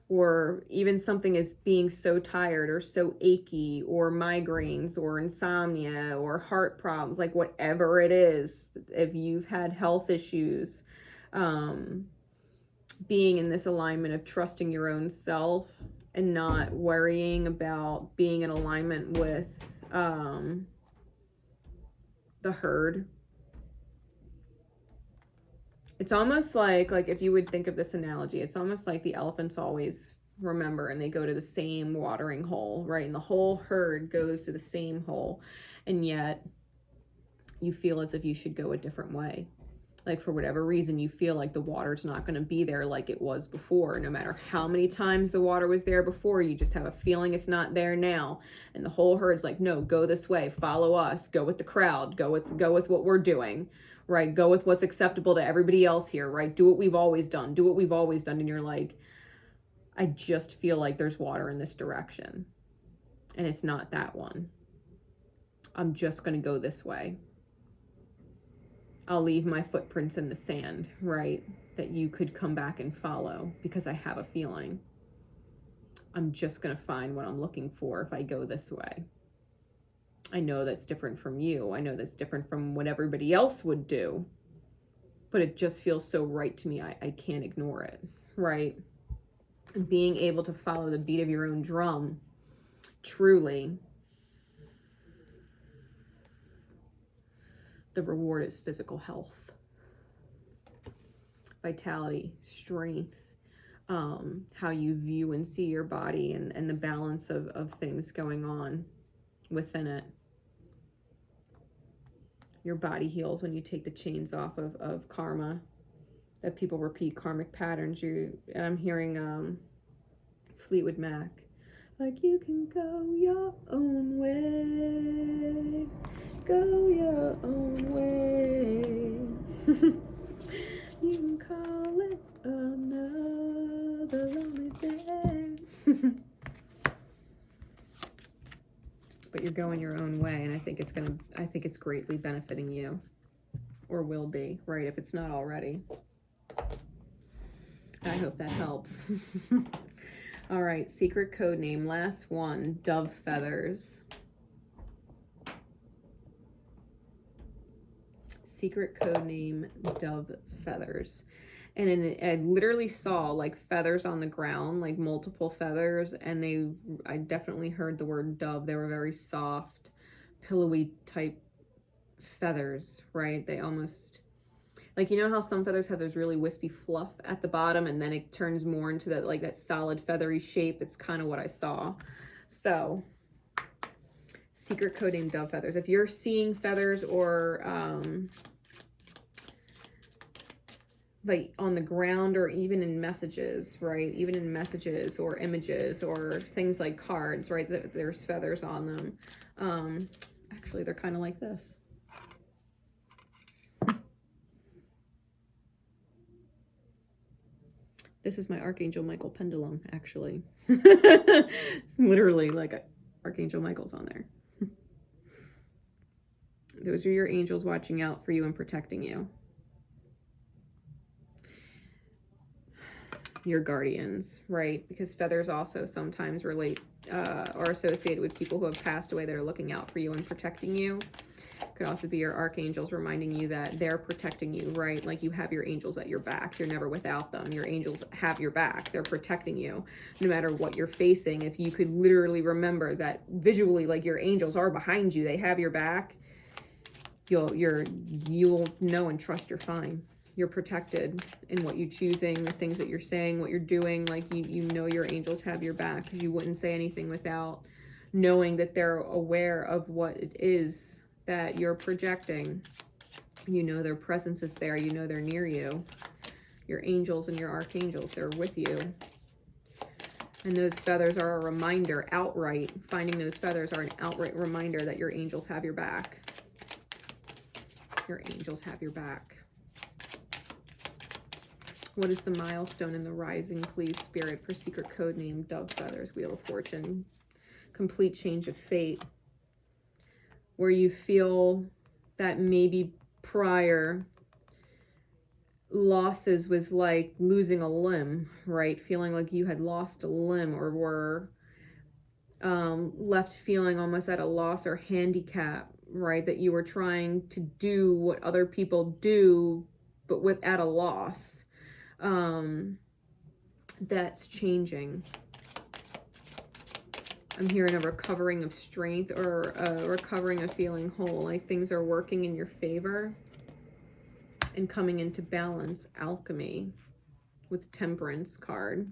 or even something as being so tired or so achy, or migraines or insomnia or heart problems, like whatever it is, if you've had health issues, being in this alignment of trusting your own self and not worrying about being in alignment with the herd. It's almost like if you would think of this analogy, it's almost like the elephants always remember and they go to the same watering hole, right? And the whole herd goes to the same hole, and yet you feel as if you should go a different way. Like for whatever reason, you feel like the water's not going to be there like it was before. No matter how many times the water was there before, you just have a feeling it's not there now. And the whole herd's like, no, go this way, follow us, go with the crowd, go with what we're doing, right? Go with what's acceptable to everybody else here, right? Do what we've always done, do what we've always done. And you're like, I just feel like there's water in this direction, and it's not that one. I'm just going to go this way. I'll leave my footprints in the sand, right? That you could come back and follow, because I have a feeling I'm just going to find what I'm looking for if I go this way. I know that's different from you. I know that's different from what everybody else would do, but it just feels so right to me. I can't ignore it, right? And being able to follow the beat of your own drum, truly, the reward is physical health, vitality, strength, how you view and see your body, and the balance of things going on within it. Your body heals when you take the chains off of karma, that people repeat karmic patterns. And I'm hearing Fleetwood Mac, like, you can go your own way, go your own way. You can call it another lonely day. But you're going your own way, and I think it's greatly benefiting you, or will be, right? If it's not already. I hope that helps. All right, secret code name, last one, dove feathers. Secret code name, dove feathers. And I literally saw like feathers on the ground, like multiple feathers, and I definitely heard the word dove. They were very soft, pillowy type feathers, right? They almost, like, you know how some feathers have those really wispy fluff at the bottom, and then it turns more into that, like, that solid feathery shape. It's kind of what I saw. So secret code name, dove feathers. If you're seeing feathers or like on the ground, or even in messages, right? Even in messages or images or things like cards, right? There's feathers on them. Actually, they're kind of like this. This is my Archangel Michael pendulum, actually. It's literally like Archangel Michael's on there. Those are your angels watching out for you and protecting you. Your guardians, right? Because feathers also sometimes relate are associated with people who have passed away that are looking out for you and protecting you. Could also be your archangels reminding you that they're protecting you, right? Like, you have your angels at your back. You're never without them. Your angels have your back. They're protecting you no matter what you're facing. If you could literally remember that visually, like, your angels are behind you, they have your back, you'll know and trust you're fine. You're protected in what you're choosing, the things that you're saying, what you're doing. Like, you know your angels have your back, because you wouldn't say anything without knowing that they're aware of what it is that you're projecting. You know their presence is there. You know they're near you. Your angels and your archangels, they're with you. And those feathers are a reminder, outright. Finding those feathers are an outright reminder that your angels have your back. Your angels have your back. What is the milestone in the rising, please, Spirit, for secret code name Dove Feathers, Wheel of Fortune? Complete change of fate. Where you feel that maybe prior losses was like losing a limb, right? Feeling like you had lost a limb, or were left feeling almost at a loss or handicap, right? That you were trying to do what other people do, but at a loss. That's changing. I'm hearing a recovering of strength, or a recovering of feeling whole, like things are working in your favor and coming into balance. Alchemy with Temperance card.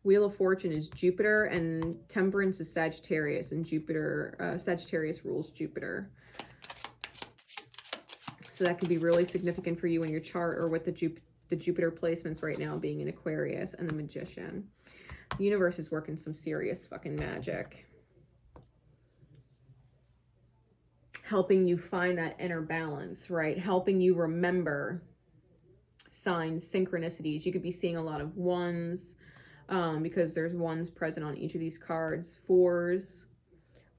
Wheel of Fortune is Jupiter, and Temperance is Sagittarius, and Jupiter, Sagittarius rules Jupiter. So that could be really significant for you in your chart, or with the Jupiter placements right now being in Aquarius. And the Magician. The universe is working some serious fucking magic. Helping you find that inner balance, right? Helping you remember signs, synchronicities. You could be seeing a lot of ones, because there's ones present on each of these cards. Fours,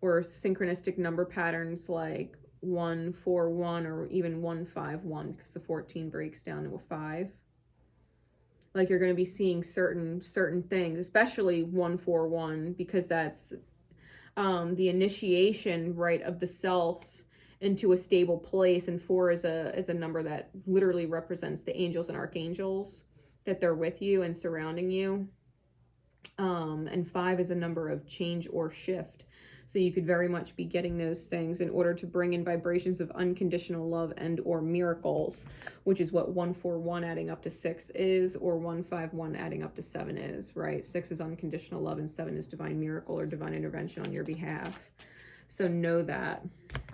or synchronistic number patterns like 141 or even 151, because the 14 breaks down to a 5. Like you're going to be seeing certain things, especially 141, because that's the initiation, right, of the self into a stable place. And 4 is a number that literally represents the angels and archangels, that they're with you and surrounding you. And 5 is a number of change or shift. So you could very much be getting those things in order to bring in vibrations of unconditional love and or miracles, which is what 141 adding up to 6 is, or 151 adding up to 7 is, right? 6 is unconditional love and 7 is divine miracle or divine intervention on your behalf. So know that,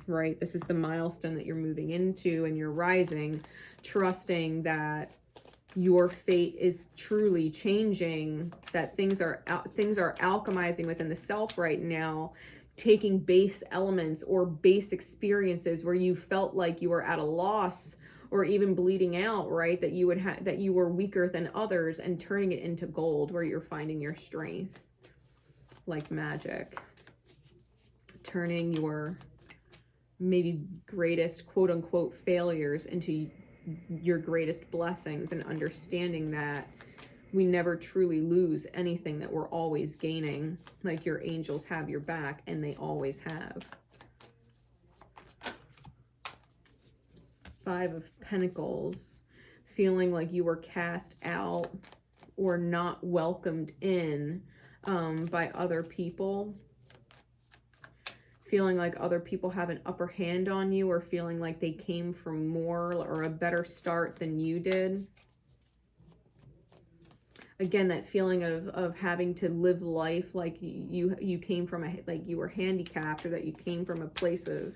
right? This is the milestone that you're moving into, and you're rising, trusting that your fate is truly changing, that things are alchemizing within the self right now, taking base elements or base experiences where you felt like you were at a loss or even bleeding out, right? That you would have, that you were weaker than others, and turning it into gold where you're finding your strength, like magic. Turning your maybe greatest quote unquote failures into your greatest blessings, and understanding that we never truly lose anything, that we're always gaining. Like your angels have your back, and they always have. 5 of Pentacles, feeling like you were cast out or not welcomed in by other people. Feeling like other people have an upper hand on you, or feeling like they came from more or a better start than you did. Again, that feeling of having to live life like you came from like you were handicapped, or that you came from a place of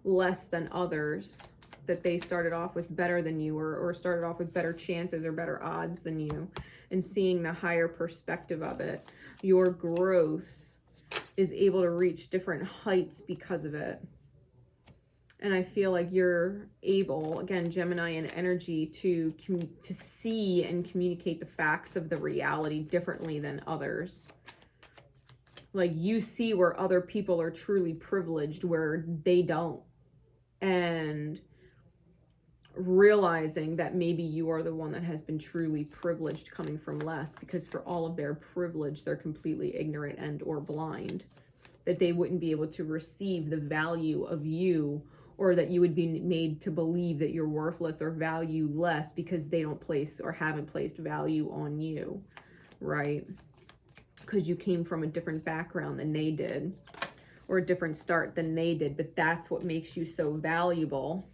less than others, that they started off with better than you, or started off with better chances or better odds than you, and seeing the higher perspective of it. Your growth is able to reach different heights because of it. And I feel like you're able, again, Gemini in energy, to see and communicate the facts of the reality differently than others. Like you see where other people are truly privileged, where they don't. And realizing that maybe you are the one that has been truly privileged, coming from less, because for all of their privilege, they're completely ignorant and or blind, that they wouldn't be able to receive the value of you, or that you would be made to believe that you're worthless or value less because they don't place or haven't placed value on you, right? Because you came from a different background than they did, or a different start than they did, but that's what makes you so valuable.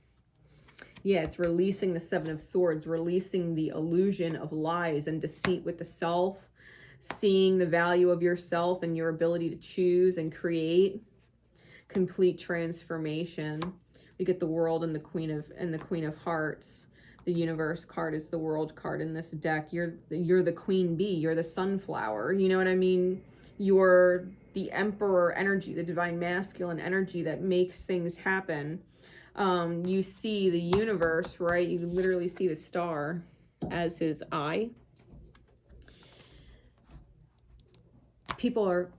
Yeah, it's releasing the 7 of Swords, releasing the illusion of lies and deceit with the self, seeing the value of yourself and your ability to choose and create complete transformation. We get the World and the Queen of Hearts. The Universe card is the World card in this deck. You're the Queen Bee. You're the sunflower. You know what I mean? You're the Emperor energy, the divine masculine energy that makes things happen. You see the universe, right? You literally see the star as his eye. People are,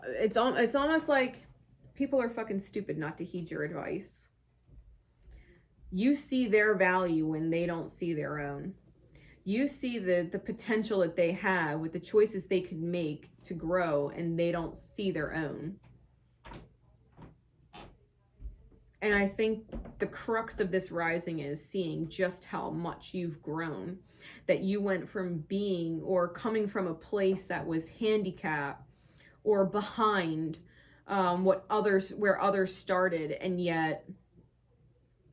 it's almost like people are fucking stupid not to heed your advice. You see their value when they don't see their own. You see the potential that they have with the choices they could make to grow, and they don't see their own. And I think the crux of this rising is seeing just how much you've grown, that you went from being or coming from a place that was handicapped or behind where others started, and yet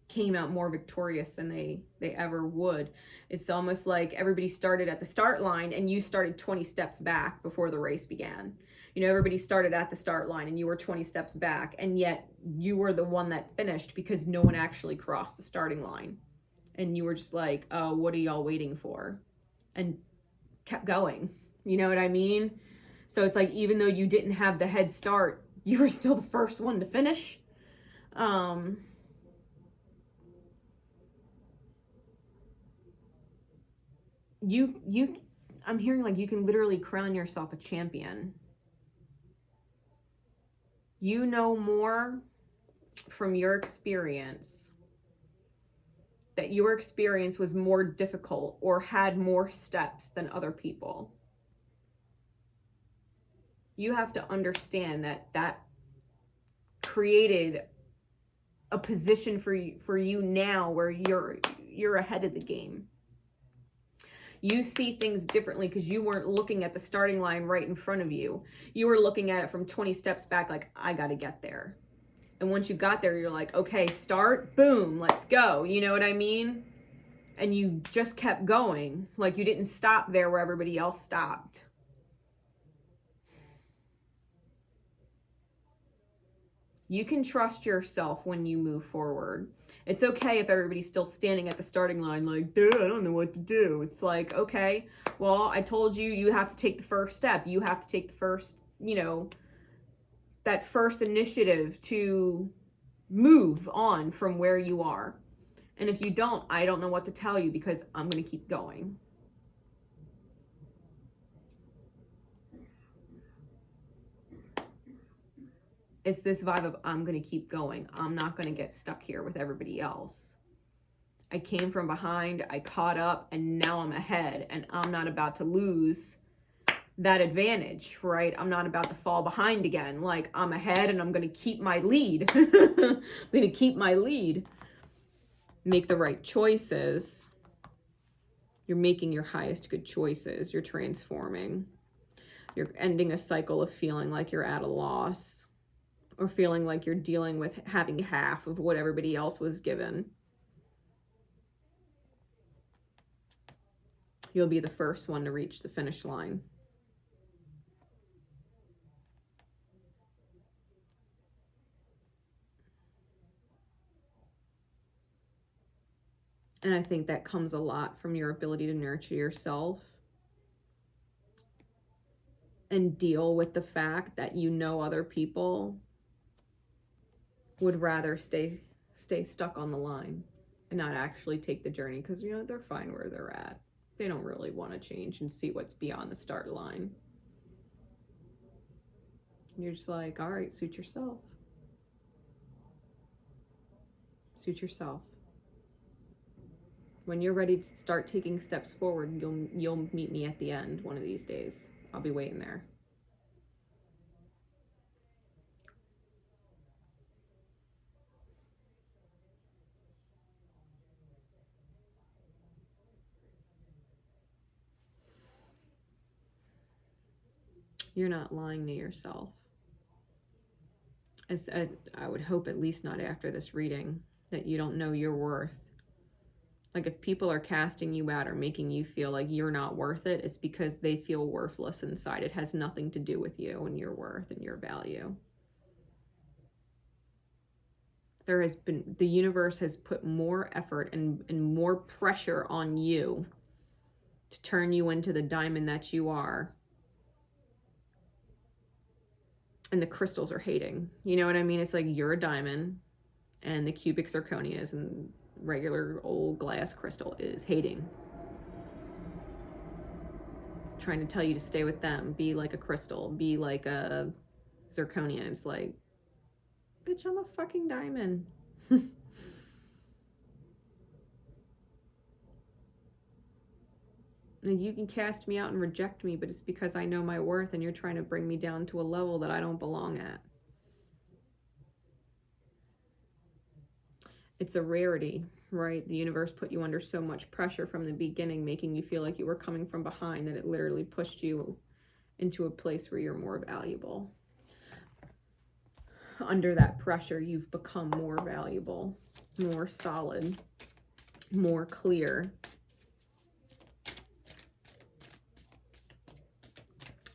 came out more victorious than they ever would. It's almost like everybody started at the start line and you started 20 steps back before the race began. You know, everybody started at the start line and you were 20 steps back, and yet you were the one that finished because no one actually crossed the starting line. And you were just like, oh, what are y'all waiting for? And kept going. You know what I mean? So it's like, even though you didn't have the head start, you were still the first one to finish. I'm hearing like you can literally crown yourself a champion. You know more from your experience, that your experience was more difficult or had more steps than other people. You have to understand that created a position for you now where you're ahead of the game. You see things differently because you weren't looking at the starting line right in front of you. You were looking at it from 20 steps back, like, I got to get there. And once you got there, you're like, okay, start, boom, let's go. You know what I mean? And you just kept going. Like, you didn't stop there where everybody else stopped. You can trust yourself when you move forward. It's okay if everybody's still standing at the starting line like, dude, I don't know what to do. It's like, okay, well, I told you, you have to take the first step. You have to take the first, that first initiative to move on from where you are. And if you don't, I don't know what to tell you, because I'm going to keep going. It's this vibe of, I'm going to keep going. I'm not going to get stuck here with everybody else. I came from behind, I caught up, and now I'm ahead, and I'm not about to lose that advantage, right? I'm not about to fall behind again. Like, I'm ahead and I'm going to keep my lead. I'm going to keep my lead. Make the right choices. You're making your highest good choices. You're transforming. You're ending a cycle of feeling like you're at a loss, or feeling like you're dealing with having half of what everybody else was given. You'll be the first one to reach the finish line. And I think that comes a lot from your ability to nurture yourself and deal with the fact that other people would rather stay stuck on the line and not actually take the journey, because they're fine where they're at. They don't really want to change and see what's beyond the start line. And you're just like, all right, suit yourself. Suit yourself. When you're ready to start taking steps forward, you'll meet me at the end one of these days. I'll be waiting there. You're not lying to yourself. As I would hope, at least not after this reading, that you don't know your worth. Like, if people are casting you out or making you feel like you're not worth it, it's because they feel worthless inside. It has nothing to do with you and your worth and your value. The universe has put more effort and more pressure on you to turn you into the diamond that you are. And the crystals are hating. You know what I mean? It's like, you're a diamond, and the cubic zirconia is, and regular old glass crystal is hating. Trying to tell you to stay with them. Be like a crystal. Be like a zirconia. And it's like, bitch, I'm a fucking diamond. You can cast me out and reject me, but it's because I know my worth, and you're trying to bring me down to a level that I don't belong at. It's a rarity, right? The universe put you under so much pressure from the beginning, making you feel like you were coming from behind, that it literally pushed you into a place where you're more valuable. Under that pressure, you've become more valuable, more solid, more clear.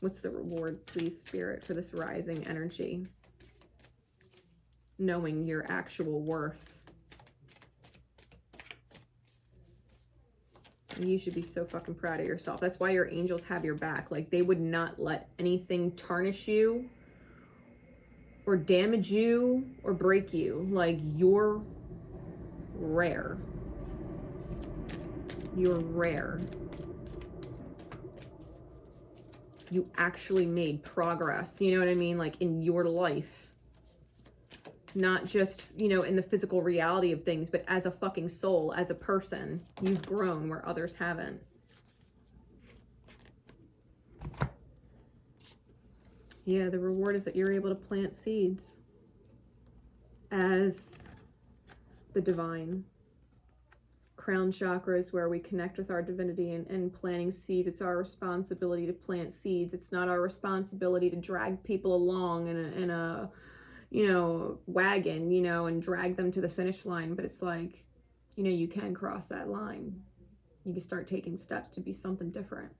What's the reward, please, Spirit, for this rising energy? Knowing your actual worth. You should be so fucking proud of yourself. That's why your angels have your back. Like, they would not let anything tarnish you or damage you or break you. Like, you're rare. You're rare. You actually made progress, you know what I mean? Like, in your life. Not just, you know, in the physical reality of things, but as a fucking soul, as a person, you've grown where others haven't. Yeah, the reward is that you're able to plant seeds as the divine. Crown chakra is where we connect with our divinity, and planting seeds. It's our responsibility to plant seeds. It's not our responsibility to drag people along in a you know, wagon, you know, and drag them to the finish line. But it's like, you know, you can cross that line. You can start taking steps to be something different.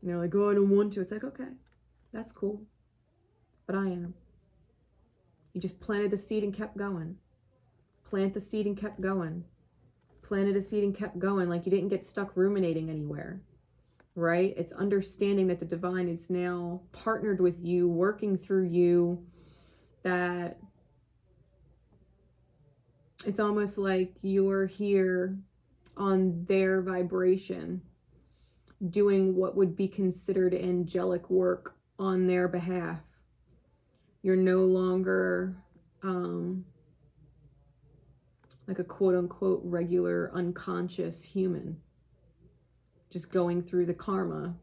And they're like, oh, I don't want to. It's like, okay, that's cool. But I am. You just planted the seed and kept going. Plant the seed and kept going. Planted a seed and kept going. Like, you didn't get stuck ruminating anywhere. Right? It's understanding that the divine is now partnered with you, working through you, that it's almost like you're here on their vibration, doing what would be considered angelic work on their behalf. You're no longer like a quote-unquote regular unconscious human, just going through the karma.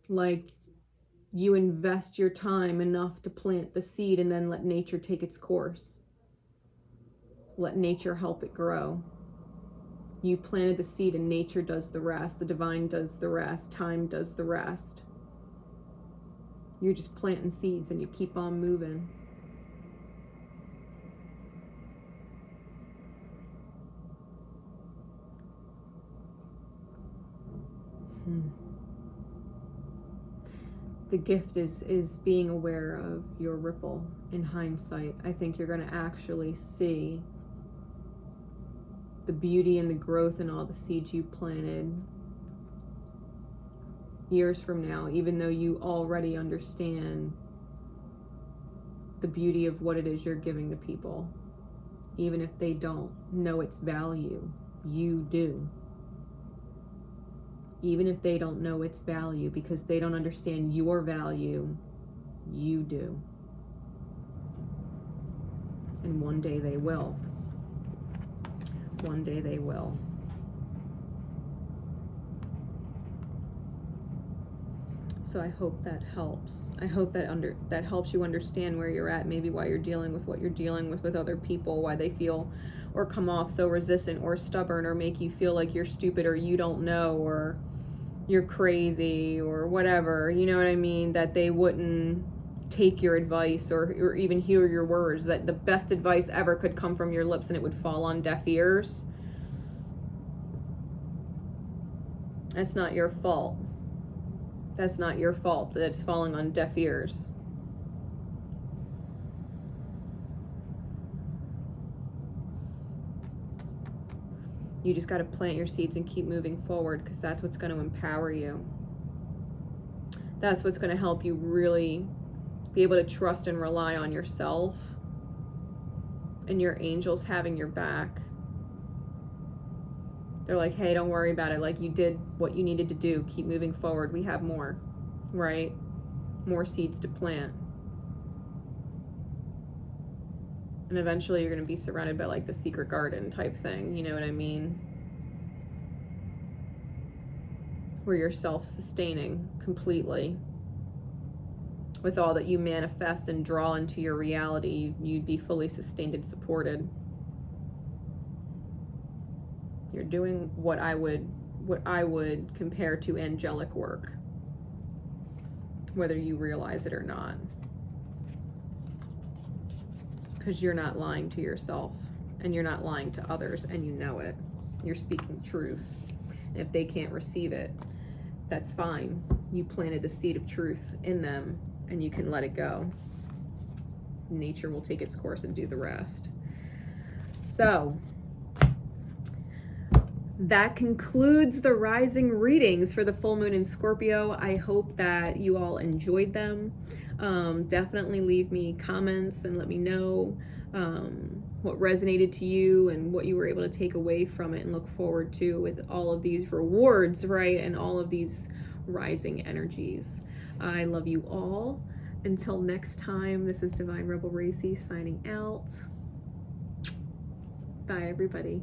Like, you invest your time enough to plant the seed and then let nature take its course. Let nature help it grow. You planted the seed and nature does the rest. The divine does the rest. Time does the rest. You're just planting seeds and you keep on moving. The gift is being aware of your ripple in hindsight. I think you're going to actually see the beauty and the growth in all the seeds you planted years from now, even though you already understand the beauty of what it is you're giving to people. Even if they don't know its value, you do. Even if they don't know its value because they don't understand your value, you do. And one day they will. One day they will. So I hope that helps. I hope that helps you understand where you're at, maybe why you're dealing with what you're dealing with other people, why they feel or come off so resistant or stubborn or make you feel like you're stupid or you don't know or you're crazy or whatever, you know what I mean? That they wouldn't take your advice or even hear your words, that the best advice ever could come from your lips and it would fall on deaf ears. That's not your fault. That's not your fault that it's falling on deaf ears. You just got to plant your seeds and keep moving forward, because that's what's going to empower you. That's what's going to help you really be able to trust and rely on yourself and your angels having your back. They're like, hey, don't worry about it. Like, you did what you needed to do. Keep moving forward. We have more, right? More seeds to plant. And eventually you're going to be surrounded by like the secret garden type thing. You know what I mean? Where you're self-sustaining completely. With all that you manifest and draw into your reality, you'd be fully sustained and supported. You're doing what I would compare to angelic work. whether you realize it or not. Because you're not lying to yourself, and you're not lying to others, and you know it. You're speaking truth. If they can't receive it, that's fine. You planted the seed of truth in them, and you can let it go. Nature will take its course and do the rest. So that concludes the rising readings for the full moon in Scorpio. I hope that you all enjoyed them. Definitely leave me comments and let me know what resonated to you and what you were able to take away from it and look forward to with all of these rewards, right? And all of these rising energies. I love you all. Until next time, this is Divine Rebel Racy signing out. Bye, everybody.